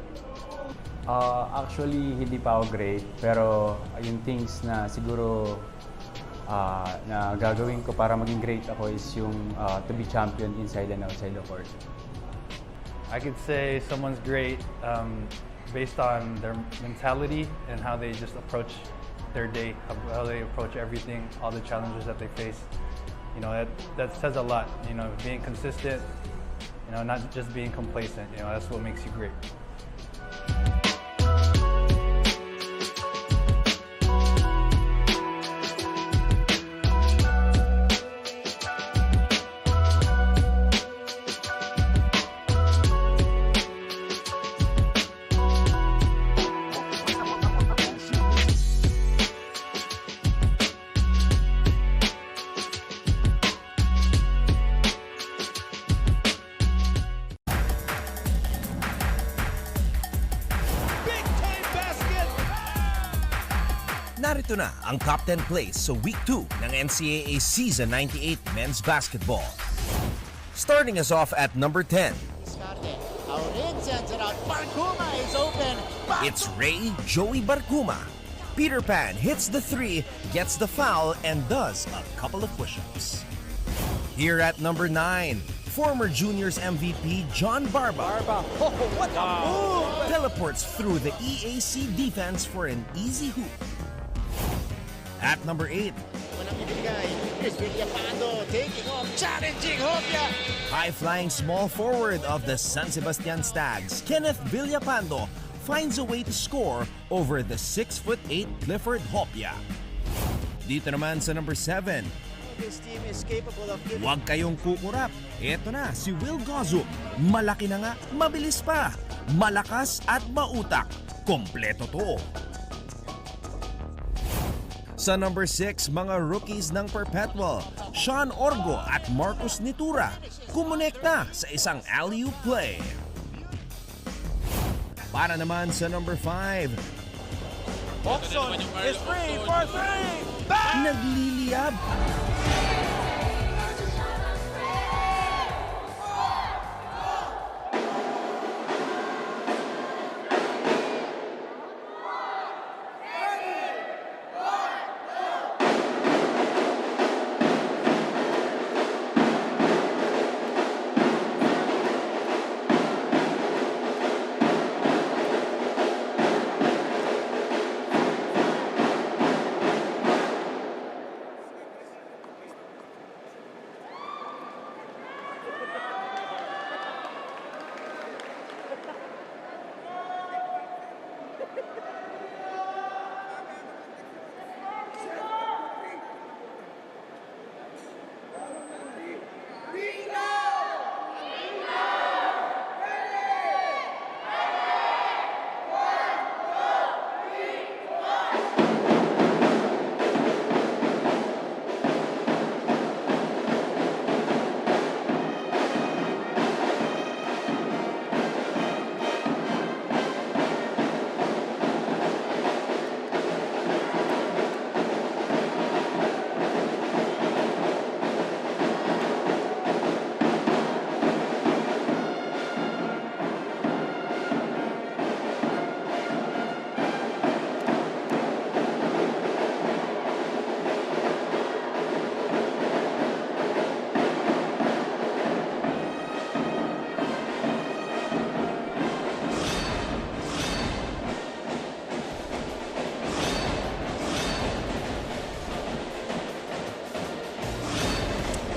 [SPEAKER 16] Actually, hindi pa ako great. Pero yung things na siguro na gagawin ko para maging great ako is yung to be champion inside and outside the court.
[SPEAKER 27] I could say someone's great based on their mentality and how they just approach their day, how they approach everything, all the challenges that they face. You know, that says a lot. You know, being consistent, you know, not just being complacent. You know, that's what makes you great.
[SPEAKER 1] Narito na ang top 10 plays sa Week 2 ng NCAA Season 98 Men's Basketball. Starting us off at number 10. It's Ray Joey Barcuma. Peter Pan hits the 3, gets the foul, and does a couple of push-ups. Here at number 9, former Juniors MVP John Barba.
[SPEAKER 28] What a move!
[SPEAKER 1] Teleports through the EAC defense for an easy hoop. At number 8,
[SPEAKER 28] taking off, challenging Hopia.
[SPEAKER 1] high-flying small forward of the San Sebastian Stags, Kenneth Villapando, finds a way to score over the 6'8" Clifford Hopia. Dito naman sa number 7,
[SPEAKER 28] This team is capable of giving...
[SPEAKER 1] huwag kayong kukurap. Eto na si Will Gozo. Malaki na nga, mabilis pa. Malakas at mautak. Kompleto to. Sa number 6, mga rookies ng Perpetual, Sean Orgo at Marcos Nitura, kumonekta sa isang alley-oop play. Para naman sa number 5,
[SPEAKER 28] Bobson is free for 3!
[SPEAKER 1] nagliliyab.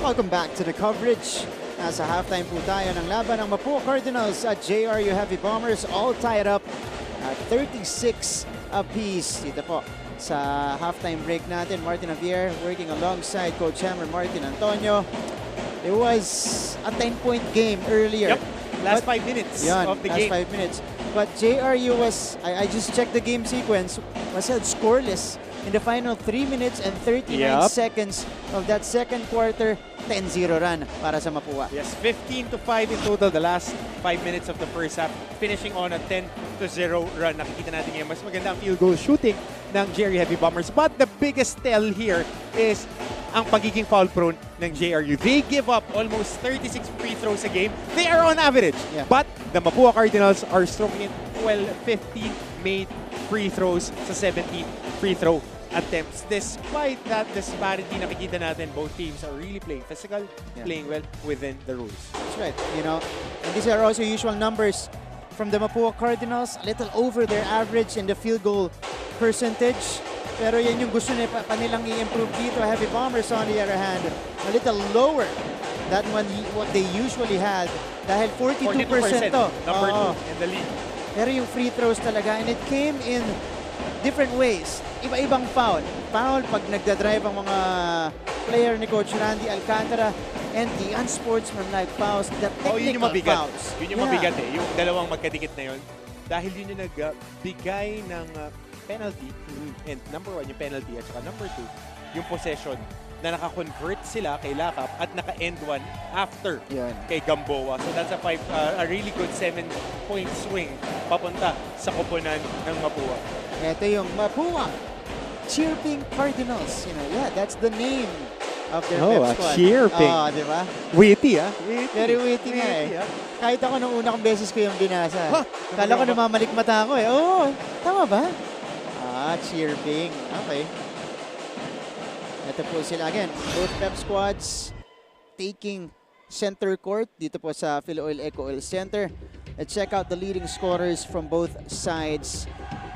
[SPEAKER 22] Welcome back to the coverage. Nasa halftime po tayo ng laban ng Mapua Cardinals at JRU Heavy Bombers, all tied up at 36 apiece. Dito po sa halftime break natin, Martin Javier working alongside Coach Hammer Martin Antonio. It was a 10-point game earlier.
[SPEAKER 18] Yep. Last 5 minutes of the game.
[SPEAKER 22] Last 5 minutes. But JRU was, I just checked the game sequence, was held scoreless in the final 3 minutes and 39 seconds of that second quarter. 10-0 run para sa Mapua.
[SPEAKER 18] Yes, 15-5 in total the last 5 minutes of the first half, finishing on a 10-0 run. Nakikita natin ngayon, mas maganda ang field goal shooting ng JRU Heavy Bombers. But the biggest tell here is ang pagiging foul prone ng JRU. They give up almost 36 free throws a game. They are on average.
[SPEAKER 22] Yeah.
[SPEAKER 18] But the Mapua Cardinals are stroking in 15 made free throws sa 17 free throw attempts. Despite that disparity, nakikita natin both teams are really playing physical, playing well within the rules.
[SPEAKER 22] That's right. You know, and these are also usual numbers from the Mapua Cardinals, a little over their average in the field goal percentage. Pero yan yung gusto nila pa nilang i-improve dito. Heavy Bombers on the other hand, a little lower than what they usually had. Dahil 42% to.
[SPEAKER 18] Number 2 in the league.
[SPEAKER 22] Pero yung free throws talaga, and it came in different ways. Iba-ibang foul. Foul pag nagdadrive ang mga player ni Coach Randy Alcantara, and the unsportsmanlike fouls, the technical fouls.
[SPEAKER 18] Yun yung mabigat eh. Yung dalawang magkadikit na yun. Dahil yun yung nagbigay ng penalty. And number 1 yung penalty at saka number 2 yung possession na naka-convert sila kay Lakap at naka-end 1 after kay Gamboa. So that's a really good 7-point swing papunta sa koponan ng Mapua.
[SPEAKER 22] Ito yung Mapua Chirping Cardinals. You know, that's the name of their pep squad.
[SPEAKER 18] Chirping.
[SPEAKER 22] Di ba?
[SPEAKER 18] Witty,
[SPEAKER 22] Very witty nga eh. Kahit ako nung una kong beses ko yung binasa. Kala ko namamalik mata ako eh. Tama ba? Chirping. Okay. Ito po sila again. Both pep squads taking center court dito po sa Philo-Oil Eco Oil Center. Let's check out the leading scorers from both sides.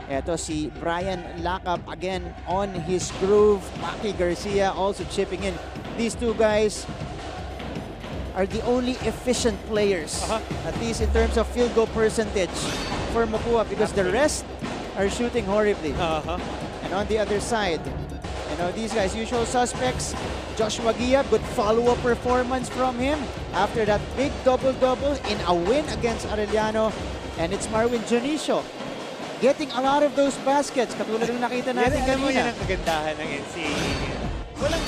[SPEAKER 22] Ito si Brian Lakap again on his groove. Maki Garcia also chipping in. These two guys are the only efficient players, at least in terms of field goal percentage for Mapua, because the rest are shooting horribly. And on the other side, you know, these guys, usual suspects. Joshua Gia, good follow-up performance from him after that big double-double in a win against Arellano. And it's Marwin Jonicio getting a lot of those baskets, katulad ng nakita natin kanina.
[SPEAKER 18] Yan ang kagandahan ng NCAA. Walang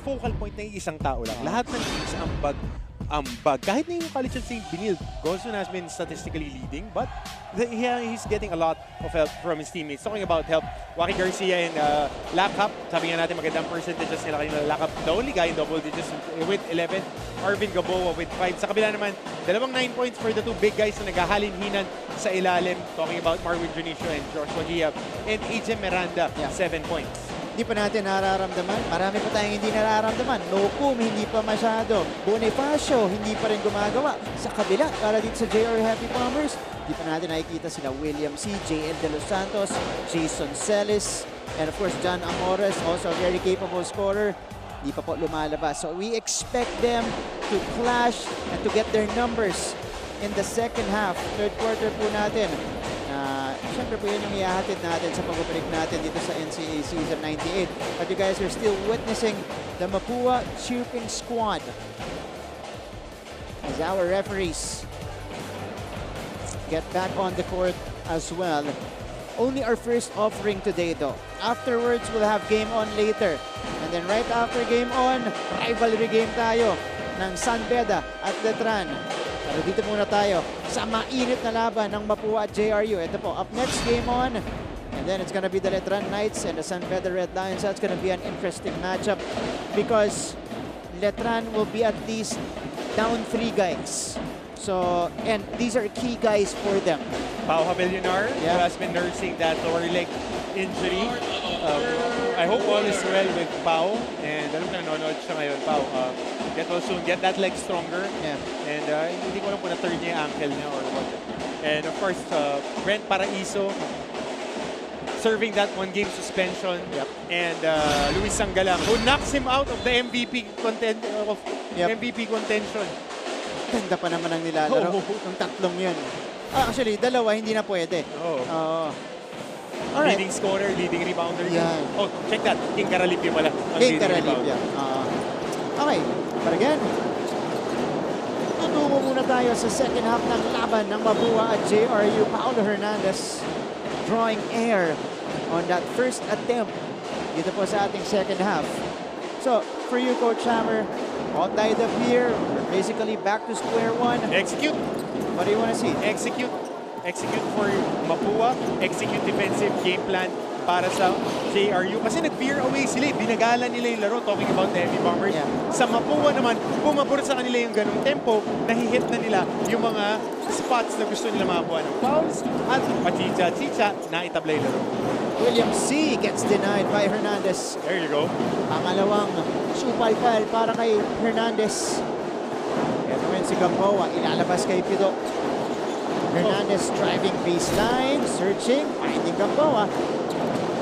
[SPEAKER 18] focal point na isang tao lang. Lahat ng teams ambag. Kahit na yung College of St. Benil, Gonson has been statistically leading, but he's getting a lot of help from his teammates. Talking about help, Waki Garcia and Lakap, sabi nga natin magandang percentages nila kanina. Lakap, the only guy in double digits with 11. Arvin Gaboa with 5. Sa kabila naman, dalawang 9 points for the two big guys na naghahalin-hinan sa ilalim. Talking about Marwin Junicio and Joshua Gia. And AJ Miranda, 7 points.
[SPEAKER 22] Hindi pa natin nararamdaman. Marami pa tayong hindi nararamdaman. Locum, hindi pa masyado. Bonifacio, hindi pa rin gumagawa. Sa kabila, para dito sa JRU Heavy Bombers, hindi pa natin nakikita sila William C., JL De Los Santos, Jason Celis, and of course, John Amores, also a very capable scorer. Hindi pa po lumalabas. So we expect them to clash and to get their numbers in the second half. Third quarter po natin. Siyempre po yun yung ihahatid natin sa pag-break natin dito sa NCAA Season 98. But you guys are still witnessing the Mapua Chirping Squad as our referees get back on the court as well. Only our first offering today though. Afterwards, we'll have game on later. And then right after game on, rivalry game tayo ng San Beda at Letran. Pero dito muna tayo sa mainit na laban ng Mapua at JRU. Ito po, up next, game on. And then it's gonna be the Letran Knights and the San Beda Red Lions. That's gonna be an interesting matchup because Letran will be at least down 3 guys. So, and these are key guys for them.
[SPEAKER 18] Pao Habelunar, who has been nursing that lower leg injury. I hope all is well with Pao. And alam ka nanonood siya ngayon, Pao. Get well soon. Get that leg stronger. And hindi ko alam kung na-turn niya yung ankle niya or what. And of course, Brent Paraiso. serving that 1-game suspension. And Luis Sangalang, who knocks him out of the MVP contention.
[SPEAKER 22] Ganda pa naman ang nilalaro ng tatlong yun. Actually, dalawa hindi na pwede.
[SPEAKER 18] Oo.
[SPEAKER 22] Alright.
[SPEAKER 18] Leading scorer, leading rebounder.
[SPEAKER 22] Yan.
[SPEAKER 18] Oh, check that. King Caralipia pala.
[SPEAKER 22] King Caralipia. Okay, but again, tutungo muna tayo sa second half ng laban ng Mapua at JRU. Paulo Hernandez drawing air on that first attempt dito po sa ating second half. So, for you, Coach Hammer, all tied up here. We're basically back to square one.
[SPEAKER 18] Execute.
[SPEAKER 22] What do you want to see?
[SPEAKER 18] Execute. Execute for Mapua. Execute defensive game plan para sa JRU. Kasi nag-veer away sila. Binagalan nila yung laro, talking about the Heavy Bombers. Sa Mapua naman, pumabor sa kanila yung ganung tempo. Nahihit na nila yung mga spots na gusto nila makakuha ng fouls. At pachicha-chicha na itablay laro.
[SPEAKER 22] William C. gets denied by Hernandez.
[SPEAKER 18] There you go.
[SPEAKER 22] Pangalawang supalpal para kay Hernandez. Ito rin si Gamboa, ilalabas kay Pido. Hernandez driving baseline, searching, finding Gamboa.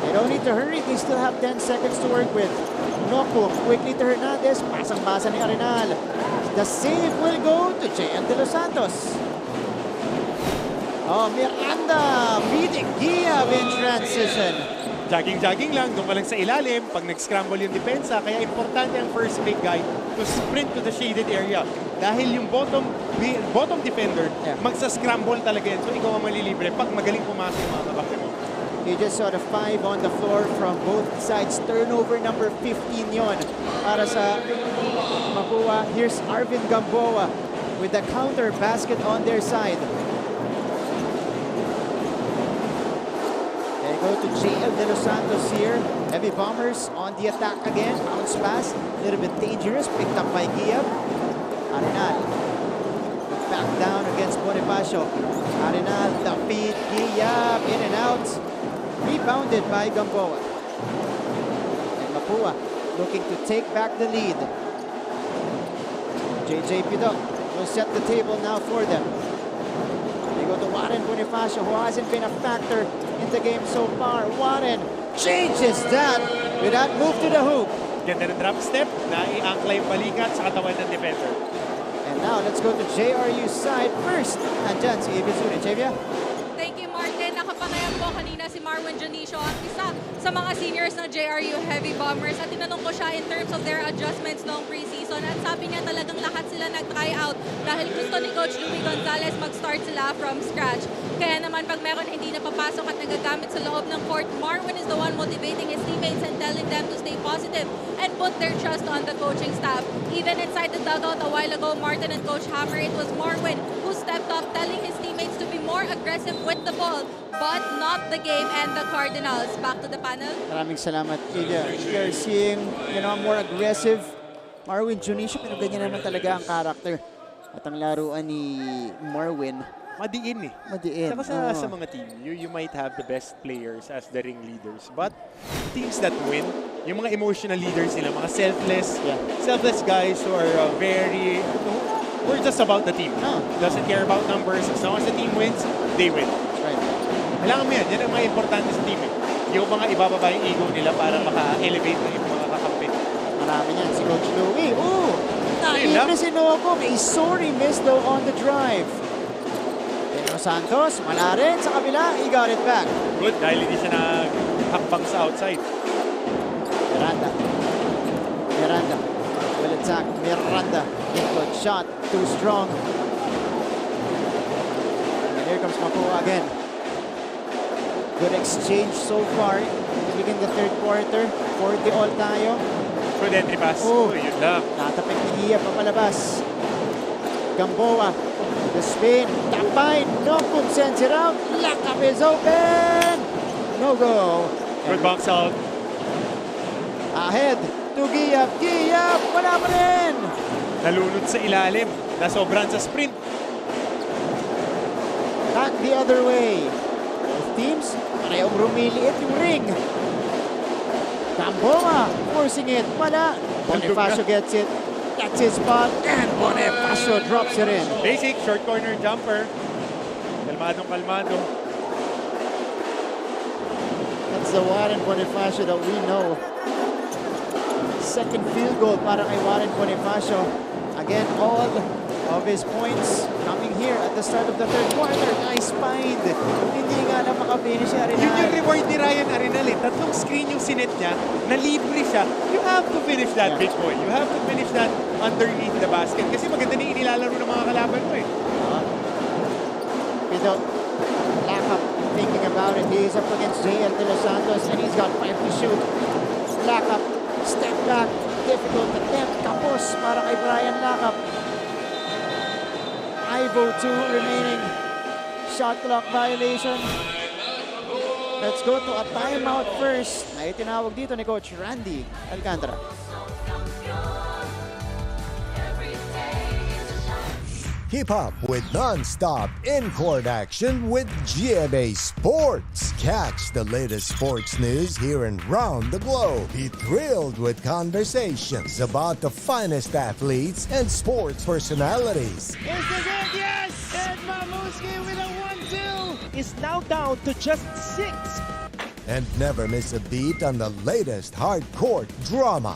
[SPEAKER 22] They don't need to hurry, they still have 10 seconds to work with. Noko, quickly to Hernandez, pasang-basa ni Arenal. The save will go to JM De Los Santos. Oh, Miranda beating Giab in transition.
[SPEAKER 18] Jogging-jogging lang, doon ka lang sa ilalim. Pag nag-scramble yung depensa, kaya importante ang first make guy to sprint to the shaded area. Dahil yung bottom defender, magsa-scramble talaga yan. So ikaw ang malilibre pag magaling pumasok yung mga kabake mo.
[SPEAKER 22] You just saw the 5 on the floor from both sides. Turnover number 15 yon para sa Mapua. Here's Arvin Gamboa with the counter basket on their side. They go to JL De Los Santos here. Heavy Bombers on the attack again. Bounce pass, a little bit dangerous. Picked up by Giab. Arenal. Back down against Bonifacio. Arenal, the feed. Giab in and out. Rebounded by Gamboa. And Mapua looking to take back the lead. JJ Pido will set the table now for them. They go to Warren Bonifacio, who hasn't been a factor in the game so far. Warren changes that with that move to the hoop.
[SPEAKER 18] Ganda ng drop step na i-angkla yung balikat sa katawan ng defender.
[SPEAKER 22] And now let's go to JRU's side first. Andyan si Evie Zuni. Javia?
[SPEAKER 4] Thank you, Martin. Nakapangayan po kanina si Marwin Janicio at isa sa mga seniors ng JRU Heavy Bombers. At tinanong ko siya in terms of their adjustments noong preseason. At sabi niya talagang lahat sila nag-try out dahil gusto ni Coach Louie Gonzalez mag-start sila from scratch. Kaya naman pag meron hindi napapasok at nagagamit sa loob ng court, Marwin is the one motivating his teammates and telling them to stay positive and put their trust on the coaching staff. Even inside the dugout a while ago, Martin and Coach Hammer, it was Marwin who stepped up telling his teammates to be more aggressive with the ball, but not the game and the Cardinals. Back to the panel.
[SPEAKER 22] Maraming salamat, Ilya. We are seeing, more aggressive Marwin Junicio, pero ganyan naman talaga ang character. At ang laruan ni Marwin,
[SPEAKER 18] Madiin eh.
[SPEAKER 22] Madiin.
[SPEAKER 18] Saka sa mga team, you might have the best players as the ring leaders. But teams that win, yung mga emotional leaders nila, mga selfless guys who are we're just about the team. Doesn't care about numbers. As long as the team wins, they win.
[SPEAKER 22] Right.
[SPEAKER 18] Kailangan mo yan. Yan ang mga importante sa team. Yung mga ibababa yung ego nila para maka-elevate na yung mga kakampi.
[SPEAKER 22] Marami yan. Si Coach Louie. Naibre si Noko. A sorry miss though on the drive. Pero Santos, wala rin sa kabila. He got it back.
[SPEAKER 18] Good, dahil hindi siya naghakbang sa outside.
[SPEAKER 22] Miranda. Will attack. Miranda. Good shot. Too strong. And here comes Mapua again. Good exchange so far. To begin the third quarter. 40 all tayo.
[SPEAKER 18] Good entry pass. Yun lang.
[SPEAKER 22] Natapik ni Gia papalabas. Gamboa. The spin. Tapay. No good sends it out. Lakap is open. No go.
[SPEAKER 18] Good box out.
[SPEAKER 22] Ahead to Giab. Giab. Wala pa rin.
[SPEAKER 18] Nalunod sa ilalim. Nasobran sa sprint.
[SPEAKER 22] Back the other way. Both teams, parehong rumiliit yung ring. Gamboa forcing it. Wala. Bonifacio gets it. That's his spot. And Bonifacio drops it in.
[SPEAKER 18] Basic short corner jumper. Kalmadong-kalmado.
[SPEAKER 22] the Warren Bonifacio that we know. Second field goal para kay Warren Bonifacio. Again, all of his points coming here at the start of the third quarter. Nice find. Hindi nga lang makafinish si Arenal.
[SPEAKER 18] Yun yung reward ni Ryan Arenal eh. Tatlong screen yung sinet niya, na libre siya. You have to finish that, big boy. You have to finish that underneath the basket. Kasi maganda na inilalaro ng mga kalaban mo eh.
[SPEAKER 22] Without lack of thinking about it, he's up against JL De Los Santos and he's got 5 to shoot. Lakap, step back, difficult attempt, kapos para kay Brian Lakap. 5:02 remaining. Shot clock violation. Let's go to a timeout first. Na itinawag dito ni Coach Randy Alcantara.
[SPEAKER 2] Keep up with non-stop in-court action with GMA Sports. Catch the latest sports news here and round the globe. Be thrilled with conversations about the finest athletes and sports personalities.
[SPEAKER 28] Is this it? Yes! And Mamuski with a 1-2 is now down to just 6.
[SPEAKER 2] And never miss a beat on the latest hard-court drama.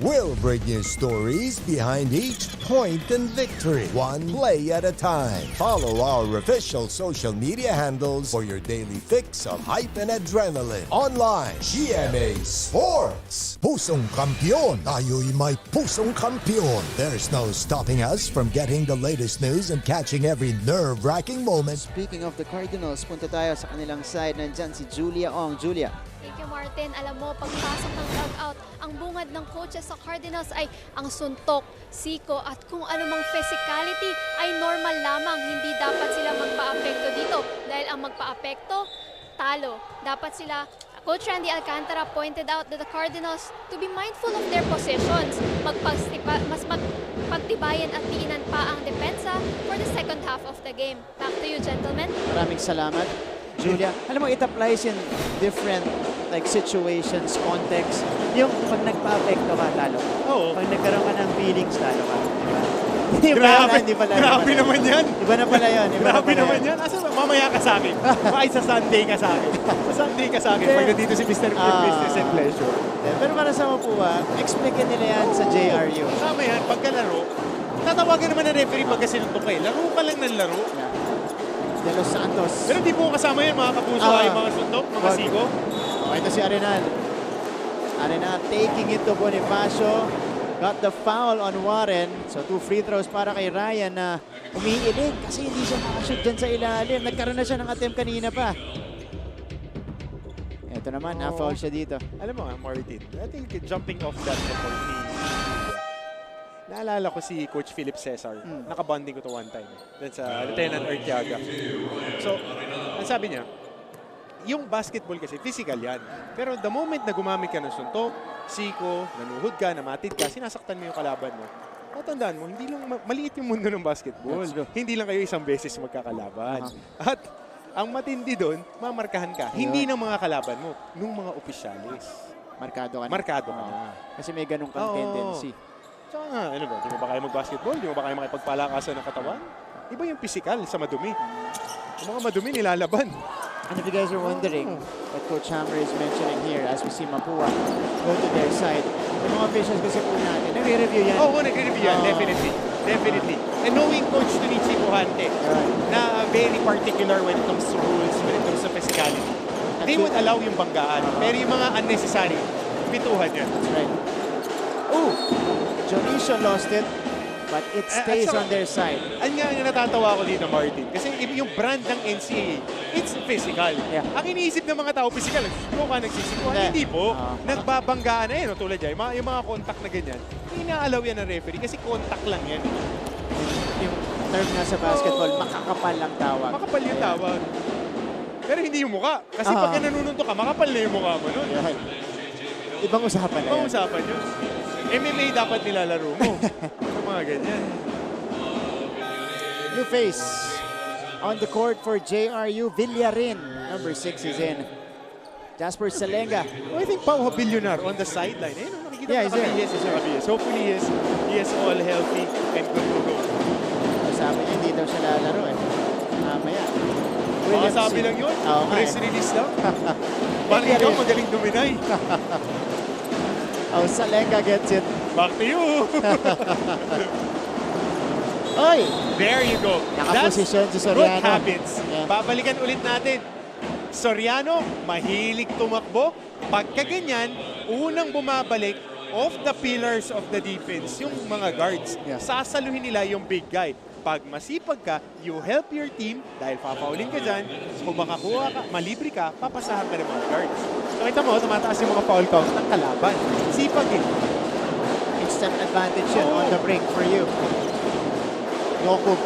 [SPEAKER 2] We'll bring you stories behind each point and victory, one play at a time. Follow our official social media handles for your daily fix of hype and adrenaline. Online, GMA Sports. Pusong kampiyon. Tayo'y may pusong kampiyon. There's no stopping us from getting the latest news and catching every nerve-wracking moment.
[SPEAKER 22] Speaking of the Cardinals, punta tayo sa kanilang side. Nandyan si Julia Ong. Julia.
[SPEAKER 6] Thank you, Martin. Alam mo, pagpasok ng dugout, ang bungad ng coaches sa Cardinals ay ang suntok, siko at kung anumang physicality ay normal lamang. Hindi dapat sila magpa-apekto dito dahil ang magpa-apekto, talo. Dapat sila, Coach Randy Alcantara pointed out that the Cardinals to be mindful of their possessions. Mas magpagtibayan at diinan pa ang depensa for the second half of the game. Back to you, gentlemen.
[SPEAKER 22] Maraming salamat, Julia. Alam mo, it applies in different like situations, context. Yung pag nagpa-apekto ka, talo.
[SPEAKER 18] Oo.
[SPEAKER 22] Pag nagkaroon ka ng feelings, talo ka.
[SPEAKER 18] Grabe naman yan.
[SPEAKER 22] Iba na pala yun.
[SPEAKER 18] Grabe naman yan. Asa mamaya ka sa akin. Ay, sa Sunday ka sa akin. Sa Sunday ka sa akin. Pag nandito si Mr. Business and Pleasure.
[SPEAKER 22] Pero para sa Mapua, explain nila yan sa JRU.
[SPEAKER 18] Tama yan. Pagkalaro, tatawagan naman ng referee pagka sinuntok ka eh. Laro ka lang ng laro.
[SPEAKER 22] De Los Santos.
[SPEAKER 18] Pero di po kasama yun, mga kapuso ay mga suntok, mga sigo.
[SPEAKER 22] Ito si Arenal. Arenal taking it to Bonifacio. Got the foul on Warren. So 2 free throws para kay Ryan na umiiling kasi hindi siya makashoot dyan sa ilalim. Nagkaroon na siya ng attempt kanina pa. Ito naman, na-foul siya dito.
[SPEAKER 18] Alam mo Martin, I think jumping off that report naalala ko si Coach Philip Cesar. Nakabonding ko to one time. Then sa Lieutenant Arteaga. So, ang sabi niya, yung basketball kasi, physical yan. Pero the moment na gumamit ka ng suntok, siko, nanuhod ka, namatid ka, sinasaktan mo yung kalaban mo. Tatandaan mo, hindi lang maliit yung mundo ng basketball. Hindi lang kayo isang beses magkakalaban. At ang matindi doon, mamarkahan ka. Hindi ng mga kalaban mo, nung mga opisyalis.
[SPEAKER 22] Markado ka na.
[SPEAKER 18] Markado ka na.
[SPEAKER 22] Kasi may ganun kang tendency.
[SPEAKER 18] Tsaka nga, ano ba, di mo ba kayo mag-basketball? Di mo ba kayo makipagpalakasan ng katawan? Iba yung physical sa madumi. Yung mga madumi nilalaban.
[SPEAKER 22] And if you guys are wondering what Coach Hammer is mentioning here as we see Mapua go to their side, yung mga officials kasi po natin, nagre-review yan.
[SPEAKER 18] Oo, nagre-review yan. Definitely. Definitely. And knowing Coach Tunichi Buhante na very particular when it comes to rules, when it comes to physicality, they would allow yung banggaan. Pero yung mga unnecessary, bituhan yan.
[SPEAKER 22] That's right. Ooh! Jonicio lost it, but it stays on their side.
[SPEAKER 18] Ang nga yung natatawa ko dito, Martin. Kasi yung brand ng NCAA, it's physical. Ang iniisip ng mga tao, physical. Nagsisiko ka, nagsisiko. Hindi po. Nagbabanggaan na yan. Tulad yan, yung mga contact na ganyan, inaalaw yan ng referee kasi contact lang yan.
[SPEAKER 22] Yung term nga sa basketball, makakapal lang tawag.
[SPEAKER 18] Makapal yung tawag. Pero hindi yung mukha. Kasi pag nanununtok ka, makapal na yung mukha mo nun.
[SPEAKER 22] Ibang usapan na yan.
[SPEAKER 18] Ibang usapan yun. MMA dapat nilalaro mo. Yung mga ganyan.
[SPEAKER 22] New face on the court for JRU Villarin. Number 6 is in. Jasper Salenga.
[SPEAKER 18] I think Pau Habilionar on the sideline. Eh, nakikita
[SPEAKER 22] he's there.
[SPEAKER 18] Yes. Hopefully he is all healthy and good to go.
[SPEAKER 22] Sabi niya, hindi daw siya lalaro eh. Mamaya. Williams.
[SPEAKER 18] Sabi lang yun.
[SPEAKER 22] Oo nga
[SPEAKER 18] Press
[SPEAKER 22] eh.
[SPEAKER 18] release lang. Parang ikaw magaling duminay.
[SPEAKER 22] Oh, Salenga gets it.
[SPEAKER 18] Back to you.
[SPEAKER 22] Oy!
[SPEAKER 18] There you go.
[SPEAKER 22] Nakaposisyon si Soriano.
[SPEAKER 18] Good habits. Babalikan ulit natin. Soriano, mahilig tumakbo. Pagka ganyan, unang bumabalik off the pillars of the defense, yung mga guards. Sasaluhin nila yung big guy. Pag masipag ka, you help your team dahil papaulin ka dyan. Kung makakuha ka, malibre ka, papasahan ka ng mga guards. So, kita mo, tumataas yung mga foul counts ng kalaban. Sipag eh.
[SPEAKER 22] Instant advantage yun on the break for you. Nokub.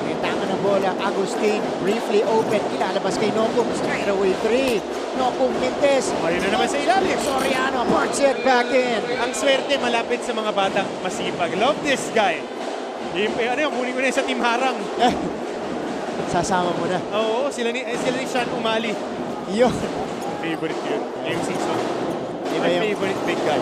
[SPEAKER 22] May tama ng bola. Agustin briefly open. Ilalabas kay Nokub. Straight away 3. Nokub Mintes.
[SPEAKER 18] Ayun na naman sa ilalim.
[SPEAKER 22] Soriano parts it back in.
[SPEAKER 18] Ang swerte malapit sa mga batang masipag. Love this guy. Ano yung kunin ko na sa team harang.
[SPEAKER 22] Sasama mo na.
[SPEAKER 18] Oo, sila ni Sean Umali.
[SPEAKER 22] Yun.
[SPEAKER 18] Favorite yun. Ngayong season.
[SPEAKER 22] Iba
[SPEAKER 18] My
[SPEAKER 22] yung
[SPEAKER 18] favorite big guy.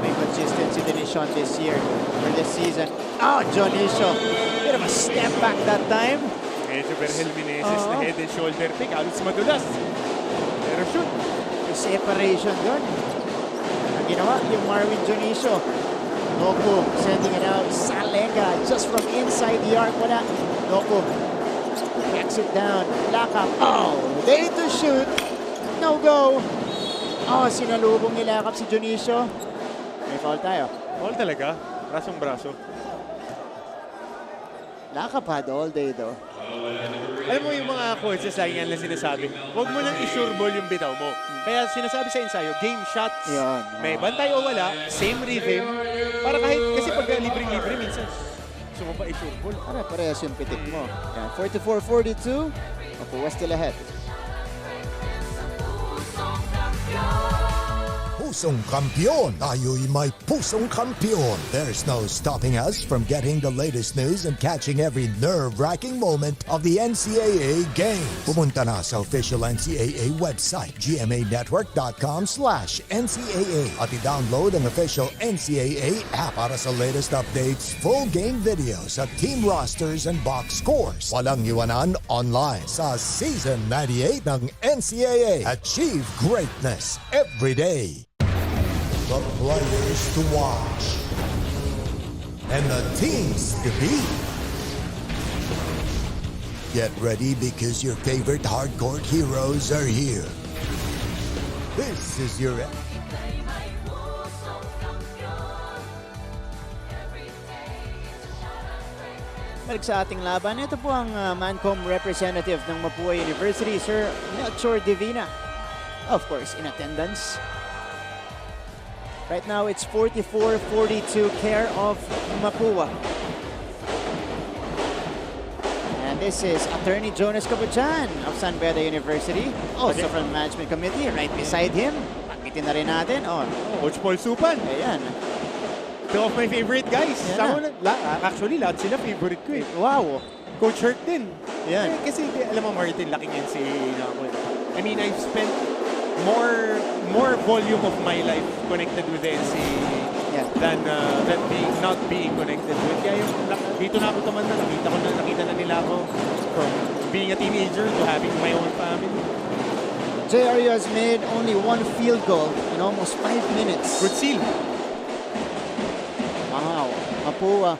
[SPEAKER 22] may consistency din ni Sean this year or this season. Oh, Jonisho. Bit of a step back that time.
[SPEAKER 18] Medyo Berhel Meneses na head and shoulder pick. Halos madulas. Pero shoot.
[SPEAKER 22] Yung separation doon. Ang ginawa yung Marvin Jonisho. Noku sending it out. Salenga just from inside the arc. Wala. Noku backs it down. Lakap. Oh, ready to shoot. No go. Oh, sinalubong nilakap si Jonisho. May foul tayo.
[SPEAKER 18] Foul talaga. Brasong braso.
[SPEAKER 22] Lakap had all day though.
[SPEAKER 18] Alam mo yung mga coaches lagi nga lang sinasabi, huwag mo nang i-sure ball yung bitaw mo. Kaya sinasabi sa ensayo, game shots.
[SPEAKER 22] Yan.
[SPEAKER 18] May bantay o wala, same rhythm. Para kahit, kasi pag libre-libre minsan, gusto mo pa i-sure ball.
[SPEAKER 22] Parehas yung pitik mo. Yan, 44-42. Mapua still ahead.
[SPEAKER 2] Pusong kampiyon! Tayo'y may pusong kampiyon! There's no stopping us from getting the latest news and catching every nerve-wracking moment of the NCAA games. Pumunta na sa official NCAA website, gmanetwork.com/NCAA at i-download ang official NCAA app para sa latest updates, full game videos at team rosters and box scores. Walang iwanan online sa Season 98 ng NCAA. Achieve greatness every day. The players to watch and the teams to beat. Get ready because your favorite hardcourt heroes are here. This is your
[SPEAKER 22] Balik sa ating laban. Ito po ang Mancom representative ng Mapua University, Sir Melchor Divina. Of course, in attendance. Right now, it's 44-42 care of Mapua. And this is Attorney Jonas Capuchan of San Beda University. Also from the Management Committee, right beside him. Pagkitin na rin natin.
[SPEAKER 18] Coach Paul Supan.
[SPEAKER 22] Ayan.
[SPEAKER 18] Two of my favorite guys. Actually, lahat sila favorite ko eh.
[SPEAKER 22] Wow.
[SPEAKER 18] Coach Hurt din.
[SPEAKER 22] Yan.
[SPEAKER 18] Kasi alam mo, Martin, laking NCAA na ako. I mean, I've spent more volume of my life connected with the NCAA than not being connected with. Kaya yung dito na ako tumanda, nakita na nila ako from being a teenager to having my own family.
[SPEAKER 22] JRU has made only one field goal in almost 5 minutes.
[SPEAKER 18] Good seal.
[SPEAKER 22] Wow. Mapua.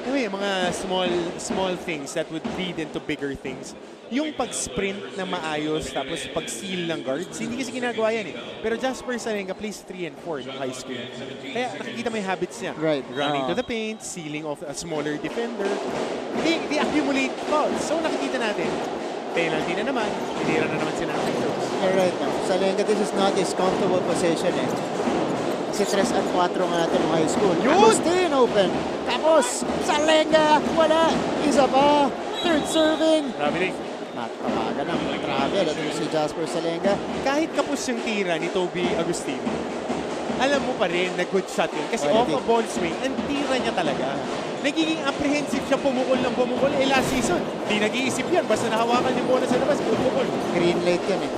[SPEAKER 18] Anyway, mga small things that would lead into bigger things. Yung pag-sprint na maayos, tapos pag-seal ng guards, hindi kasi ginagawa yan eh. Pero Jasper Salenga plays 3 and 4 ng high school. Kaya nakikita mo yung habits niya.
[SPEAKER 22] Right.
[SPEAKER 18] Running to the paint, sealing off a smaller defender. They accumulate fouls. So nakikita natin, penalty na naman, hinira na naman sila ng pictures.
[SPEAKER 22] You're right now. Salenga, this is not his comfortable position eh. Kasi 3 at 4 nga ito ng high school. Agustin open. Tapos, Salenga, wala. Isa pa. Third serving.
[SPEAKER 18] Grabe rin.
[SPEAKER 22] Napakaga ng travel. Ito si Jasper Salenga.
[SPEAKER 18] Kahit kapos yung tira ni Toby Agustin, alam mo pa rin na good shot yun. Kasi off a ball swing, ang tira niya talaga. Nagiging apprehensive siya pumukol ng pumukol. Last season, di nag-iisip yan. Basta nahawakan yung bola sa labas, pumukol.
[SPEAKER 22] Green light yan eh.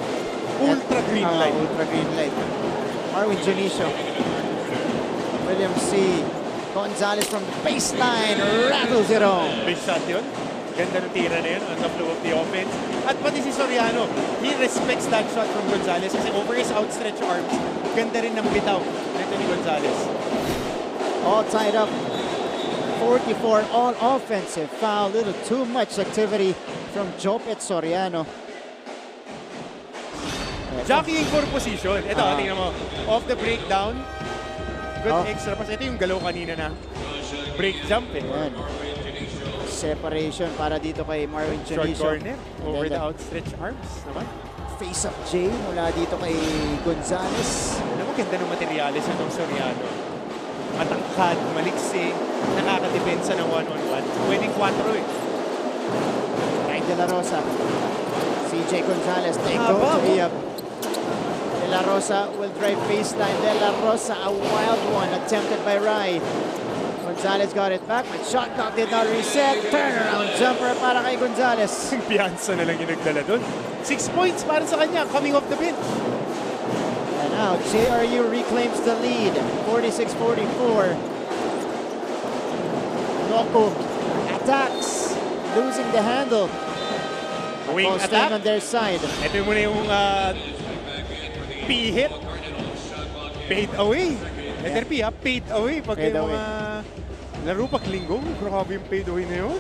[SPEAKER 18] Ultra green light.
[SPEAKER 22] Ultra green light. Marvin Junicio. William C. Gonzalez from the baseline rattles it home.
[SPEAKER 18] Big shot yun. Ganda ng tira na yun on the flow of the offense. At pati si Soriano, he respects that shot from Gonzalez kasi over his outstretched arms, ganda rin ng bitaw nito ni Gonzalez.
[SPEAKER 22] All tied up. 44 all offensive foul. Little too much activity from Jopet Soriano.
[SPEAKER 18] Jockeying for position. Ito, tingnan mo. Off the breakdown. Good extra pass. Ito yung galaw kanina na break jump eh.
[SPEAKER 22] Ayan. Separation para dito kay Marvin
[SPEAKER 18] Short
[SPEAKER 22] Janicio.
[SPEAKER 18] corner over the outstretched arms naman.
[SPEAKER 22] Face up J mula dito kay Gonzalez.
[SPEAKER 18] Alam mo, ganda ng materyales itong Soriano. Matangkad, maliksi, nakakadepensa ng one-on-one. Pwedeng 4 eh.
[SPEAKER 22] Right de la Rosa. CJ Gonzalez, they go to Iab. De la Rosa will drive baseline. De la Rosa, a wild one attempted by Rai. Gonzalez got it back, but shot clock did not reset. Turnaround jumper para kay Gonzalez.
[SPEAKER 18] Piyansa na lang yung nagdala doon. 6 points para sa kanya, coming off the bench.
[SPEAKER 22] And now JRU reclaims the lead, 46-44. Noko attacks, losing the handle.
[SPEAKER 18] Wing attack
[SPEAKER 22] on their side.
[SPEAKER 18] Ito muna yung P-hit. Fade away. Letter P ha, fade away. Pag yung mga laro pag linggo, grabe yung fade away na yun.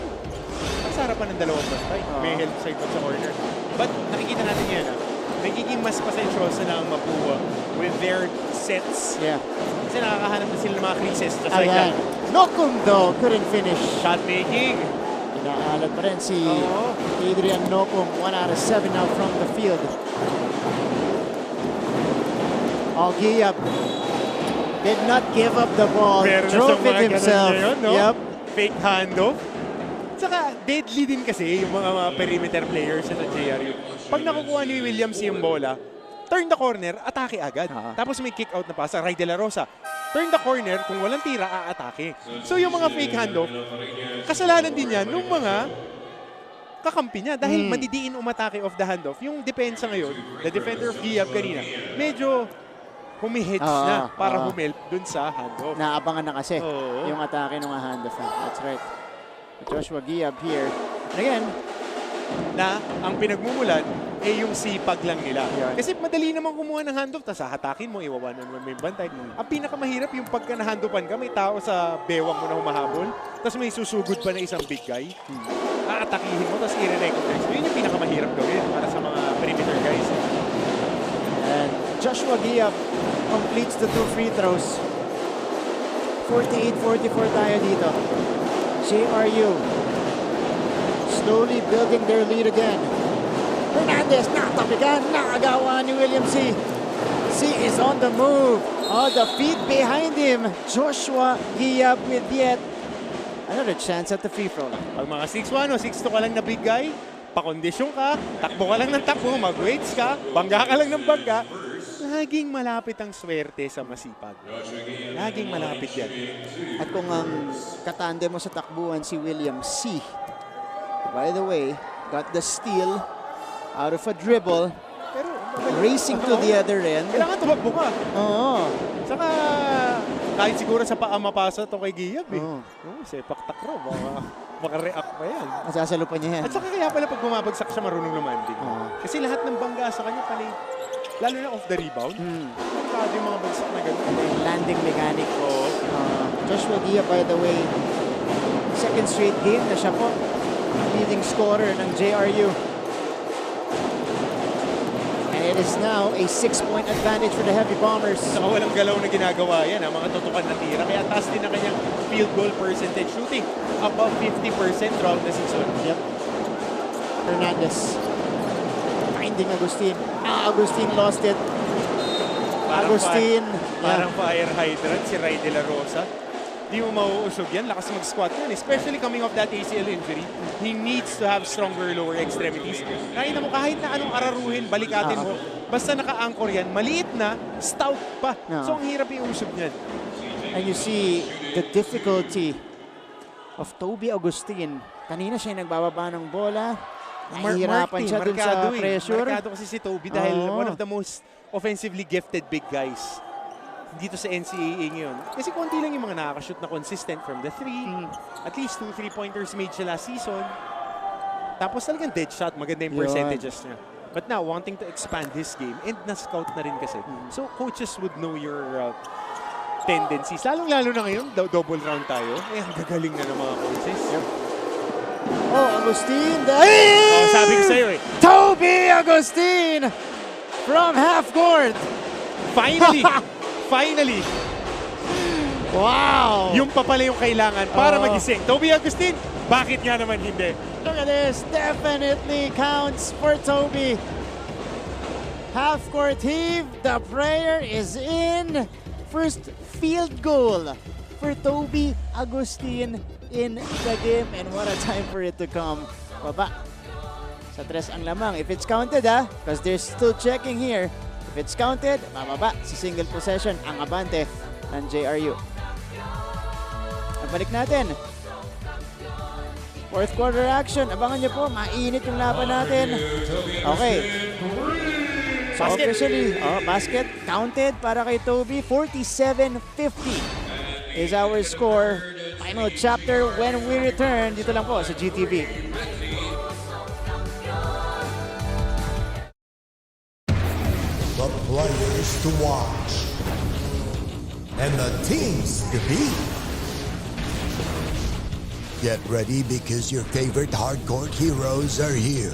[SPEAKER 18] Ang sarapan ng dalawang bastay. May help side pa sa corner. But nakikita natin yan ha. Nagiging mas pasensyosa na ang Mapua with their sets.
[SPEAKER 22] Yeah.
[SPEAKER 18] Kasi nakakahanap na sila ng mga creases. Just like
[SPEAKER 22] Ayan.
[SPEAKER 18] that.
[SPEAKER 22] Nokum though, couldn't finish.
[SPEAKER 18] Shot making.
[SPEAKER 22] Inaalat pa rin si Adrian Nokum. 1 out of 7 now from the field. Algiab did not give up the ball. Drove it himself.
[SPEAKER 18] No? Fake handoff. Saka deadly din kasi yung mga perimeter players sa JRU. Pag nakukuha ni Williams yung bola, turn the corner, atake agad. Tapos may kick out na pasa, Ray de la Rosa. Turn the corner, kung walang tira, aatake. So yung mga fake handoff, kasalanan din yan nung mga kakampi niya. Dahil madidiin umatake off the handoff. Yung depensa ngayon, the defender of Giab kanina, medyo humihits na para humilp dun sa handoff.
[SPEAKER 22] Naabangan na kasi yung atake ng handoff. That's right. Joshua Giab here. And again,
[SPEAKER 18] na ang pinagmumulan ay yung sipag lang nila. Kasi madali naman kumuha ng handoff, tapos hahatakin mo, iwawanan mo may bantay. Ang pinakamahirap yung pagka nahandopan ka, may tao sa bewang mo na humahabol, tapos may susugod pa na isang big guy. Aatakihin mo, tapos i-recognize mo. Yun yung pinakamahirap gawin para sa mga perimeter guys.
[SPEAKER 22] And Joshua Giab completes the 2 free throws. 48-44 tayo dito. JRU slowly building their lead again. Hernandez, natapigan, nakagawa ni William C. C is on the move. Oh, the feet behind him. Joshua Giab with yet another chance at the free throw line.
[SPEAKER 18] Pag mga 6'1 o 6'2 ka lang na big guy, pakondisyon ka, takbo ka lang ng takbo, mag-weights ka, bangga ka lang ng bangga, laging malapit ang swerte sa masipag. Laging malapit yan.
[SPEAKER 22] At kung ang katande mo sa takbuhan si William C. By the way, got the steal out of a dribble.
[SPEAKER 18] Pero,
[SPEAKER 22] racing to the other end.
[SPEAKER 18] Kailangan tumakbo ka.
[SPEAKER 22] Oo.
[SPEAKER 18] Saka, kahit siguro sa paa mapasa ito kay Giab eh. Sepak takro, baka react pa yan.
[SPEAKER 22] Masasalupan niya yan.
[SPEAKER 18] At saka kaya pala pag bumabagsak siya, marunong lumanding. Kasi lahat ng bangga sa kanya, lalo na off the rebound, marunong yung mga bagsak na gano'n.
[SPEAKER 22] Landing mechanic. Joshua Giab, by the way, second straight game na siya po leading scorer ng JRU. And it is now a 6-point advantage for the Heavy Bombers.
[SPEAKER 18] Saka walang galaw na ginagawa yan, mga tutukan na tira. Kaya taas din na kanyang field goal percentage shooting. Above 50% throughout the season.
[SPEAKER 22] Yep. Hernandez. Finding Agustin. Agustin lost it. Agustin.
[SPEAKER 18] Parang fire hydrant si Ray de la Rosa. Di mo mauusog yan. Lakas mag-squat yan. Especially coming off that ACL injury. He needs to have stronger lower extremities. Nakita mo kahit na anong araruhin, balikatin mo. Basta naka-anchor yan, maliit na, stout pa. So ang hirap iusog niyan.
[SPEAKER 22] And you see the difficulty of Toby Agustin. Kanina siya yung nagbababa ng bola. Nahihirapan siya dun sa pressure.
[SPEAKER 18] Markado kasi si Toby dahil one of the most offensively gifted big guys dito sa NCAA ngayon. Kasi konti lang yung mga nakakashoot na consistent from the 3. At least 2 3-pointers made siya last season. Tapos talagang dead shot, maganda yung
[SPEAKER 22] Yun.
[SPEAKER 18] percentages niya. But now, wanting to expand his game, and na-scout na rin kasi. So, coaches would know your tendencies. Lalong-lalo na ngayon, double round tayo. Eh, ang gagaling na ng mga coaches.
[SPEAKER 22] Oh, Agustin.
[SPEAKER 18] Oh, sabi ko sa'yo eh.
[SPEAKER 22] Toby Agustin from half court.
[SPEAKER 18] Finally! Finally!
[SPEAKER 22] Wow!
[SPEAKER 18] Yung pa pala yung kailangan para magising. Toby Agustin, bakit nga naman hindi?
[SPEAKER 22] Look at this. Definitely counts for Toby. Half court heave. The prayer is in. First field goal for Toby Agustin in the game. And what a time for it to come. Baba. Sa tres ang lamang. If it's counted because they're still checking here. If it's counted, bababa sa single possession ang abante ng JRU. Balik natin. Fourth quarter action. Abangan niyo po, mainit yung laban natin. Okay. So officially, basket counted para kay Toby. 47-50 is our score. Final chapter when we return. Dito lang po sa GTV.
[SPEAKER 2] The players to watch and the teams to beat. Get ready because your favorite hardcore heroes are here.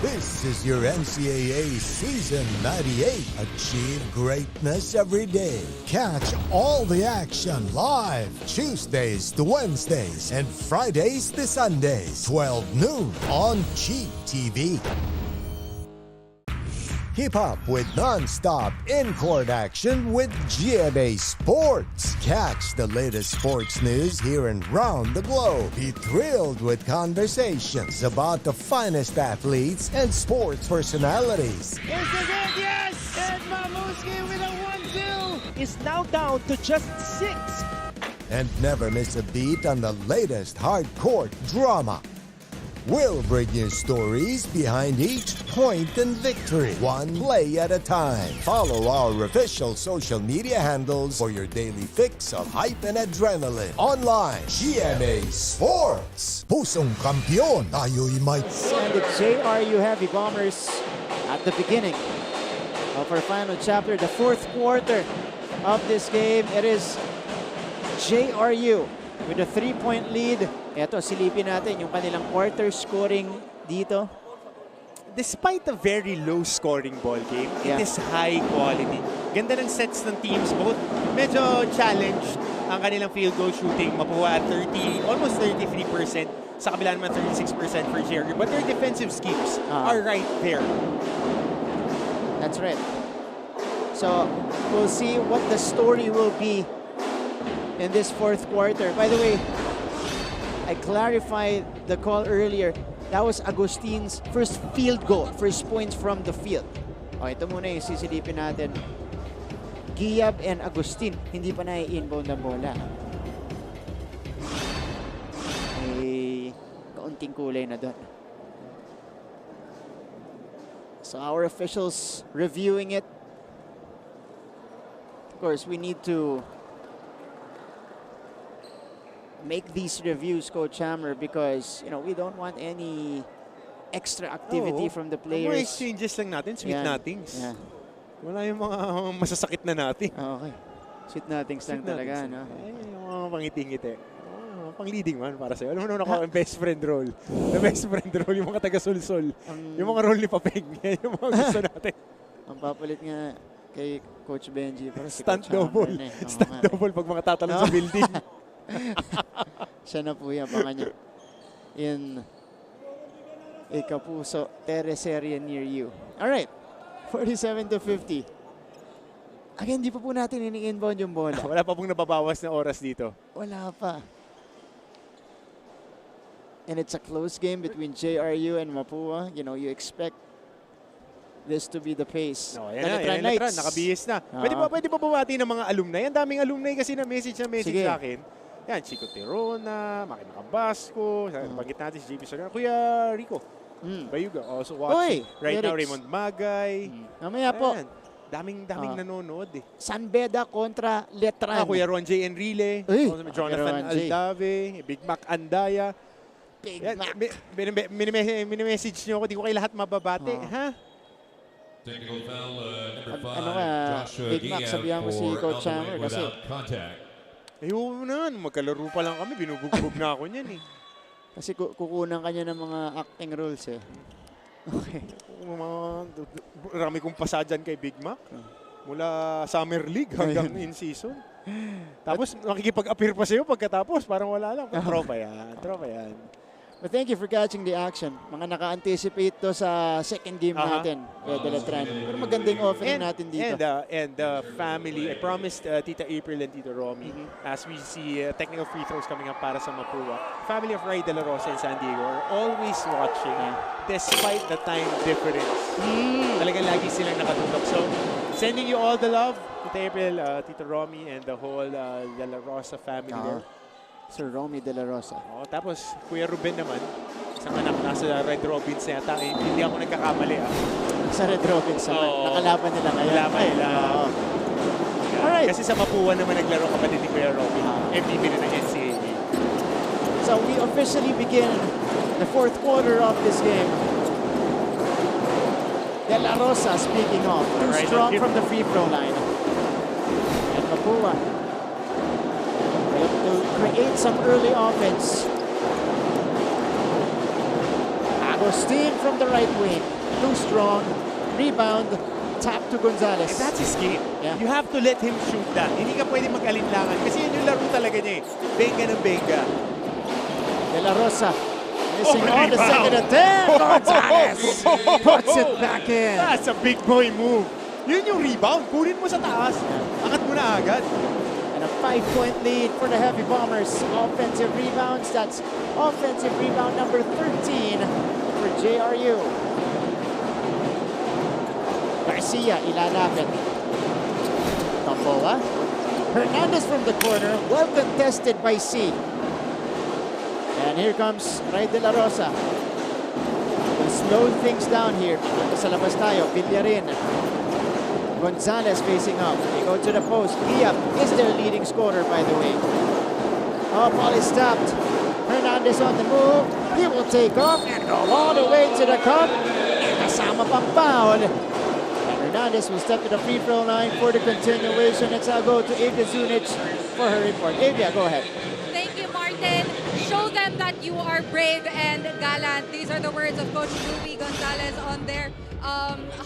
[SPEAKER 2] This is your NCAA Season 98. Achieve greatness every day. Catch all the action live Tuesdays to Wednesdays and Fridays to Sundays, 12 noon on GTV. Keep up with non-stop in-court action with GMA Sports. Catch the latest sports news here and round the globe. Be thrilled with conversations about the finest athletes and sports personalities.
[SPEAKER 28] This is it, yes! And Mamuski with a 1-2 is now down to just 6.
[SPEAKER 2] And never miss a beat on the latest hard-court drama. We'll bring you stories behind each point and victory, one play at a time. Follow our official social media handles for your daily fix of hype and adrenaline. Online, GMA Sports. Pusong kampiyon, tayo'y may...
[SPEAKER 22] And the JRU Heavy Bombers at the beginning of our final chapter, the fourth quarter of this game. It is JRU with a 3-point lead. Eto, silipin natin yung kanilang quarter scoring dito.
[SPEAKER 18] Despite a very low scoring ball game, it is high quality. Ganda ng sets ng teams, both medyo challenged ang kanilang field goal shooting. Mapua at 30, almost 33%. Sa kabila naman 36% for JRU. But their defensive schemes are right there.
[SPEAKER 22] That's right. So, we'll see what the story will be in this fourth quarter. By the way, I clarified the call earlier. That was Agustin's first field goal, first points from the field. Okay, ito muna yung sisilipin natin. Giyab and Agustin, hindi pa na-inbound ang bola. May kaunting kulay na doon. So our officials reviewing it. Of course, we need to make these reviews, Coach Hammer, because we don't want any extra activity from the players.
[SPEAKER 18] Mga exchanges lang natin, sweet nothings.
[SPEAKER 22] Yeah.
[SPEAKER 18] Wala yung mga masasakit na natin.
[SPEAKER 22] Okay. Sweet nothings lang talaga, no?
[SPEAKER 18] Yung mga pangiti-ngiti. Pang leading man para sa'yo. Alam mo naman ako, ang best friend role. The best friend role, yung mga taga-sulsol. Yung mga role ni Papeng. Yung mga gusto natin.
[SPEAKER 22] Ang papalit nga kay Coach Benji.
[SPEAKER 18] Stunt double. Stunt double pag mga tatalon sa building.
[SPEAKER 22] Siya na po yan, baka niya. In a Kapuso Terraceria near you. Alright, 47-50. Again, di pa po natin ini-inbound yung bola.
[SPEAKER 18] Wala pa pong nababawas na oras dito.
[SPEAKER 22] Wala pa. And it's a close game between JRU and Mapua. You expect this to be the pace.
[SPEAKER 18] No, yan na, nakabihis na. Pwede pa bumati ng mga alumni. Ang daming alumni kasi na message sa akin. Yan, Chico Terona, Maki Macabasco, bagit natin si JP Soriano, Kuya Rico, Bayuga, also watching. Right now, Raymond Magay.
[SPEAKER 22] Mamaya po.
[SPEAKER 18] Daming nanonood eh.
[SPEAKER 22] San Beda kontra Letran.
[SPEAKER 18] Kuya Ron J. Enrile, Jonathan Aldave, Big Mac Andaya.
[SPEAKER 22] Big
[SPEAKER 18] Yan,
[SPEAKER 22] Mac.
[SPEAKER 18] mini-message nyo ako, di ko kayo lahat mababate. Ha?
[SPEAKER 22] Ano ka, Big Mac, sabihan mo si Coach Hammer kasi
[SPEAKER 18] Ayun na, magkalaro pa lang kami, binubugbog na ako niyan eh.
[SPEAKER 22] kasi kukunan kanya ng mga acting rules eh. Okay.
[SPEAKER 18] Marami kong pasa dyan kay Big Mac. Mula Summer League hanggang in-season. Tapos makikipag-appear pa sa'yo pagkatapos, parang wala lang. Tropa yan, tropa yan.
[SPEAKER 22] But thank you for catching the action. Mga naka-anticipate to sa second game natin. Deletran. Pero maganda yung offering natin dito.
[SPEAKER 18] And the family, I promised Tita April and Tito Romy, as we see technical free throws coming up para sa Mapua, family of Ray De La Rosa in San Diego are always watching despite the time difference. Talagang lagi silang nakatutok. So, sending you all the love, Tita April, Tito Romy, and the whole De La Rosa family there.
[SPEAKER 22] Sir Romy De La Rosa.
[SPEAKER 18] Tapos, Kuya Ruben naman, isang anak nasa Red Robins yata. Hindi ako nagkakamali.
[SPEAKER 22] Sa Red Robins naman. Nakalaban nila ngayon.
[SPEAKER 18] Nakalaban nila.
[SPEAKER 22] Alright.
[SPEAKER 18] Kasi sa Mapua naman naglaro kapatid ni Kuya Robin. MVP na ng NCAA.
[SPEAKER 22] So we officially begin the fourth quarter of this game. De La Rosa speaking of. Too strong from the free throw line. And Mapua to create some early offense. Agustin from the right wing. Too strong. Rebound. Tap to Gonzalez.
[SPEAKER 18] And that's his game. You have to let him shoot that. Hindi ka pwede mag-alinlangan kasi yun yung laro talaga niya eh. Benga ng benga.
[SPEAKER 22] De La Rosa missing on the second attempt. Gonzalez puts it back in.
[SPEAKER 18] That's a big boy move. Yun yung rebound. Kunin mo sa taas. Angat mo na agad.
[SPEAKER 22] And a 5-point lead for the Heavy Bombers. Offensive rebounds. That's offensive rebound number 13 for JRU. Garcia ilalapit. Tamboa. Hernandez from the corner. Well contested by C. And here comes Ray De La Rosa. We'll slow things down here. Sa labas tayo. Villarin. Gonzalez facing up. They go to the post. Diab is their leading scorer, by the way. Oh, ball is stopped. Hernandez on the move. He will take off and go all the way to the cup. And kasama pang foul. And Hernandez will step to the free throw line for the continuation. Let's go to Avia Zunic for her report. Avia, go ahead.
[SPEAKER 4] Thank you, Martin. Show them that you are brave and gallant. These are the words of Coach Louie Gonzalez on their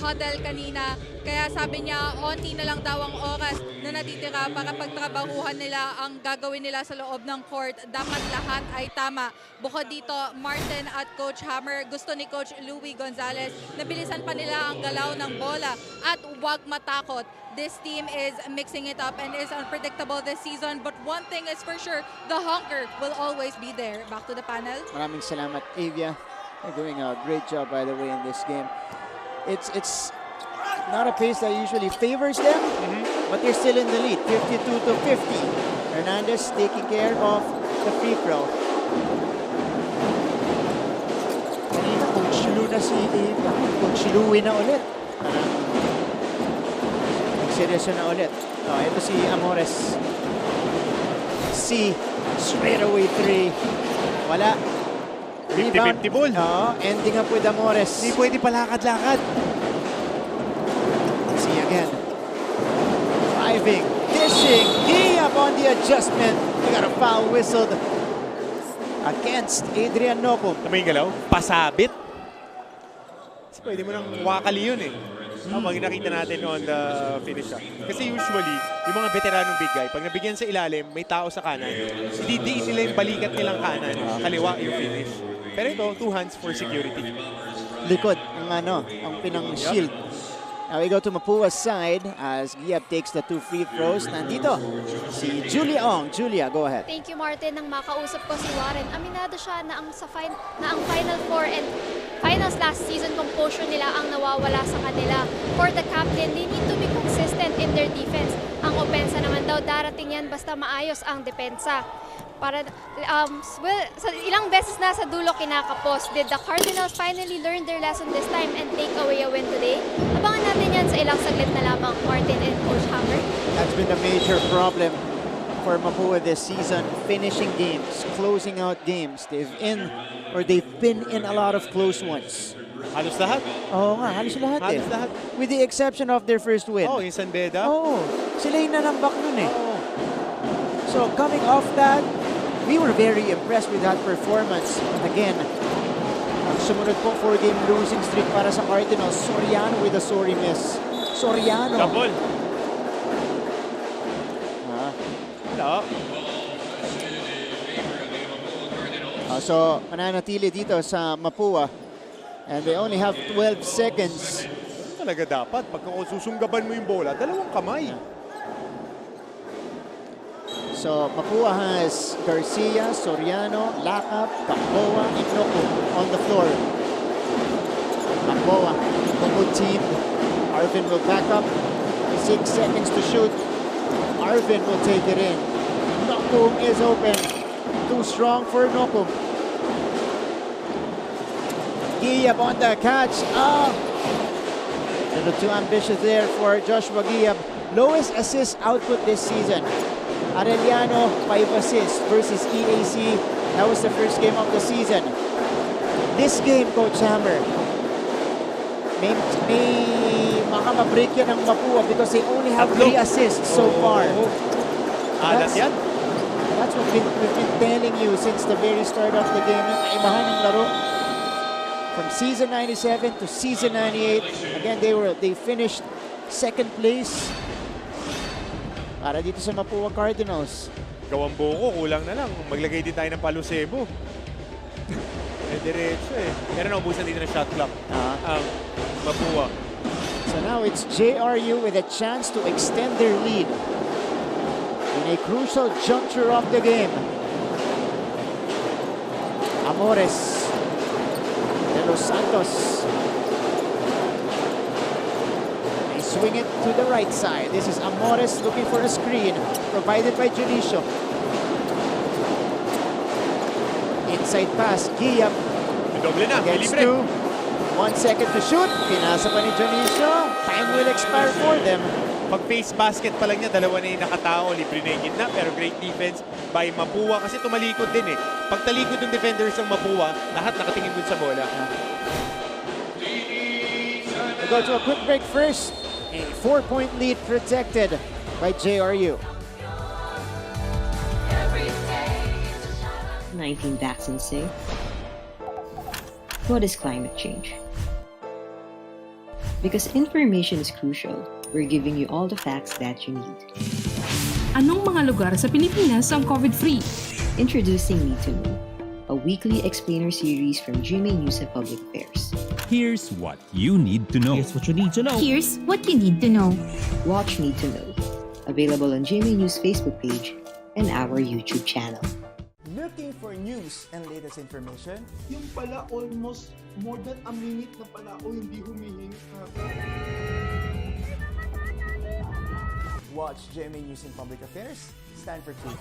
[SPEAKER 4] huddle kanina. Kaya sabi niya, onti na lang daw ang oras na natitira para pagtrabahuhan nila ang gagawin nila sa loob ng court. Dapat lahat ay tama. Bukod dito, Martin at Coach Hammer, gusto ni Coach Louie Gonzalez na bilisan pa nila ang galaw ng bola at huwag matakot. This team is mixing it up and is unpredictable this season. But one thing is for sure, the hunger will always be there. Back to the panel.
[SPEAKER 22] Maraming salamat, Avia. They're doing a great job, by the way, in this game. It's not a pace that usually favors them, but they're still in the lead, 52-50. Hernandez taking care of the free throw. Kanina, Coach Lou na si Coach Louie na ulit. Seryoso na ulit. Ito si Amores. C, straight away 3. Wala.
[SPEAKER 18] 50-50 ball.
[SPEAKER 22] Ending up with Amores.
[SPEAKER 18] Hindi pwede palakad-lakad.
[SPEAKER 22] See again. Driving, dishing, Diab on the adjustment. We got a foul whistled against Adrian Nocum.
[SPEAKER 18] Tama yung galaw? Pasabit. Kasi pwede mo nang wakali yun eh. Pag nakita natin on the finish. Kasi usually, yung mga veteranong big guy, pag nabigyan sa ilalim, may tao sa kanan, didiin nila yung balikat nilang kanan, kaliwa yung finish. Pero ito, 2 hands for security.
[SPEAKER 22] Likod, ang pinang shield. Now we go to Mapua's side as Giab takes the 2 free throws. Nandito si Julia Ong. Julia, go ahead.
[SPEAKER 6] Thank you, Martin. Nang makausap ko si Warren, aminado siya na ang Final Four and Finals last season composure nila ang nawawala sa kanila. For the captain, they need to be consistent in their defense. Ang opensa naman daw, darating yan basta maayos ang depensa. Para, ilang beses na sa dulo kinakapos. Did the Cardinals finally learn their lesson this time and take away a win today? Abangan natin yan sa ilang saglit na lamang, Martin and Coach Hammer.
[SPEAKER 22] That's been a major problem for Mapua this season, finishing games, closing out games. They've been in a lot of close ones.
[SPEAKER 18] Halos lahat.
[SPEAKER 22] Oo nga, halos lahat
[SPEAKER 18] Halos lahat.
[SPEAKER 22] With the exception of their first win.
[SPEAKER 18] Oh, yung San Beda.
[SPEAKER 22] Oo, sila yung nanambak nun eh. So coming off that, we were very impressed with that performance. But again, ang sumunod po 4-game losing streak para sa Cardinals. Soriano with a sorry miss. Soriano.
[SPEAKER 18] Double. Wala.
[SPEAKER 22] So, mananatili dito sa Mapua. And they only have 12 seconds.
[SPEAKER 18] Talaga dapat, pagka susunggaban mo yung bola, dalawang kamay.
[SPEAKER 22] So, Mapua has Garcia, Soriano, Lakap, Pacboa, and Noku on the floor. Pacboa, good team. Arvin will back up. 6 seconds to shoot. Arvin will take it in. Noku is open. Too strong for Noku. Giab on the catch. A little too ambitious there for Joshua Giab. Lowest assist output this season. Arellano, 5 assists versus EAC. That was the first game of the season. This game, Coach Hammer, may makama-break yan ng Mapua because they only have 3 assists so far.
[SPEAKER 18] Alas yan.
[SPEAKER 22] That's what we've been telling you since the very start of the game. Yung kaibahan ng laro. From season 97 to season 98, again they finished second place para dito sa Mapua Cardinals.
[SPEAKER 18] Gawang buko, kulang na lang. Maglagay din tayo ng palusebo. Diretso eh. Pero naubusan dito ng shot clock. Mapua.
[SPEAKER 22] So now it's JRU with a chance to extend their lead in a crucial juncture of the game. Amores. De Los Santos. They swing it to the right side. This is Amores looking for a screen provided by Junicio. Inside pass, Giab.
[SPEAKER 18] Doble na,
[SPEAKER 22] Gets
[SPEAKER 18] libre.
[SPEAKER 22] 2. 1 second to shoot. Pinasa pa ni Junicio. Time will expire for them.
[SPEAKER 18] Pag face basket pa lang niya, dalawa na yung nakatao, libre na yung gitna, pero great defense by Mapua kasi tumalikod din eh. Pag talikod yung defenders ng Mapua, lahat nakatingin dun sa bola.
[SPEAKER 22] We go to a quick break first. A 4-point lead protected by JRU.
[SPEAKER 7] 19 vaccines say. What is climate change? Because information is crucial, we're giving you all the facts that you need.
[SPEAKER 8] Anong mga lugar sa Pilipinas ang COVID-free?
[SPEAKER 7] Introducing Need to Know, a weekly explainer series from GMA News and Public Affairs.
[SPEAKER 17] Here's what you need to know. Here's what you need to know.
[SPEAKER 8] Here's what you need to know.
[SPEAKER 7] Watch Need to Know. Available on GMA News Facebook page and our YouTube channel.
[SPEAKER 22] Looking for news and latest information?
[SPEAKER 19] Yung pala almost more than a minute na pala o hindi humihingi na.
[SPEAKER 22] Watch GMA News and Public Affairs. Stand for truth.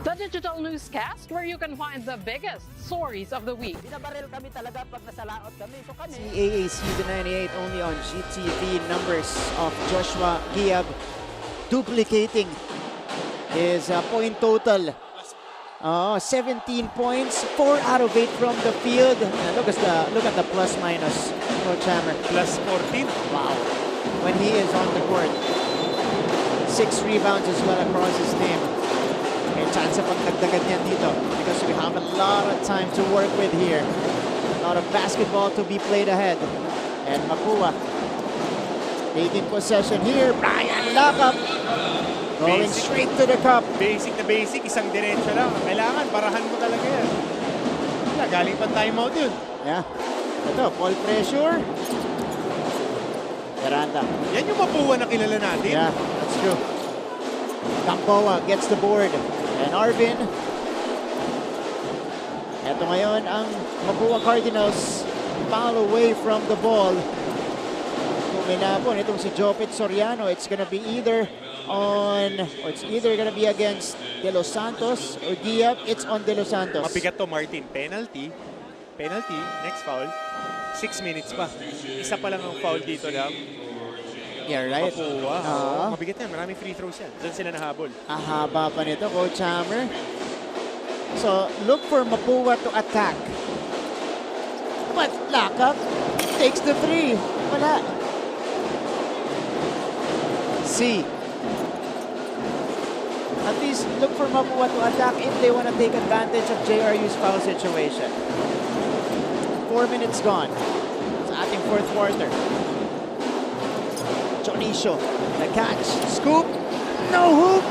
[SPEAKER 20] The digital newscast where you can find the biggest stories of the week.
[SPEAKER 19] Binabaril kami talaga pag nasalaot kami. So kami.
[SPEAKER 22] CAA Season 98 only on GTV. Numbers of Joshua Giab duplicating his point total. 17 points, 4 out of 8 from the field. Look at the plus minus, Coach Hammer.
[SPEAKER 18] Plus 14.
[SPEAKER 22] Wow. When he is on the court. 6 rebounds as well across his team. May chance pang dagdagan niyan dito because we have a lot of time to work with here. A lot of basketball to be played ahead. And Mapua taking possession here. Brian Lakap. Going straight to the cup.
[SPEAKER 18] Basic na basic, isang diretso lang. Kailangan, barahan mo talaga yan. Wala, galing pa timeout yun.
[SPEAKER 22] Yeah. Ito, ball pressure. Miranda.
[SPEAKER 18] Yan yung Mapua na kilala natin.
[SPEAKER 22] Yeah, that's true. Gamboa gets the board. And Arvin. Ito ngayon ang Mapua Cardinals. Foul away from the ball. Kung minapon, itong si Jopet Soriano, it's gonna be either gonna be against De Los Santos or Giab. It's on De Los Santos.
[SPEAKER 18] Mabigat to, Martin. Penalty, next foul. 6 minutes pa. Isa pa lang ang foul dito lang.
[SPEAKER 22] Yeah, right.
[SPEAKER 18] Mapua. Mabigat yan. Maraming free throws yan. Diyan sila nahabol.
[SPEAKER 22] Haba pa nito, Coach Hammer. So, look for Mapua to attack. But Lakap takes the 3. Wala. C. At least look for Mapua to attack if they want to take advantage of JRU's foul situation. 4 minutes gone sa ating fourth quarter. Jonisho, the catch, scoop, no hoop.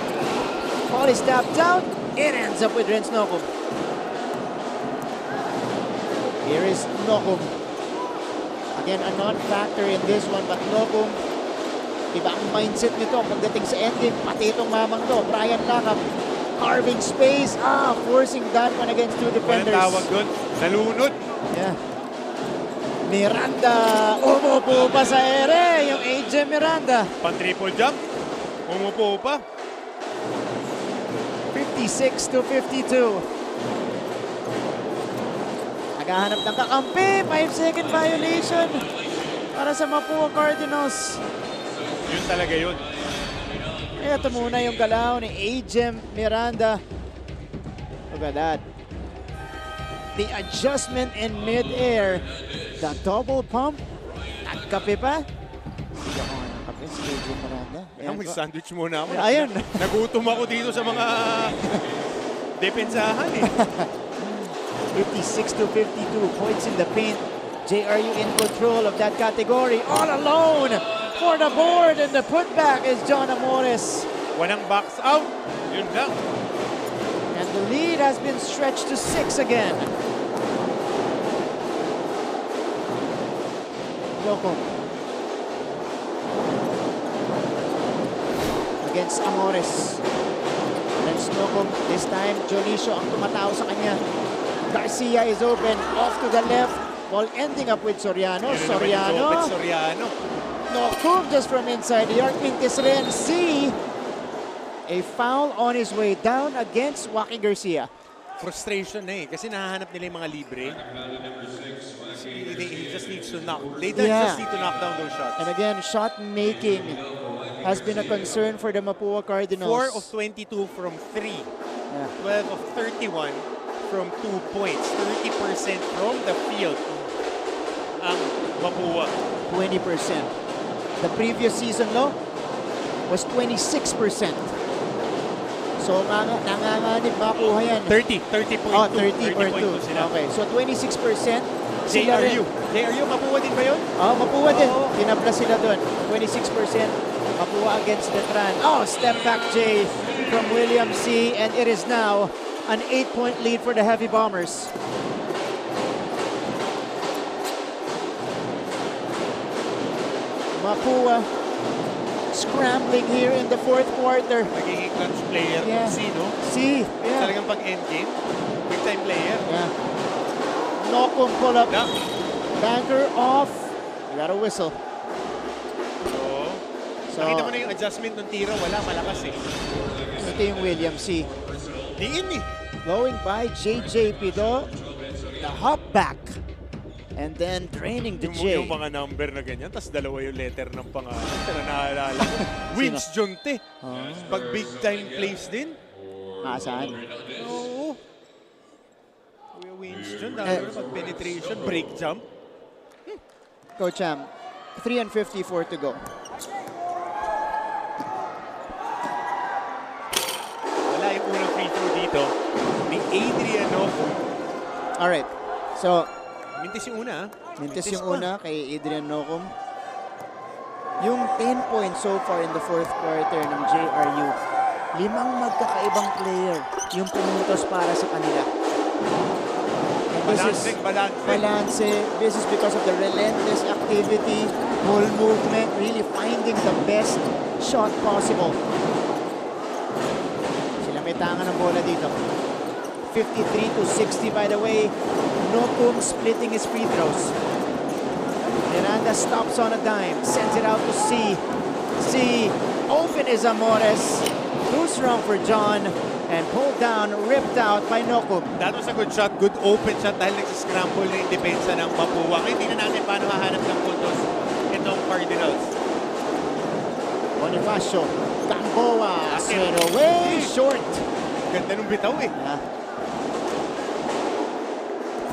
[SPEAKER 22] Ball is tapped out. It ends up with Renz Nokum. Here is Nokum. Again, a non-factor in this one, but Nokum, iba ang mindset nito pagdating sa endgame. Pati itong mamang to, Brian Lakap, carving space, forcing that one against two defenders.
[SPEAKER 18] Walang tawag doon, nalunod.
[SPEAKER 22] Yeah. Miranda, umupo pa sa ere, yung AJ Miranda.
[SPEAKER 18] Pan-triple jump, umupo pa.
[SPEAKER 22] 56-52. Naghahanap ng kakampi, 5-second violation para sa Mapua Cardinals.
[SPEAKER 18] Yun talaga yun.
[SPEAKER 22] Ito muna yung galaw ni AJ Miranda. Look at that. The adjustment in mid-air. The double pump. Nagkape pa. Hindi ako nga nagkape si AJ Miranda.
[SPEAKER 18] Kaya mag-sandwich muna ako.
[SPEAKER 22] Ayun.
[SPEAKER 18] Nagutom ako dito sa mga depensahan eh.
[SPEAKER 22] 56-52 points in the paint. JRU in control of that category. All alone for the board, and the putback is John Amores.
[SPEAKER 18] Walang box out. Yun lang.
[SPEAKER 22] And the lead has been stretched to 6 again. Yoko. Against Amores. And Snokum, this time Jonisho ang tumatao sa kanya. Garcia is open, off to the left. Ball ending up with Soriano. Soriano. Nokum just from inside the arc. Mintis rin. C. A foul on his way down against Waki Garcia.
[SPEAKER 18] Frustration na eh, kasi nahahanap nila yung mga libre. He just needs to knock. They just need to knock down those shots.
[SPEAKER 22] And again, shot making has been a concern for the Mapua Cardinals.
[SPEAKER 18] 4 of 22 from 3. 12 of 31 from 2 points. 30% from the field ang Mapua.
[SPEAKER 22] 20%. The previous season, no, was 26%. So, nanganganib makuha yan.
[SPEAKER 18] 30.2.
[SPEAKER 22] Oh, 30.2. Okay, so 26%.
[SPEAKER 18] JRU. JRU, Mapua din ba yun?
[SPEAKER 22] Mapua din. Tinabla sila doon. 26%. Mapua against Letran. Step back J from William C. And it is now an 8-point lead for the Heavy Bombers. Mapua scrambling here in the fourth quarter.
[SPEAKER 18] Magiging clutch player. C, no?
[SPEAKER 22] C, yeah.
[SPEAKER 18] Talagang pag-endgame. Big-time player.
[SPEAKER 22] Yeah. Nokum pull up. Banker off. You got a whistle.
[SPEAKER 18] So, nakita mo na yung adjustment ng tira. Wala, malakas eh.
[SPEAKER 22] Ito yung William C.
[SPEAKER 18] Diin eh.
[SPEAKER 22] Going by JJ Pido. The hop back. And then training to J.
[SPEAKER 18] Yung mga number na ganyan, tapos dalawa yung letter ng pangalan. Pero naalala ko. Wins Jonte. Pag big time plays din.
[SPEAKER 22] Saan?
[SPEAKER 18] Oo. Wins John. Pag penetration, break jump.
[SPEAKER 22] Coach Am, 3:54 to go.
[SPEAKER 18] Wala yung unang free throw dito ni Adrian Nokum.
[SPEAKER 22] Alright. So,
[SPEAKER 18] Mintis yung una.
[SPEAKER 22] Mintis yung una kay Adrian Nokum. Yung 10 points so far in the fourth quarter ng JRU, 5 magkakaibang player yung pumuntos para sa kanila. Balance. This is because of the relentless activity, ball movement, really finding the best shot possible. Sila may tangan ng bola dito. 53-60 by the way. Nokum splitting his free throws. Miranda stops on a dime, sends it out to C. C, open is Amores. Too strong for John, and pulled down, ripped out by Nokum.
[SPEAKER 18] That was a good shot, good open shot dahil nagsiscramble na yung depensa ng Mapua. Hindi na natin paano hahanap ng puntos itong Cardinals.
[SPEAKER 22] Bonifacio, Gamboa, straight away, short.
[SPEAKER 18] Ganda nung bitaw eh.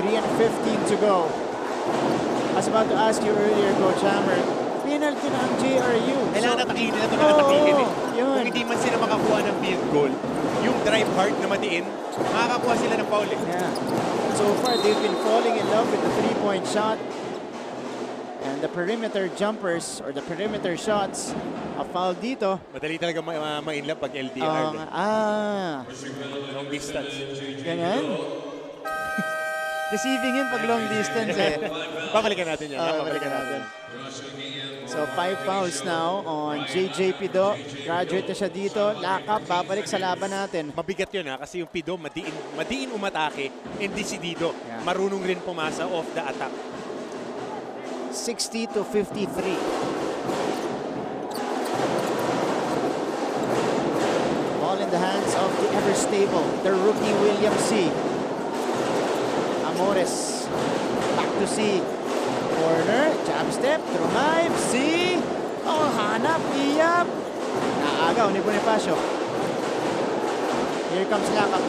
[SPEAKER 22] 3:15 to go. I was about to ask you earlier, Coach Hammer, penalty na ang JRU.
[SPEAKER 18] Kailangan natakihin nila ito na natakihin eh.
[SPEAKER 22] Yun.
[SPEAKER 18] Kung hindi man sila makakuha ng field goal, yung drive hard na matiin, makakakuha sila ng foul eh.
[SPEAKER 22] Yeah. So far, they've been falling in love with the three-point shot. And the perimeter jumpers or the perimeter shots, a foul dito.
[SPEAKER 18] Madali talaga ma-inlove pag LDR. Long distance.
[SPEAKER 22] Ganyan. Deceiving yun pag long distance eh.
[SPEAKER 18] Babalikan natin yan.
[SPEAKER 22] Babalikan natin. So 5 fouls now on JJ Pido. Graduate na siya dito. Lock up, babalik sa laban natin.
[SPEAKER 18] Mabigat yun ha, kasi yung Pido madiin umatake and decidido. Marunong rin pumasa off the attack.
[SPEAKER 22] 60-53. Ball in the hands of the ever-stable, the rookie William C. Amores, back to C. Corner, jab step, drive, C. Oh, hanap, iyap. Naagaw ni Bonifacio. Here comes Lakap.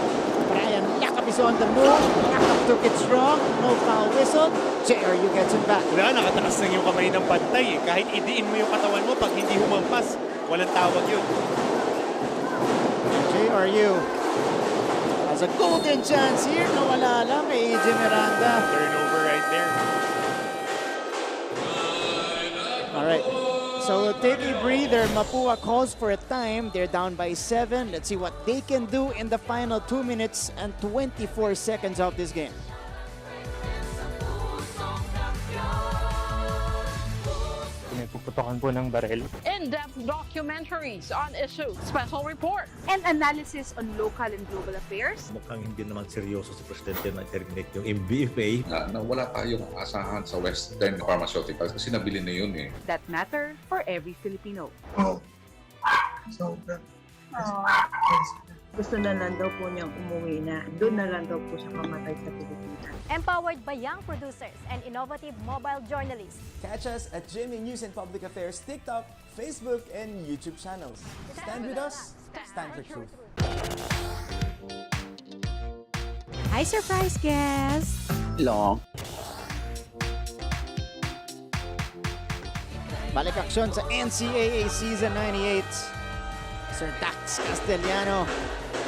[SPEAKER 22] Brian Lakap is on the move. Lakap took it strong. No foul whistle. JRU gets him back.
[SPEAKER 18] Wala, nakatakas lang yung kamay ng pantay eh. Kahit idiin mo yung katawan mo, pag hindi humampas, walang tawag yun.
[SPEAKER 22] JRU has a golden chance here. Nawala lang kay AJ Miranda.
[SPEAKER 18] Turnover right there.
[SPEAKER 22] All right. So we'll take a breather. Mapua calls for a time. They're down by 7. Let's see what they can do in the final 2 minutes and 24 seconds of this game.
[SPEAKER 9] Puputokan po ng barel.
[SPEAKER 20] In-depth documentaries on issues, special report,
[SPEAKER 10] and analysis on local and global affairs.
[SPEAKER 11] Mukhang hindi naman seryoso si Presidente na terminate yung MBFA.
[SPEAKER 12] Na wala tayong asahan sa Western Pharmaceuticals kasi nabili na yun eh.
[SPEAKER 10] That matter for every Filipino.
[SPEAKER 21] Gusto na lang daw po niyang umuwi na doon na lang daw po siya mamatay sa Pilipinas.
[SPEAKER 23] Empowered by young producers and innovative mobile journalists.
[SPEAKER 24] Catch us at GMA News and Public Affairs TikTok, Facebook, and YouTube channels. Stand with us, stand for truth.
[SPEAKER 23] Hi, surprise guest!
[SPEAKER 22] Long. Balik aksyon sa NCAA Season 98. Sir Dax Castellano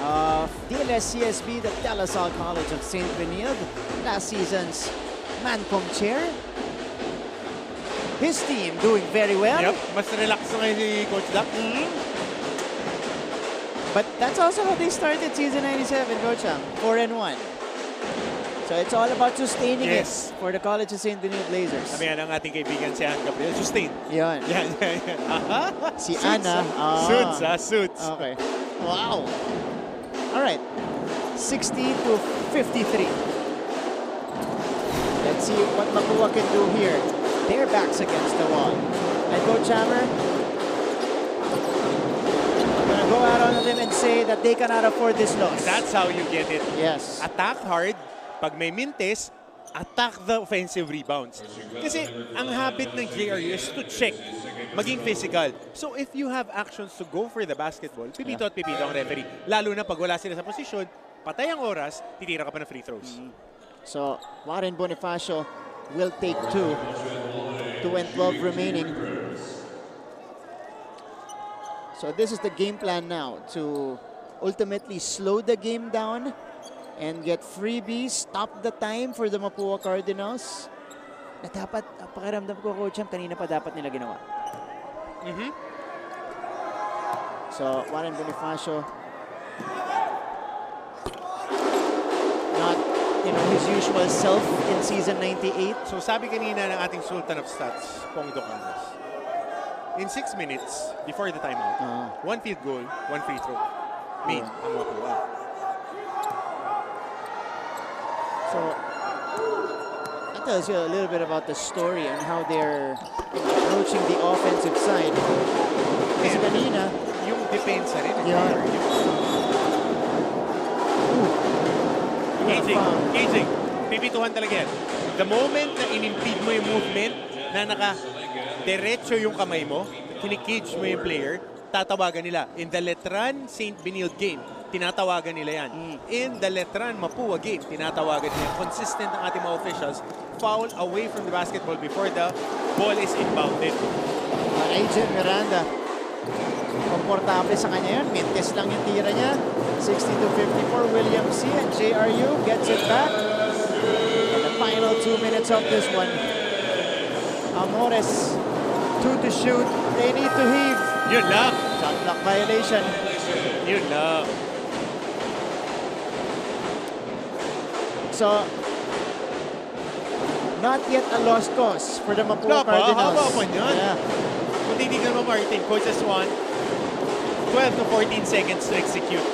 [SPEAKER 22] of DLS-CSB, the De La Salle College of St. Benilde, last season's Mancom chair. His team doing very well.
[SPEAKER 18] Yep, mas relax na ngayon si Coach Dax.
[SPEAKER 22] But that's also how they started season 97, Coach Am, 4-1. So it's all about sustaining it for the College of St. Benilde Blazers.
[SPEAKER 18] Sabi nga ng ating kaibigan si Ann Gabriel, sustain.
[SPEAKER 22] Yan.
[SPEAKER 18] Yan.
[SPEAKER 22] Si
[SPEAKER 18] Suits,
[SPEAKER 22] Anna.
[SPEAKER 18] Suits, suits.
[SPEAKER 22] Okay. Wow. All right. 60-53. Let's see what Mapua can do here. Their backs against the wall. And Coach Hammer, I'm going to go out on a limb and say that they cannot afford this loss.
[SPEAKER 18] That's how you get it.
[SPEAKER 22] Yes.
[SPEAKER 18] Attack hard. Pag may mintes, attack the offensive rebounds. Kasi ang habit ng JRU is to check, maging physical. So if you have actions to go for the basketball, pipito at pipito ang referee. Lalo na pag wala sila sa posisyon, patay ang oras, titira ka pa ng free throws.
[SPEAKER 22] So Warren Bonifacio will take 2 and 12 remaining. So this is the game plan now to ultimately slow the game down and get freebies, stop the time for the Mapua Cardinals. Na dapat, pakiramdam ko, Coach Am, kanina pa dapat nila ginawa. So, Warren Bonifacio, not his usual self in season 98.
[SPEAKER 18] So sabi kanina ng ating Sultan of Stats, Pong Docanos, in 6 minutes before the timeout, 1 field goal, 1 free throw. Made ang Mapua.
[SPEAKER 22] So, that tells you a little bit about the story and how they're approaching the offensive side. Kasi kanina,
[SPEAKER 18] yung depensa rin. Aging. Pipituhan talaga yan. The moment na inimpede mo yung movement, na naka-diretso yung kamay mo, kinikage mo yung player, tatawagan nila. In the Letran St. Benilde game, tinatawagan nila yan. In the Letran Mapua game, tinatawagan nila. Consistent ang ating mga officials. Foul away from the basketball before the ball is inbounded.
[SPEAKER 22] Agent Miranda, komportable sa kanya yan. Mintes lang yung tira niya. 60-54, William C. and JRU gets it back. And the final 2 minutes of this one. Amores, 2 to shoot. They need to heave.
[SPEAKER 18] Yun lang.
[SPEAKER 22] Shot clock violation.
[SPEAKER 18] Yun lang.
[SPEAKER 22] So, not yet a lost cause for the Mapua Cardinals.
[SPEAKER 18] Haba pa niyan.
[SPEAKER 22] Yeah.
[SPEAKER 18] Kung titignan mo, Martin, coaches want 12 to 14 seconds to execute.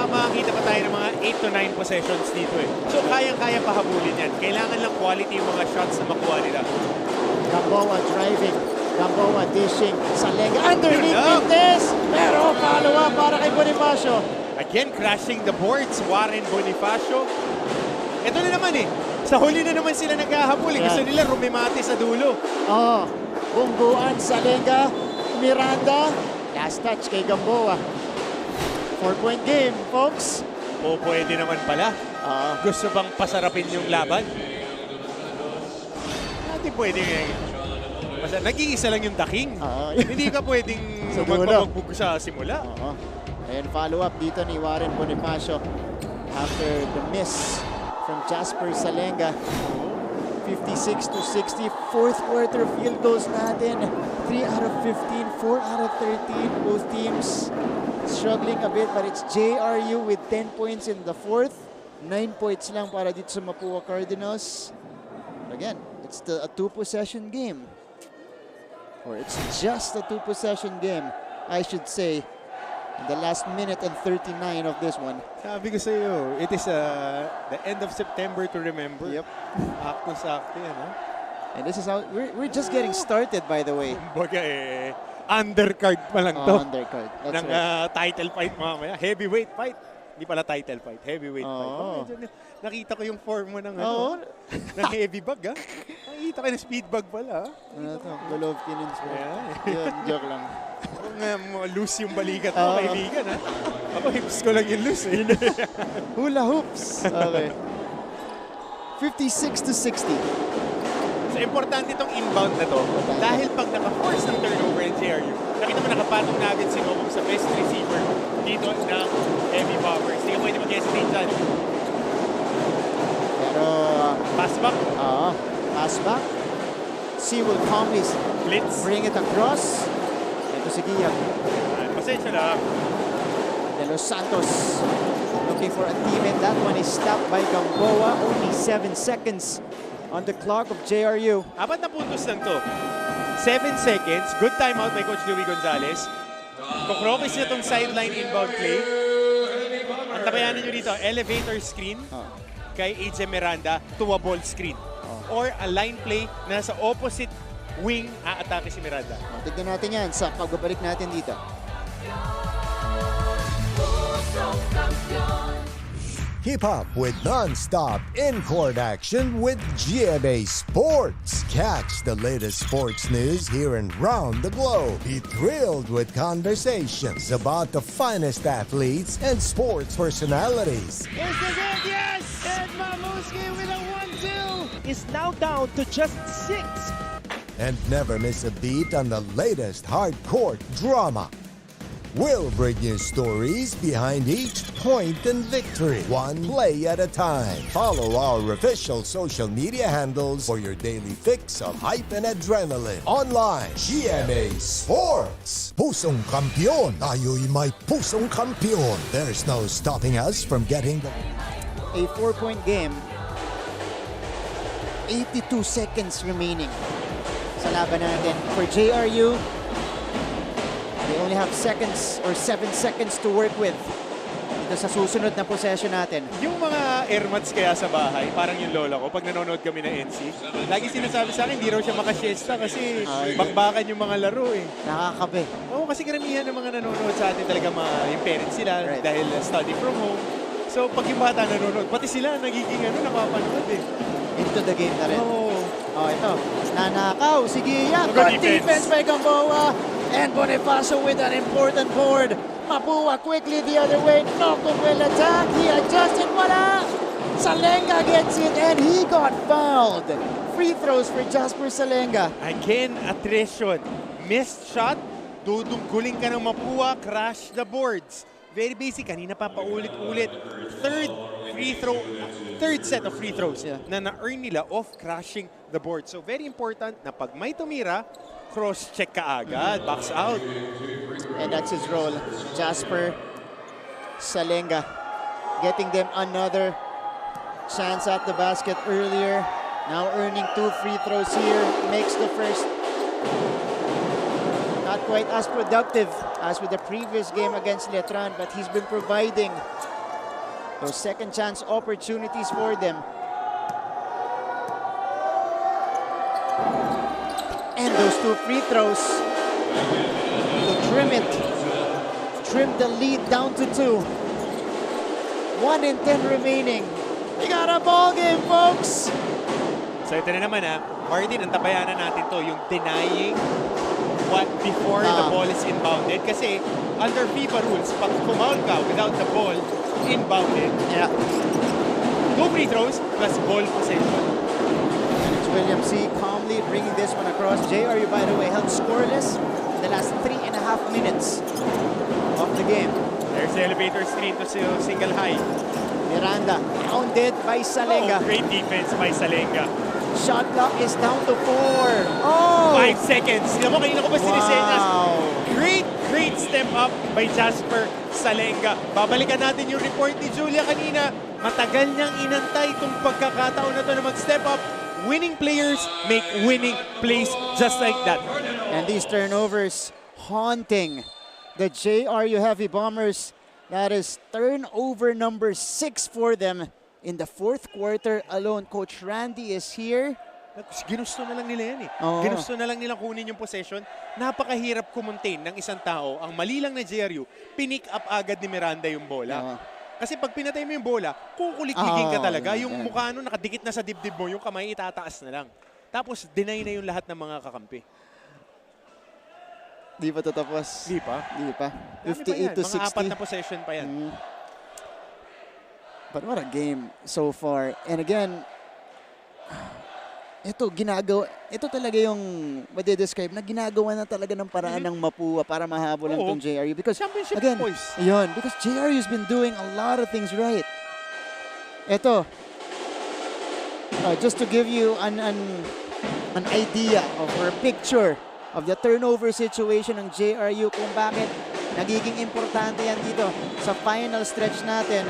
[SPEAKER 18] Makakita pa tayo ng mga 8 to 9 possessions dito eh. So, kayang-kaya pahabulin yan. Kailangan lang quality yung mga shots na makuha nila.
[SPEAKER 22] Gamboa driving. Gamboa dishing. Salenga underneath Mintes. Pero follow-up para kay Bonifacio.
[SPEAKER 18] Again, crashing the boards. Warren Bonifacio. Ito na naman eh. Sa huli na naman sila naghahabol. Gusto nila rumimati sa dulo.
[SPEAKER 22] Oh, bungguan, Salenga, Miranda. Last touch kay Gamboa. 4-point game, folks.
[SPEAKER 18] O pwede naman pala. Gusto bang pasarapin yung laban? Hindi pwede. Nag-iisa lang yung daking. Hindi ka pwedeng magpapagbog sa simula.
[SPEAKER 22] Ayan, follow-up dito ni Warren Bonifacio after the miss from Jasper Salenga. 56-60, fourth quarter field goals natin. 3 out of 15, 4 out of 13. Both teams struggling a bit, but it's JRU with 10 points in the fourth. 9 points lang para dito sa Mapua Cardinals. Again, it's a 2-possession game. Or it's just a 2-possession game, I should say. In the last minute and 39 of this one.
[SPEAKER 18] Sabi ko sa iyo, it is the end of September to remember.
[SPEAKER 22] Yep.
[SPEAKER 18] Sakto-sakto yan, ha?
[SPEAKER 22] And this is how, we're just getting started, by the way.
[SPEAKER 18] Baga undercard pa lang to.
[SPEAKER 22] Undercard. That's
[SPEAKER 18] ng
[SPEAKER 22] right.
[SPEAKER 18] title fight mamaya. Heavyweight fight. Hindi pala title fight. Heavyweight fight. Nakita ko yung form mo ng, ng heavy bag, ha? Nakita ko yung speed bag pala.
[SPEAKER 22] Ano to? Golovkin and
[SPEAKER 18] Yeah.
[SPEAKER 22] Yun, joke lang.
[SPEAKER 18] Kung loose yung balikat mo, kaibigan, ha? Ako, hips ko lang yung loose, eh.
[SPEAKER 22] Hula hoops. Okay. 56-60.
[SPEAKER 18] So, importante itong inbound na to. Dahil pag naka-force ng turnover in JRU, nakita mo nakapatong na agad si Novum sa best receiver dito ng Heavy Bombers. Hindi ka pwede mag-hesitate dyan.
[SPEAKER 22] Pero,
[SPEAKER 18] pass back.
[SPEAKER 22] Pass back. C will calmly
[SPEAKER 18] blitz.
[SPEAKER 22] Bring it across. Ito si Gia.
[SPEAKER 18] Pasensya na.
[SPEAKER 22] De Los Santos looking for a teammate. That one is stopped by Gamboa. Only 7 seconds on the clock of JRU.
[SPEAKER 18] 4 na puntos lang to. 7 seconds. Good timeout by Coach Louie Gonzalez. Kukrokis niya itong sideline inbound play. Ang tabayanan nyo dito, elevator screen kay AJ Miranda to a ball screen. Or a line play na sa opposite wing aatake si Miranda.
[SPEAKER 22] Tignan natin yan sa pagbabalik natin dito.
[SPEAKER 2] Keep up with non-stop in-court action with GMA Sports. Catch the latest sports news here and round the globe. Be thrilled with conversations about the finest athletes and sports personalities.
[SPEAKER 28] Is this it? Yes! And Mamuski with a 1-2 is now down to just 6.
[SPEAKER 2] And never miss a beat on the latest hard-court drama. We'll bring you stories behind each point and victory, one play at a time. Follow our official social media handles for your daily fix of hype and adrenaline. Online, GMA Sports. Pusong kampiyon. Tayo'y may pusong kampiyon. There's no stopping us from getting the...
[SPEAKER 22] A 4-point game. 82 seconds remaining sa laban natin. For JRU, they only have seconds or 7 seconds to work with dito sa susunod na possession natin.
[SPEAKER 18] Yung mga airmats kaya sa bahay, parang yung lola ko, pag nanonood kami ng NC, lagi sinasabi sa akin, hindi raw siya makasiesta kasi bakbakan yung mga laro eh.
[SPEAKER 22] Nakakape.
[SPEAKER 18] Oo, kasi karamihan ng mga nanonood sa atin talaga yung parents sila dahil study from home. So pag yung bata nanonood, pati sila nagiging napapanood eh.
[SPEAKER 22] Into the game na rin.
[SPEAKER 18] Oo.
[SPEAKER 22] Oh, ito. Nanakaw si Gia.
[SPEAKER 18] Good
[SPEAKER 22] Good defense by Gamboa. And Bonifacio with an important board. Mapua quickly the other way. Noko will attack. He adjusted. Wala. Salenga gets it and he got fouled. Free throws for Jasper Salenga.
[SPEAKER 18] Again, attrition. Missed shot. Dudungguling ka ng Mapua. Crash the boards. Very basic. Kanina pa paulit-ulit. Third set of free throws na na-earn nila off crashing the board. So very important na pag may tumira, cross-check ka agad. Box out.
[SPEAKER 22] And that's his role. Jasper Salenga getting them another chance at the basket earlier. Now earning 2 free throws here. Makes the first. Not quite as productive as with the previous game against Letran, but he's been providing those second chance opportunities for them. And those 2 free throws to trim the lead down to 2. 1 and 10 remaining. We got a ball game, folks.
[SPEAKER 18] So ito na naman Martin, ang tabayanan natin to, yung denying what before the ball is inbounded. Kasi under FIBA rules, pag kumaul ka without the ball inbounded, 2 free throws plus ball possession.
[SPEAKER 22] And it's William C. calmly bringing this one across. JRU, by the way, held scoreless in the last 3.5 minutes of the game.
[SPEAKER 18] There's the elevator screen to single high.
[SPEAKER 22] Miranda, pounded by Salenga.
[SPEAKER 18] Great defense by Salenga.
[SPEAKER 22] Shot clock is down to 4. Oh!
[SPEAKER 18] 5 seconds. Sino mo, kanina ko ba sinisenyas? Great step up by Jasper Salenga. Babalikan natin yung report ni Julia kanina. Matagal niyang inantay itong pagkakataon na ito na mag-step up. Winning players make winning plays just like that.
[SPEAKER 22] And these turnovers haunting the JRU Heavy Bombers. That is turnover number 6 for them in the 4th quarter alone. Coach Randy is here.
[SPEAKER 18] Ginusto na lang nila yan Ginusto na lang nilang kunin yung possession. Napakahirap kumontain ng isang tao. Ang mali lang na JRU, pinick up agad ni Miranda yung bola. Kasi pag pinatay mo yung bola, kukulikligin ka talaga. Yung mukha nun nakadikit na sa dibdib mo, yung kamay itataas na lang. Tapos deny na yung lahat ng mga kakampi.
[SPEAKER 22] Di pa tatapos.
[SPEAKER 18] Di pa.
[SPEAKER 22] 58 to 60.
[SPEAKER 18] Mga 4 na possession pa yan.
[SPEAKER 22] But what a game so far. And again, ito talaga yung describe na ginagawa na talaga ng paraan ng Mapua para mahabol ang itong JRU. Because,
[SPEAKER 18] championship
[SPEAKER 22] again,
[SPEAKER 18] boys.
[SPEAKER 22] Because JRU's been doing a lot of things right. Ito, just to give you an idea or a picture of the turnover situation ng JRU, kung bakit nagiging importante yan dito sa final stretch natin.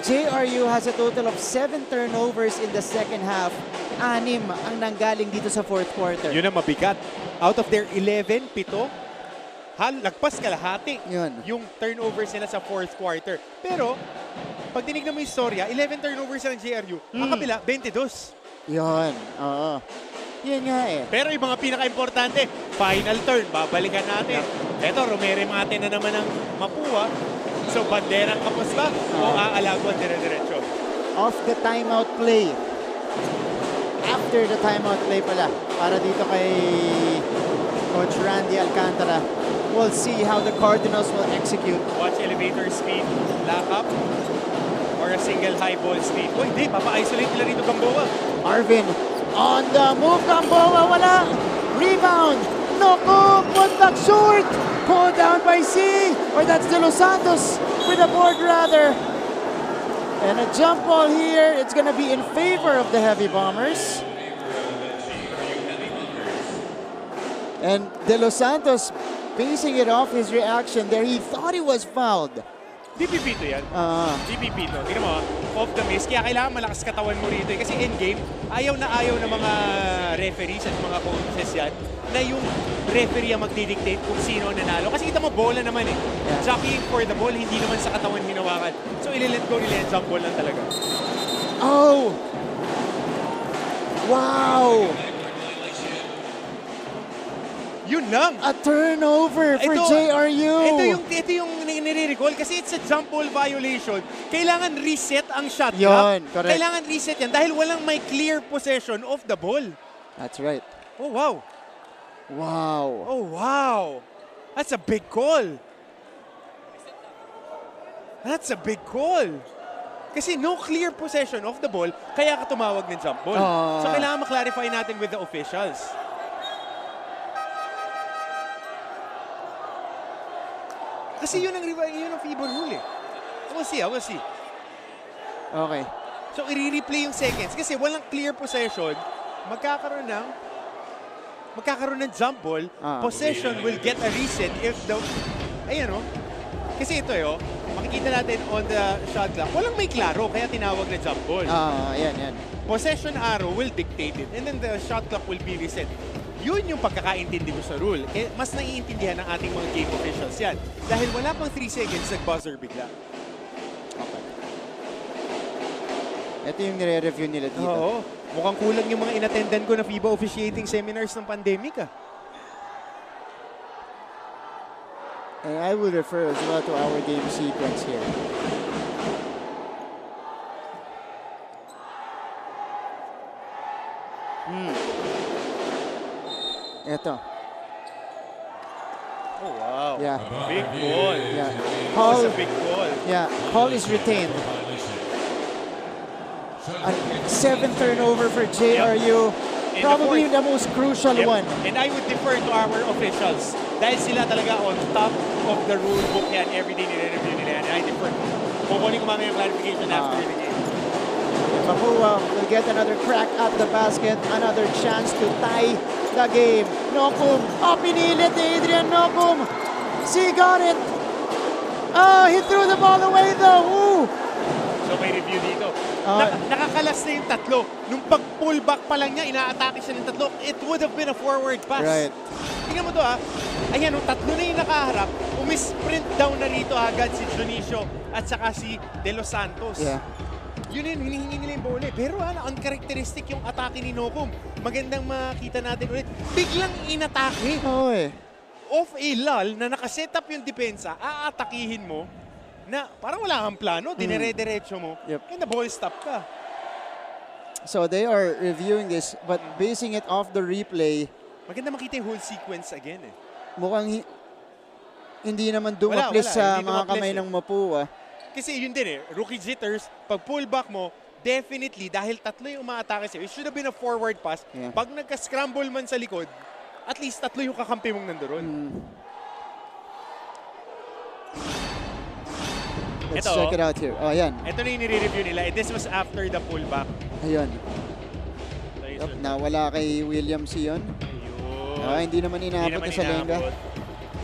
[SPEAKER 22] JRU has a total of 7 turnovers in the second half. 6 ang nanggaling dito sa 4th quarter.
[SPEAKER 18] Yun ang mabigat. Out of their 11, 7, lagpas kalahati yung turnovers nila sa 4th quarter. Pero, pag tinignan mo yung storya, 11 turnovers ng JRU, ang kabila, 22.
[SPEAKER 22] Yun, oo. Yan nga
[SPEAKER 18] Pero yung mga pinaka-importante, final turn, babalikan natin. Eto, rumere-mate na naman ng Mapua. So, banderang kapos ba o aalaguan dire-diretso?
[SPEAKER 22] Off the timeout play. After the timeout play pala, para dito kay Coach Randy Alcantara. We'll see how the Cardinals will execute.
[SPEAKER 18] Watch elevator speed, lock up, or a single high ball speed. Uy, di, papa-isolate nila rito Gamboa.
[SPEAKER 22] Arvin on the move, Gamboa, wala. Rebound, Noko, put back short. Pulled down by C, or that's De Los Santos with a board rather. And a jump ball here, it's gonna be in favor of the Heavy Bombers. And De Los Santos basing it off his reaction there, he thought he was fouled.
[SPEAKER 18] DPP to yan. DPP to. Tingnan mo, off the miss. Kaya kailangan malakas katawan mo rito. Kasi in-game, ayaw na mga referees at mga coaches yan na yung referee ang magdidictate kung sino ang nanalo. Kasi kita mo, bola naman Jockeying for the ball, hindi naman sa katawan hinawakan. So, ililet go nila yung jump ball lang talaga.
[SPEAKER 22] Oh! Wow!
[SPEAKER 18] Yun lang.
[SPEAKER 22] A turnover for JRU.
[SPEAKER 18] Ito yung nire-recall kasi it's a jump ball violation. Kailangan reset ang shot clock.
[SPEAKER 22] Yun, correct.
[SPEAKER 18] Kailangan reset yan dahil walang may clear possession of the ball.
[SPEAKER 22] That's right.
[SPEAKER 18] Oh, wow.
[SPEAKER 22] Wow.
[SPEAKER 18] Oh, wow. That's a big call. That's a big call. Kasi no clear possession of the ball, kaya ka tumawag ng jump ball. So kailangan maklarify natin with the officials. Kasi yun ang FIBA rule eh. We'll see.
[SPEAKER 22] Okay.
[SPEAKER 18] So i-replay yung seconds. Kasi walang clear possession, magkakaroon ng jump ball, possession will get a reset if the... Ayan o. Kasi ito makikita natin on the shot clock, walang may klaro, kaya tinawag na jump ball.
[SPEAKER 22] Yan.
[SPEAKER 18] Possession arrow will dictate it, and then the shot clock will be reset. Yun yung pagkakaintindi ko sa rule. Mas naiintindihan ng ating mga game officials yan. Dahil wala pang 3 seconds, nag-buzzer bigla.
[SPEAKER 22] Okay. Ito yung nire-review nila dito.
[SPEAKER 18] Oo. Mukhang kulang yung mga inattendan ko na FIBA officiating seminars ng pandemic
[SPEAKER 22] And I will refer as well to our game sequence here. Ito.
[SPEAKER 18] Oh, wow.
[SPEAKER 22] Yeah.
[SPEAKER 18] Big ball.
[SPEAKER 22] Yeah.
[SPEAKER 18] That's a big ball.
[SPEAKER 22] Yeah. Call is retained. 7th turnover for JRU. Probably the most crucial one.
[SPEAKER 18] And I would defer to our officials. Dahil sila talaga on top of the rule book yan. Every day nire-review nila yan. I defer. Kukunin ko mamaya yung clarification after the game.
[SPEAKER 22] Mapua will get another crack at the basket. Another chance to tie the game. Nokum. Pinilit ni Adrian Nokum. He got it. He threw the ball away though. Ooh.
[SPEAKER 18] So may review dito. Nakakalas na yung tatlo. Nung pag-pull back pa lang niya, ina-atake siya ng tatlo. It would have been a forward pass.
[SPEAKER 22] Right.
[SPEAKER 18] Tingnan mo to Ayan, tatlo na yung nakaharap. Umisprint down na rito agad si Junicio at saka si De Los Santos.
[SPEAKER 22] Yeah.
[SPEAKER 18] Yun yun, hinihingi nila yung bole. Pero uncharacteristic yung atake ni Nokum. Magandang makita natin ulit. Biglang inatake. Off a lull na nakaset up yung depensa, aatakihin mo na parang wala kang plano, dinere-derecho mo, and the ball stop ka.
[SPEAKER 22] So they are reviewing this, but basing it off the replay.
[SPEAKER 18] Maganda makita yung whole sequence again
[SPEAKER 22] Mukhang hindi naman dumaplis sa mga kamay ng Mapua.
[SPEAKER 18] Kasi yun din rookie jitters, pag pull back mo, definitely, dahil tatlo yung umaatake sa'yo, it should have been a forward pass.
[SPEAKER 22] Yeah.
[SPEAKER 18] Pag nagka-scramble man sa likod, at least tatlo yung kakampi mong nandoon.
[SPEAKER 22] Let's check it out here. Ayan.
[SPEAKER 18] Ito na yung nire-review nila. This was after the pullback.
[SPEAKER 22] Ayun. Nawala kay Williams yun. Hindi naman inaabot na sa Lenga.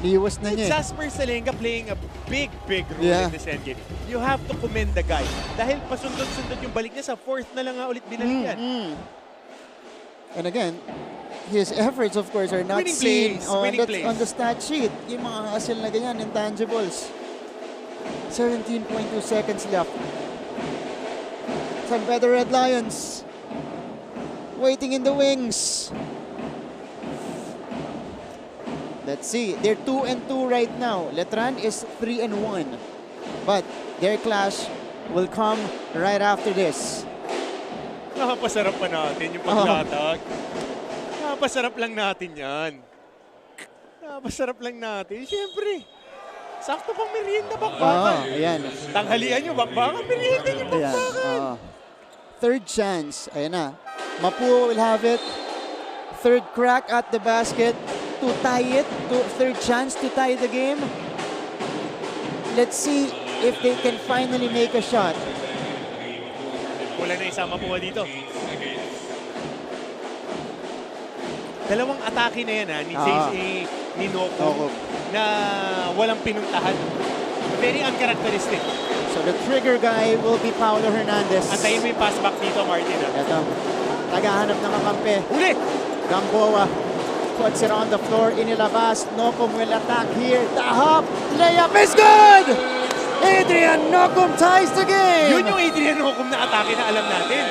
[SPEAKER 22] Liwas na niya.
[SPEAKER 18] Jasper Salenga playing a big role in this endgame. You have to commend the guy. Dahil pasundot-sundot yung balik niya, sa 4th na lang ulit binalik yan.
[SPEAKER 22] And again, his efforts of course are not seen on the stat sheet. Yung mga hassle na ganyan, intangibles. 17.2 seconds left. Some better Red Lions waiting in the wings. Let's see. They're 2-2 right now. Letran is 3-1. But their clash will come right after this.
[SPEAKER 18] Nakapasarap pa natin yung paglatag. Nakapasarap lang natin yan. Nakapasarap lang natin. Siyempre. Sakto pang merienda bakbakan.
[SPEAKER 22] Ayan.
[SPEAKER 18] Tanghalian nyo bakbakan, merienda nyo bakbakan.
[SPEAKER 22] Third chance. Ayan na. Mapua will have it. Third crack at the basket to tie it. Third chance to tie the game. Let's see if they can finally make a shot.
[SPEAKER 18] Wala na isang Mapua dito. Dalawang atake na yan ni Nokum na walang pinuntahan. Very uncharacteristic.
[SPEAKER 22] So the trigger guy will be Paulo Hernandez.
[SPEAKER 18] Antayin mo yung pass back dito, Martin.
[SPEAKER 22] Ito. Tagahanap ng kakampi.
[SPEAKER 18] Uli!
[SPEAKER 22] Gamboa puts it on the floor. Inilabas. Nokum will attack here. The hop. Layup is good! Adrian Nokum ties the game!
[SPEAKER 18] Yun yung Adrian Nokum na atake na alam natin.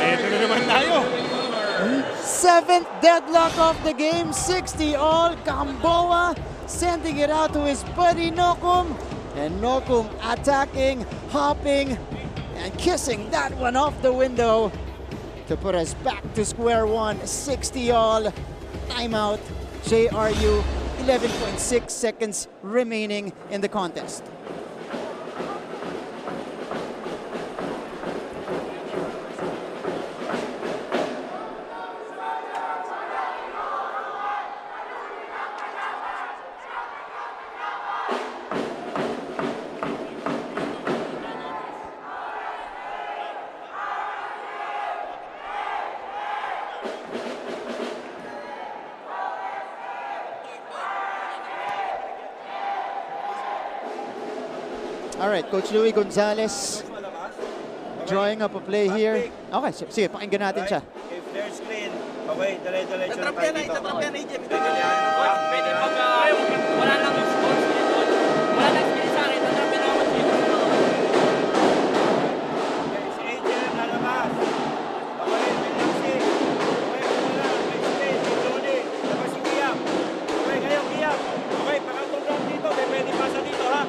[SPEAKER 18] Eto na naman tayo.
[SPEAKER 22] 7th deadlock of the game. 60 all. Gamboa sending it out to his buddy Nokum. And Nokum attacking, hopping, and kissing that one off the window. to put us back to square one. 60 all. Timeout. JRU, 11.6 seconds remaining in the contest. All right, Coach Louie Gonzalez drawing up a play here. Okay, sige, pakinggan natin siya.
[SPEAKER 28] If there's screen, okay, dire-diretso na tayo dito.
[SPEAKER 3] Pwede pag wala lang yung sports dito. Wala lang screen sa akin, tatrapin ako dito.
[SPEAKER 28] Si AJ lalabas. Okay, may laksi. Okay, wala, may screen, si Johnny. Tapos si Kiyam. Okay, ngayon Kiyam. Okay, pakatong round dito, may pwede pasa dito ha.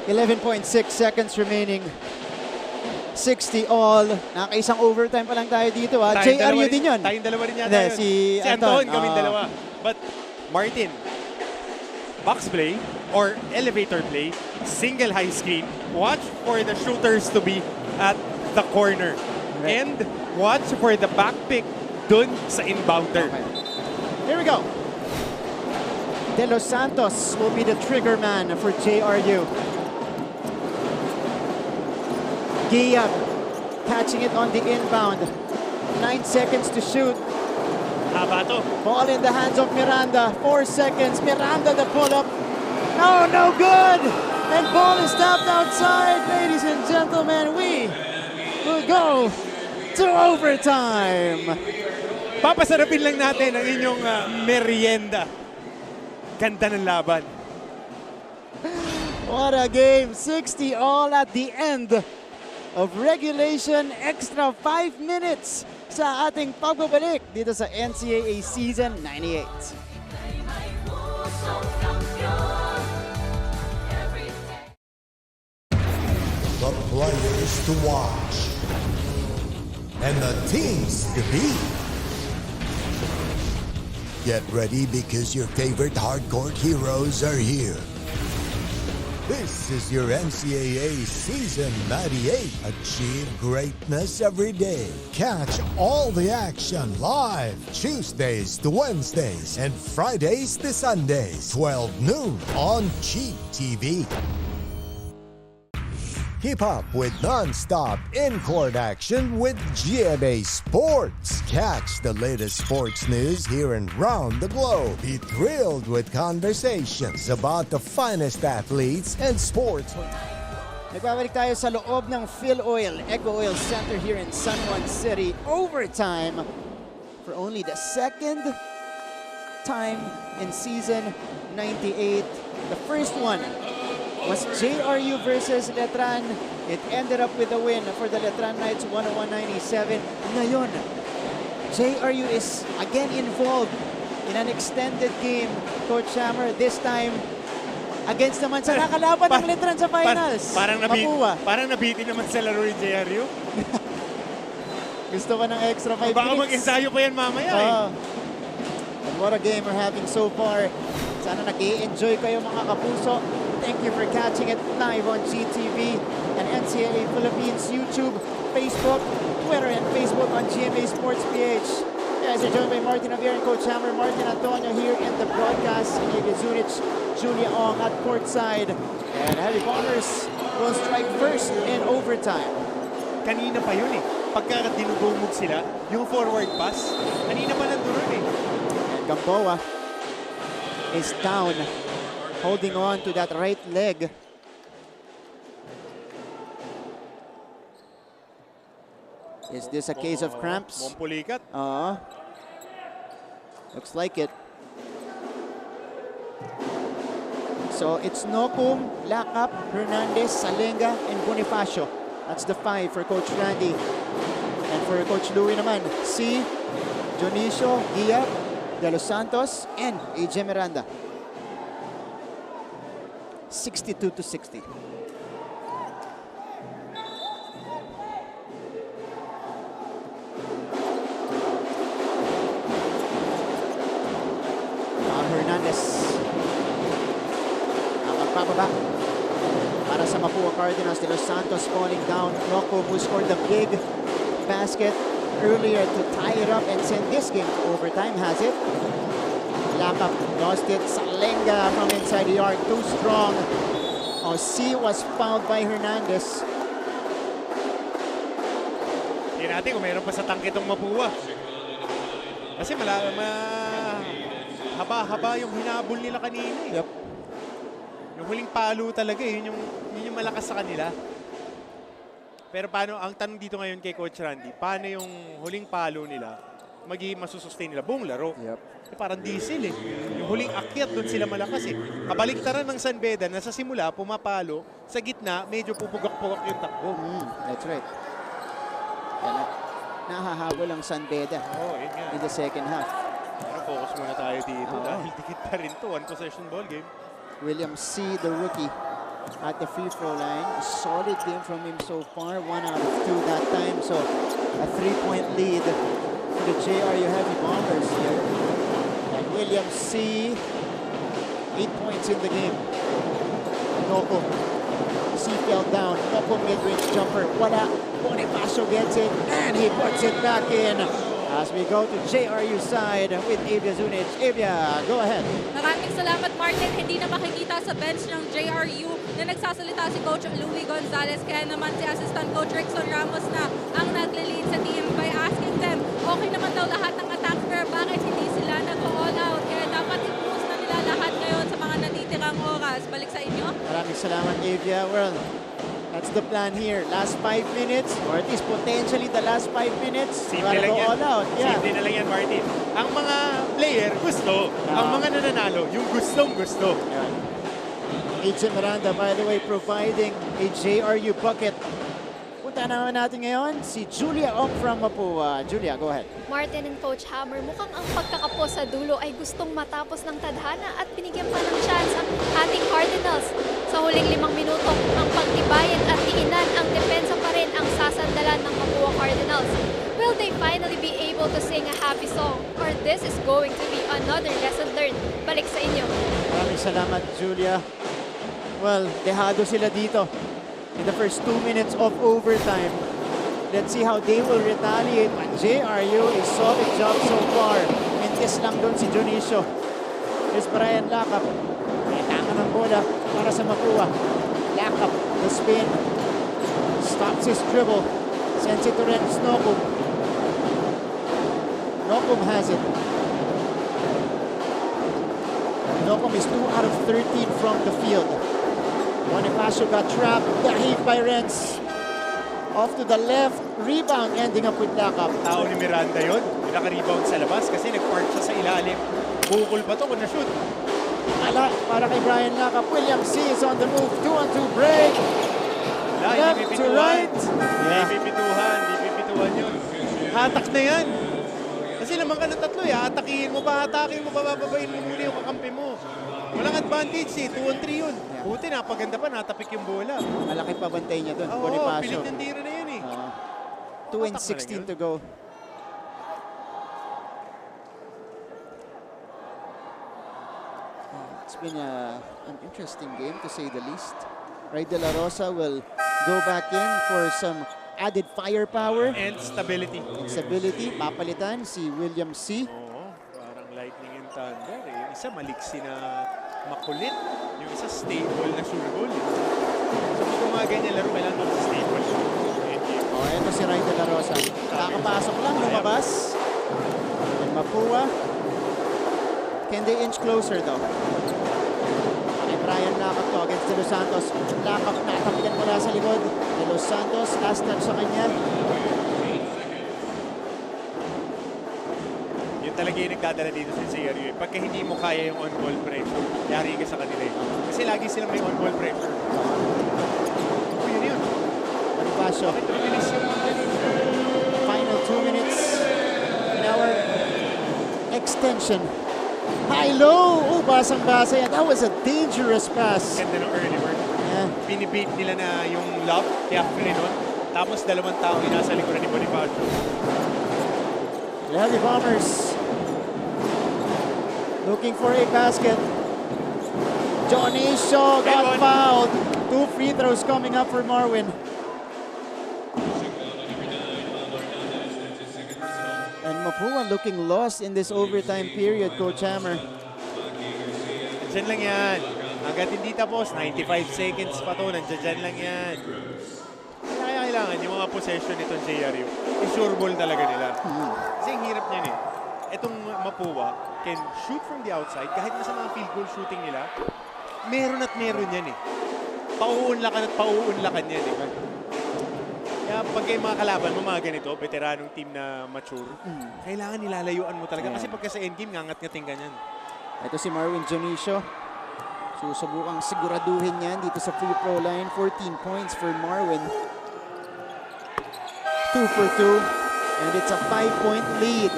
[SPEAKER 22] 11.6 seconds remaining. 60 all. Nakaisang overtime pa lang tayo dito. JRU din yun.
[SPEAKER 18] Tayong dalawa rin yata yun.
[SPEAKER 22] Si
[SPEAKER 18] Anton, kaming dalawa. But Martin, box play or elevator play, single high screen, watch for the shooters to be at the corner.
[SPEAKER 22] Right.
[SPEAKER 18] And watch for the back pick dun sa inbounder.
[SPEAKER 22] Okay. Here we go. De Los Santos will be the trigger man for JRU. Guillab catching it on the inbound. 9 seconds to shoot.
[SPEAKER 28] Haba to.
[SPEAKER 22] Ball in the hands of Miranda. 4 seconds. Miranda the pull-up. Oh, no good! And ball is tapped outside. Ladies and gentlemen, we will go to overtime.
[SPEAKER 18] Papasarapin lang natin ang inyong merienda. Ganda ng laban.
[SPEAKER 22] What a game. 60 all at the end of regulation. Extra 5 minutes sa ating pagbabalik dito sa NCAA Season 98.
[SPEAKER 2] The players to watch and the teams to beat. Get ready because your favorite hardcore heroes are here. This is your NCAA Season 98. Achieve greatness every day. Catch all the action live Tuesdays to Wednesdays and Fridays to Sundays, 12 noon on Cheap TV. Keep up with non-stop in-court action with GMA Sports. Catch the latest sports news here and round the globe. Be thrilled with conversations about the finest athletes and sports.
[SPEAKER 22] Nagbabalik tayo sa loob ng Phil Oil, Eco Oil Center here in San Juan City. Overtime for only the second time in Season 98. The first one was JRU versus Letran. It ended up with a win for the Letran Knights, 101-97. Ngayon, JRU is again involved in an extended game, Coach Hammer. This time, against naman sa nakalaban ng Letran sa finals.
[SPEAKER 18] Parang nabitin naman sa laro ni JRU.
[SPEAKER 22] Gusto pa ng extra 5 minutes.
[SPEAKER 18] Baka mag-ensayo pa yan mamaya
[SPEAKER 22] And what a game we're having so far. Sana nag-i-enjoy kayo mga kapuso. Thank you for catching it live on GTV and NCAA Philippines YouTube, Facebook, Twitter, and Facebook on GMA Sports PH. You guys are joined by Martin Javier and Coach Hammer. Martin Antonio here in the broadcast. Inigo Zunic, Julia Ong at courtside. And Heavy Bombers will strike first in overtime.
[SPEAKER 18] Kanina pa yun Pagka dinudumog sila, yung forward pass, kanina pa nandun
[SPEAKER 22] And Gamboa is down, holding on to that right leg. Is this a case of cramps?
[SPEAKER 18] Mompulikat.
[SPEAKER 22] Looks like it. So it's Nokum, Lakap, Hernandez, Salenga, and Bonifacio. That's the 5 for Coach Randy. And for Coach Louie naman, C, Dionisio, Gia, De Los Santos, and AJ Miranda. 62-60. Ibababa. Para sa Mapua Cardinals, De Los Santos falling down. Noko who scored the big basket earlier to tie it up and send this game to overtime, has it. Lakap lost it. Salenga from inside the arc, too strong. C was fouled by Hernandez.
[SPEAKER 18] Tingnan natin kung meron pa sa tangke itong Mapua. Kasi haba-haba yung hinabol nila kanina.
[SPEAKER 22] Yep.
[SPEAKER 18] Yung huling palo talaga, yun yung malakas sa kanila. Pero paano, ang tanong dito ngayon kay Coach Randy, paano yung huling palo nila masusustain nila buong laro?
[SPEAKER 22] Yep.
[SPEAKER 18] Parang diesel eh. Yung huling akyat, doon sila malakas eh. Kabaliktaran ng San Beda na sa simula, pumapalo, sa gitna, medyo pupugak-pugak yung takbo.
[SPEAKER 22] That's right. Nahahabol ang San Beda in the second half.
[SPEAKER 18] Pero focus muna tayo dito dahil dikit pa rin to. One possession ball game.
[SPEAKER 22] William C., the rookie, at the free throw line. A solid game from him so far. 1 out of 2 that time. So a 3-point lead for the JRU Heavy Bombers here. And William C., 8 points in the game. Noko. C fell down. Noko mid-range jumper. Wala. Bonifacio gets it and he puts it back in. As we go to JRU side with Avia Zunic. Avia, go ahead.
[SPEAKER 4] Maraming salamat, Martin. Hindi na makikita sa bench ng JRU na nagsasalita si Coach Louie Gonzalez. Kaya naman si Assistant Coach Rickson Ramos na ang nag-lead sa team by asking them, okay naman daw lahat ng attacker, bakit hindi sila nag-all out? Kaya dapat i-boost na nila lahat ngayon sa mga natitirang oras. Balik sa inyo.
[SPEAKER 22] Maraming salamat, Avia. Well, that's the plan here. Last 5 minutes, or at least potentially the last 5 minutes,
[SPEAKER 18] Simple lang yan.
[SPEAKER 22] all out. Yeah.
[SPEAKER 18] Simple na lang yan, Martin. Ang mga player, gusto. Ang mga nananalo, yung gustong-gusto.
[SPEAKER 22] Agent Miranda, by the way, providing a JRU bucket. Punta naman natin ngayon si Julia Ong from Mapua. Julia, go ahead.
[SPEAKER 6] Martin and Coach Hammer, mukhang ang pagkakapo sa dulo ay gustong matapos ng tadhana at binigyan pa ng chance ang ating Cardinals. Sa huling 5 minuto, ang pagtibayan at diinan ang depensa pa rin ang sasandalan ng Mapua Cardinals. Will they finally be able to sing a happy song? Or this is going to be another lesson learned? Balik sa inyo.
[SPEAKER 22] Maraming salamat, Julia. Well, dehado sila dito in the first 2 minutes of overtime. Let's see how they will retaliate. And JRU, a solid job so far. Mintis lang doon si Junicio. Here's Brian Lakap. May tama ng bola para sa Mapua. Lakap, the spin. Stops his dribble. Sends it to Renz Nokum. Nokum has it. Nokum is 2 out of 13 from the field. Bonifacio got trapped. Dahil by Renz. Off to the left. Rebound ending up with Lakap.
[SPEAKER 18] Tao ni Miranda yun. Naka-rebound sa labas kasi nag-park siya sa ilalim. Bukol pa to kung na-shoot.
[SPEAKER 22] Para kay Brian Lakap. William C. is on the move. 2-on-2 break. Left to right.
[SPEAKER 18] Hindi pipituhan yun. Hatak na yan. Kasi naman ka ng tatlo eh. Hatakin mo pa, bababain mo muli yung kakampi mo. Walang advantage eh. 2-on-3 yun. Buti napaganda pa, natapik yung bola.
[SPEAKER 22] Malaki pa bantay niya doon.
[SPEAKER 18] Oo, pilit ng tira na yun eh.
[SPEAKER 22] 2:16 to go. It's been an interesting game to say the least. Ray De La Rosa will go back in for some added firepower.
[SPEAKER 18] And stability.
[SPEAKER 22] Papalitan si William C.
[SPEAKER 18] Oo, parang lightning and thunder eh. Yung isa maliksi na makulit. Yung isa stable na sure goal. So kung mga ganyan laro, kailangan mo sa stable.
[SPEAKER 22] Ito si Ray De La Rosa. Kakapasok lang, lumabas. And Mapua. Can they inch closer though? Brian Lakap to against De Los Santos. Lakap natapitan mula sa likod. De Los Santos, last touch sa kanya.
[SPEAKER 18] Yun talaga yung nagdadala dito sa JRU. Pagka hindi mo kaya yung on-ball pressure, yari ka sa kanila. Kasi lagi silang may on-ball pressure. Yun.
[SPEAKER 22] Bonifacio. Final 2 minutes in our extension. High-low! Basang-basa yan. That was a dangerous pass.
[SPEAKER 18] Ganda ng early work. Yeah. Binibait nila na yung lob, kaya Frinon. Tapos 2 tao yung nasa likuran ni Bonifacio.
[SPEAKER 22] The Heavy Bombers looking for a basket. Jonisho got fouled. 2 free throws coming up for Marwin. And Mapua looking lost in this overtime period, Coach Hammer.
[SPEAKER 18] Diyan lang yan. Hanggat hindi tapos, 95 seconds pa to, nandiyan lang yan. Kaya kailangan yung mga possession nitong JRU, i-sure ball talaga nila. Kasi ang hirap niyan eh. Itong Mapua can shoot from the outside, kahit na sa mga field goal shooting nila, meron at meron yan eh. Pauunlakan at pauunlakan yan eh. Kaya pag yung mga kalaban mo, mga ganito, veteranong team na mature, kailangan nilalayuan mo talaga. Kasi pagka sa endgame, ngangat-ngating ganyan.
[SPEAKER 22] Ito si Marwin Jonisho. Susubukang siguraduhin yan dito sa free throw line. 14 points for Marwin. 2 for 2. And it's a 5-point lead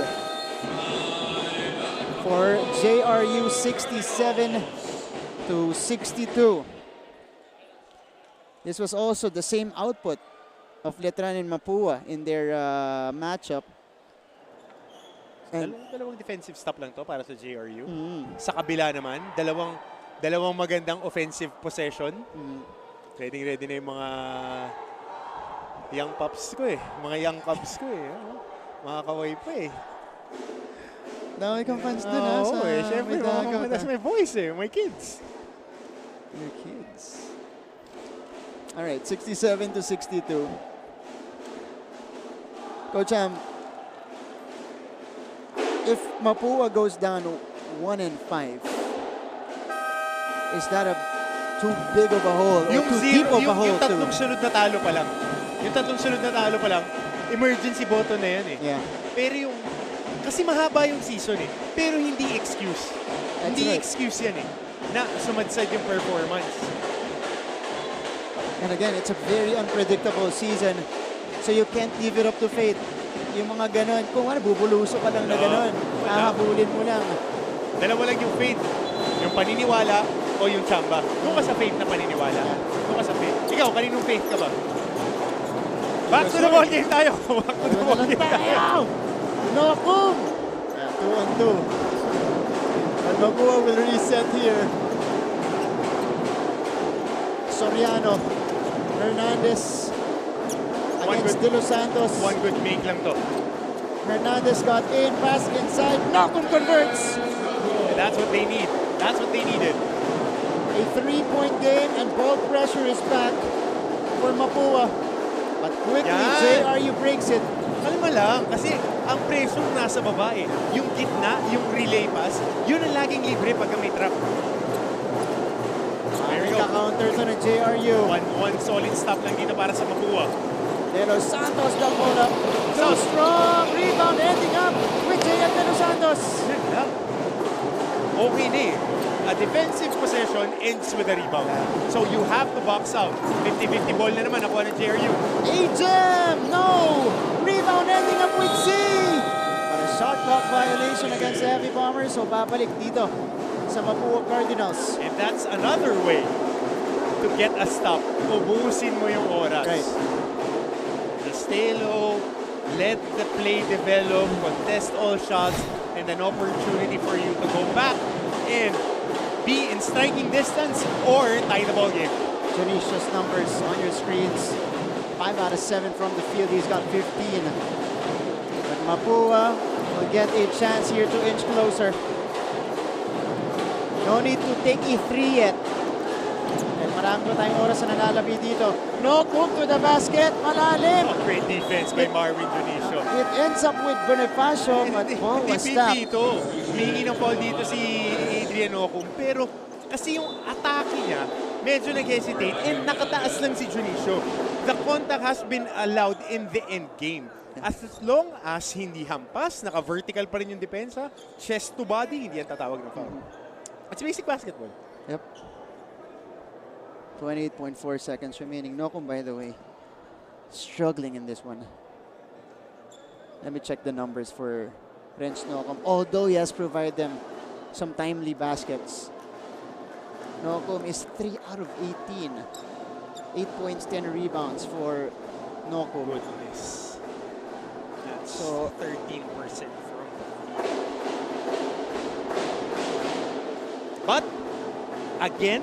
[SPEAKER 22] for JRU, 67 to 62. This was also the same output of Letran and Mapua in their matchup. And
[SPEAKER 18] Dalawang defensive stop lang to para sa JRU. Sa kabila naman, dalawang magandang offensive possession. Ready na yung mga young pups ko eh. Mga young cubs ko eh. Mga kaway pa eh.
[SPEAKER 22] dami kang fans dun ha.
[SPEAKER 18] Oo eh, syempre. That's my voice eh. My kids.
[SPEAKER 22] Your kids. Alright, 67 to 62. Coach Ham, if Mapua goes down 1-5, is that a too big of a hole? Or too deep of a hole?
[SPEAKER 18] Yung tatlong sunod na talo pa lang. Yung tatlong sunod na talo pa lang, emergency button na yan eh.
[SPEAKER 22] Yeah.
[SPEAKER 18] Pero yung, kasi mahaba yung season eh. Pero hindi excuse. Hindi excuse yan eh. Na sumadsad yung performance.
[SPEAKER 22] And again, it's a very unpredictable season. So you can't leave it up to fate. Yung mga ganon, kung ano, bubuluso ka lang na ganon. Hahabulin mo lang.
[SPEAKER 18] Dalawa lang yung faith. Yung paniniwala o yung tsamba. Doon ka sa faith na paniniwala. Doon ka sa faith. Ikaw, kaninong faith ka ba? Back to the ball game tayo. Back to the ball game tayo.
[SPEAKER 22] No, boom! 2-on-2. And Mapua will reset here. Soriano. Hernandez against De Los Santos.
[SPEAKER 18] One good make lang to.
[SPEAKER 22] Hernandez got in, pass inside, Malcolm converts.
[SPEAKER 18] And that's what they need. That's what they needed.
[SPEAKER 22] A 3-point game and ball pressure is back for Mapua. But quickly, JRU breaks it.
[SPEAKER 18] Kalma lang, kasi ang pressure nasa baba eh. Yung gitna, yung relay pass, yun ang laging libre pagka may trap.
[SPEAKER 22] Counter to ng JRU.
[SPEAKER 18] One solid stop lang dito para sa Mapua.
[SPEAKER 22] De Los Santos the pull up. Too strong. Rebound ending up with J.M. De Los Santos.
[SPEAKER 18] Okay na eh. A defensive possession ends with a rebound. So you have to box out. 50-50 ball na naman nakuha ng JRU.
[SPEAKER 22] A-Jam! No! Rebound ending up with C! But a shot clock violation against the Heavy Bombers. So babalik dito sa Mapua Cardinals.
[SPEAKER 18] And that's another way to get a stop. Ubusin mo yung oras.
[SPEAKER 22] Right.
[SPEAKER 18] Just stay low, let the play develop, contest all shots, and an opportunity for you to go back and be in striking distance or tie the ball game.
[SPEAKER 22] Janisha's numbers on your screens. 5 out of 7 from the field. He's got 15. But Mapua will get a chance here to inch closer. No need to take a 3 yet. And marami pa tayong oras na nalalabi dito. No hook to the basket. Malalim.
[SPEAKER 18] Oh, great defense by Marwin Jonisho.
[SPEAKER 22] It ends up with Bonifacio, but ball was stopped.
[SPEAKER 18] Dito, humingi ng foul dito si Adrian Ocum. Pero kasi yung atake niya, medyo nag-hesitate and nakataas lang si Jonisho. The contact has been allowed in the end game. As long as hindi hampas, naka-vertical pa rin yung depensa, chest to body, hindi yan tatawag ng foul. It's basic basketball.
[SPEAKER 22] Yep. 28.4 seconds remaining. Nokum, by the way, struggling in this one. Let me check the numbers for Renz Nokum. Although he has provided them some timely baskets. Nokum is 3 out of 18. 8 points, 10 rebounds for Nokum.
[SPEAKER 18] Goodness. That's
[SPEAKER 22] so
[SPEAKER 18] 13% from. But again,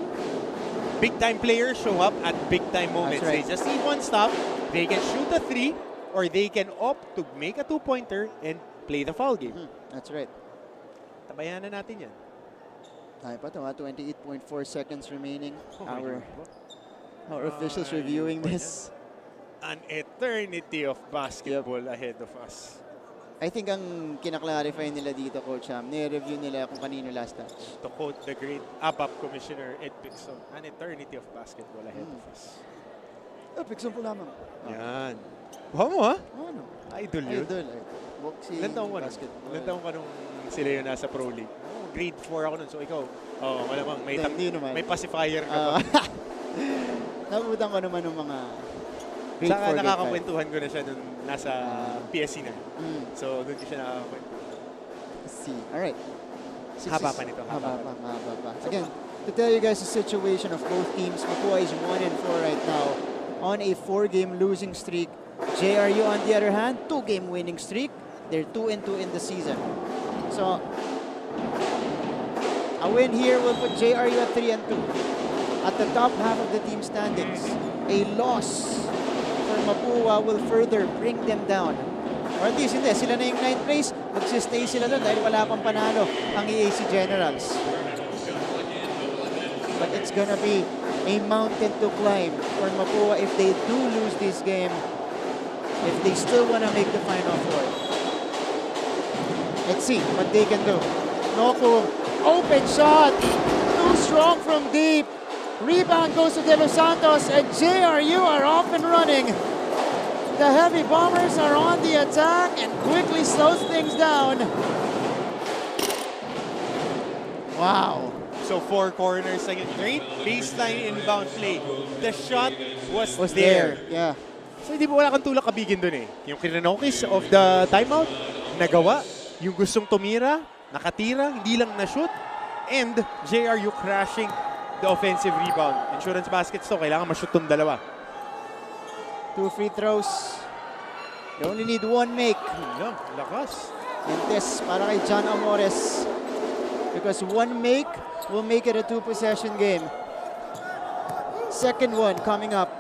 [SPEAKER 18] big-time players show up at big-time moments.
[SPEAKER 22] Right.
[SPEAKER 18] They just need one stop. They can shoot a 3 or they can opt to make a 2-pointer and play the foul game.
[SPEAKER 22] That's right.
[SPEAKER 18] Tabayan na natin yan.
[SPEAKER 22] Tayo pa ito, 28.4 seconds remaining. Our officials reviewing this.
[SPEAKER 18] An eternity of basketball ahead of us.
[SPEAKER 22] I think ang kinaklarify nila dito, Coach Ham, nire-review nila kung kanino last touch.
[SPEAKER 18] To quote the great ABAP Commissioner Ed Pixon, an eternity of basketball ahead of us.
[SPEAKER 22] Pixon po lamang.
[SPEAKER 18] Yan. Buha mo ha?
[SPEAKER 22] Ano?
[SPEAKER 18] Idol yun.
[SPEAKER 22] Idol. Boxing,
[SPEAKER 18] Ilan taong ka
[SPEAKER 22] basketball.
[SPEAKER 18] Ilan taong ka nung sila yun nasa Pro League? Grade 4 ako nun. So ikaw, malamang may pacifier ka pa.
[SPEAKER 22] Nabutan ko naman ng mga grade 4,
[SPEAKER 18] Saka nakakakwentuhan ko na siya nung nasa PSC na. So doon ko siya nakakakwentuhan.
[SPEAKER 22] See. Alright.
[SPEAKER 18] Haba pa nito.
[SPEAKER 22] Haba pa. Again, to tell you guys the situation of both teams, Mapua is 1-4 right now on a 4-game losing streak. JRU, on the other hand, 2-game winning streak. They're 2-2 in the season. So, a win here will put JRU at 3-2 at the top half of the team standings. A loss for Mapua will further bring them down. Or at least hindi, sila na yung 9th place, magsistay sila doon dahil wala pang panalo ang EAC Generals. But it's gonna be a mountain to climb for Mapua if they do lose this game, if they still wanna make the Final Four. Let's see what they can do. Noku, open shot, too strong from deep. Rebound goes to De Los Santos, and JRU are off and running. The Heavy Bombers are on the attack and quickly slows things down. Wow.
[SPEAKER 18] So 4 corners again. Great baseline inbound play. The shot was
[SPEAKER 22] there. Yeah.
[SPEAKER 18] So hindi mo wala kang tulak kabigin dun eh. Yung kinanokis of the timeout, nagawa. Yung gustong tumira, nakatira, hindi lang na-shoot. And JRU crashing the offensive rebound. Insurance baskets to, kailangan ma-shoot tong dalawa.
[SPEAKER 22] 2 free throws. They only need 1 make.
[SPEAKER 18] Yeah, lakas.
[SPEAKER 22] And this para kay John Amores. Because 1 make will make it a 2-possession game. Second one coming up.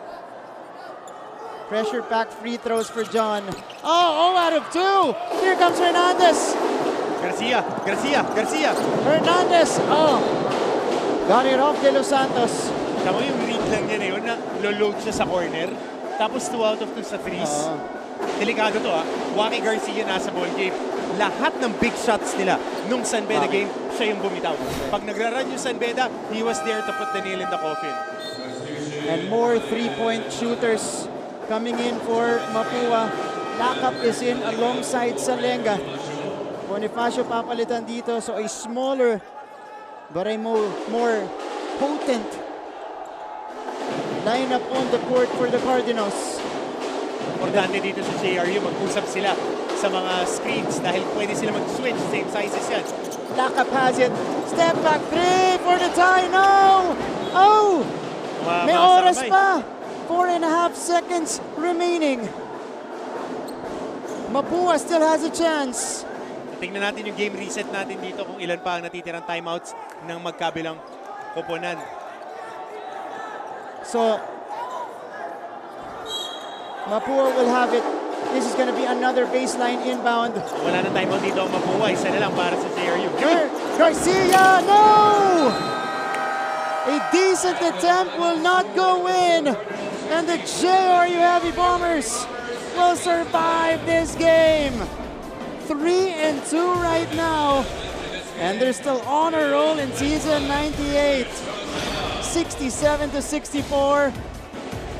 [SPEAKER 22] Pressure-packed free throws for John. Oh, out of 2. Here comes Hernandez.
[SPEAKER 18] Garcia.
[SPEAKER 22] Hernandez. Oh. Got it off De Los Santos.
[SPEAKER 18] Tama yung read lang niya na yun na lo-load siya sa corner. Tapos 2 out of 2 sa threes. Delikado to Waki Garcia nasa ball game. Lahat ng big shots nila nung San Beda game, siya yung bumitaw. Pag nagra-run yung San Beda, he was there to put the nail in the coffin.
[SPEAKER 22] And more 3-point shooters coming in for Mapua. Lakap is in alongside Salenga. Bonifacio papalitan dito, so a smaller but a more potent lineup on the court for the Cardinals.
[SPEAKER 18] Importante dito sa JRU, mag-usap sila sa mga screens dahil pwede sila mag-switch. Same sizes yan.
[SPEAKER 22] Lakap has it. Step back 3 for the tie. No! Oh! May oras pa. 4.5 seconds remaining. Mapua still has a chance.
[SPEAKER 18] Tingnan natin yung game reset natin dito kung ilan pa ang natitirang timeouts ng magkabilang koponan.
[SPEAKER 22] So, Mapua will have it. This is going to be another baseline inbound.
[SPEAKER 18] Wala na timeout dito ang Mapua. Isa na lang para sa JRU.
[SPEAKER 22] Garcia, no! A decent attempt will not go in. And the JRU Heavy Bombers will survive this game. 3-2 right now. And they're still on a roll in season 98. 67-64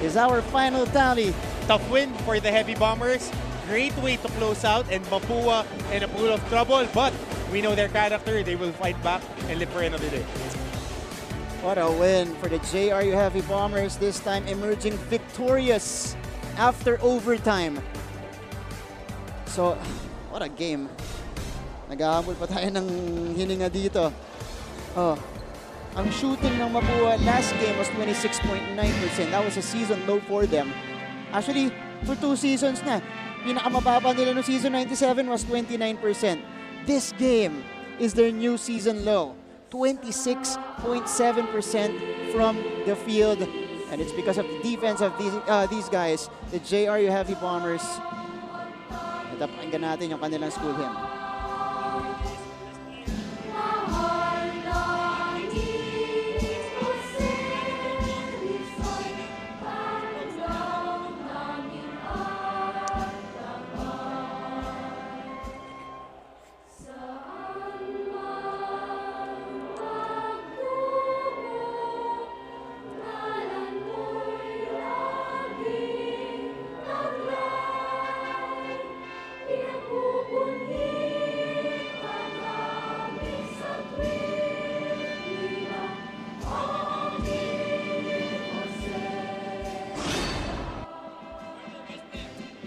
[SPEAKER 22] is our final tally.
[SPEAKER 18] Tough win for the Heavy Bombers. Great way to close out, and Mapua in a pool of trouble. But we know their character. They will fight back and live for another day.
[SPEAKER 22] What a win for the JRU Heavy Bombers, this time emerging victorious after overtime. So, what a game. Naghahabol pa tayo ng hininga dito. Oh, ang shooting ng Mapua last game was 26.9%. That was a season low for them. Actually, for 2 seasons na. Pinakamababa nila no season 97 was 29%. This game is their new season low. 26.7% from the field. And it's because of the defense of these guys, the JRU Heavy Bombers. Ito, pakinggan natin yung kanilang school hymn.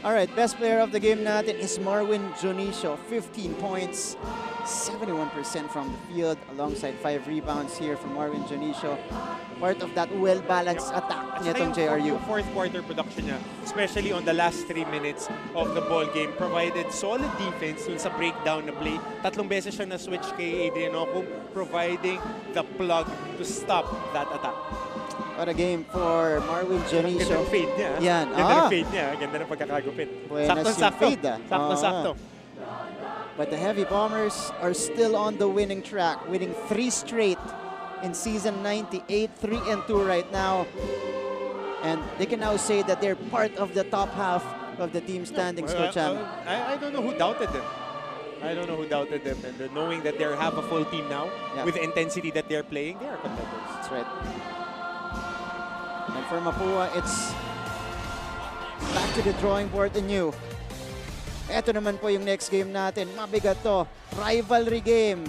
[SPEAKER 22] All right, best player of the game natin is Marwin Jonicio, 15 points, 71% from the field, alongside 5 rebounds here from Marwin Jonicio. Part of that well-balanced attack nitong JRU.
[SPEAKER 18] Yung fourth quarter production niya, especially on the last 3 minutes of the ball game, provided solid defense dun sa breakdown na play. 3 beses siya na-switch kay Adrian Ocum, providing the plug to stop that attack.
[SPEAKER 22] What a game for Marwin Jonicio.
[SPEAKER 18] Ganda ng fade niya.
[SPEAKER 22] Yan.
[SPEAKER 18] Ganda ng fade niya. Ganda ng pagkakagupit.
[SPEAKER 22] Sakto-sakto.
[SPEAKER 18] Sakto-sakto.
[SPEAKER 22] But the Heavy Bombers are still on the winning track, winning 3 straight in season 98, 3-2 right now. And they can now say that they're part of the top half of the team standings, Coach Am.
[SPEAKER 18] I don't know who doubted them. I don't know who doubted them. And knowing that they have a full team now, with the intensity that they're playing, they are contenders.
[SPEAKER 22] That's right. And for Mapua, it's back to the drawing board anew. Ito naman po yung next game natin. Mabigat to. Rivalry game.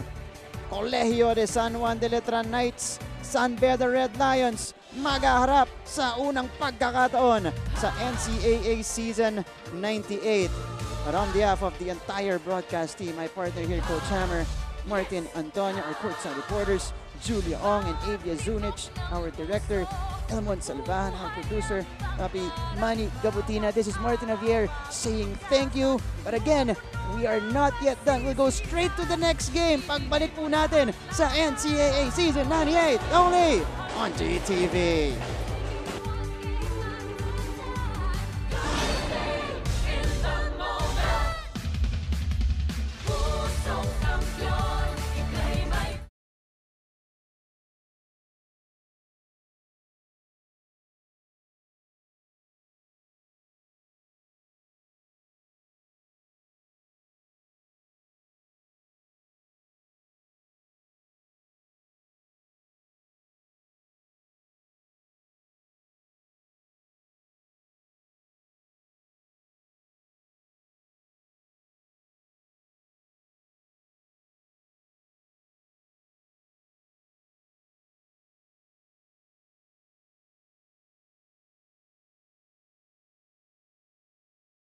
[SPEAKER 22] Colegio de San Juan de Letra Knights, San Beda Red Lions maghaharap sa unang pagkakataon sa NCAA Season 98. But on behalf of the entire broadcast team, my partner here, Coach Hammer, Martin Antonio, our courtside reporters, Julia Ong and Avia Zunich, our director, Elmon Salvahan, our producer, Papi Manny Gabutina. This is Martin Javier saying thank you. But again, we are not yet done. We'll go straight to the next game. Pagbalik po natin sa NCAA Season 98 only on GTV.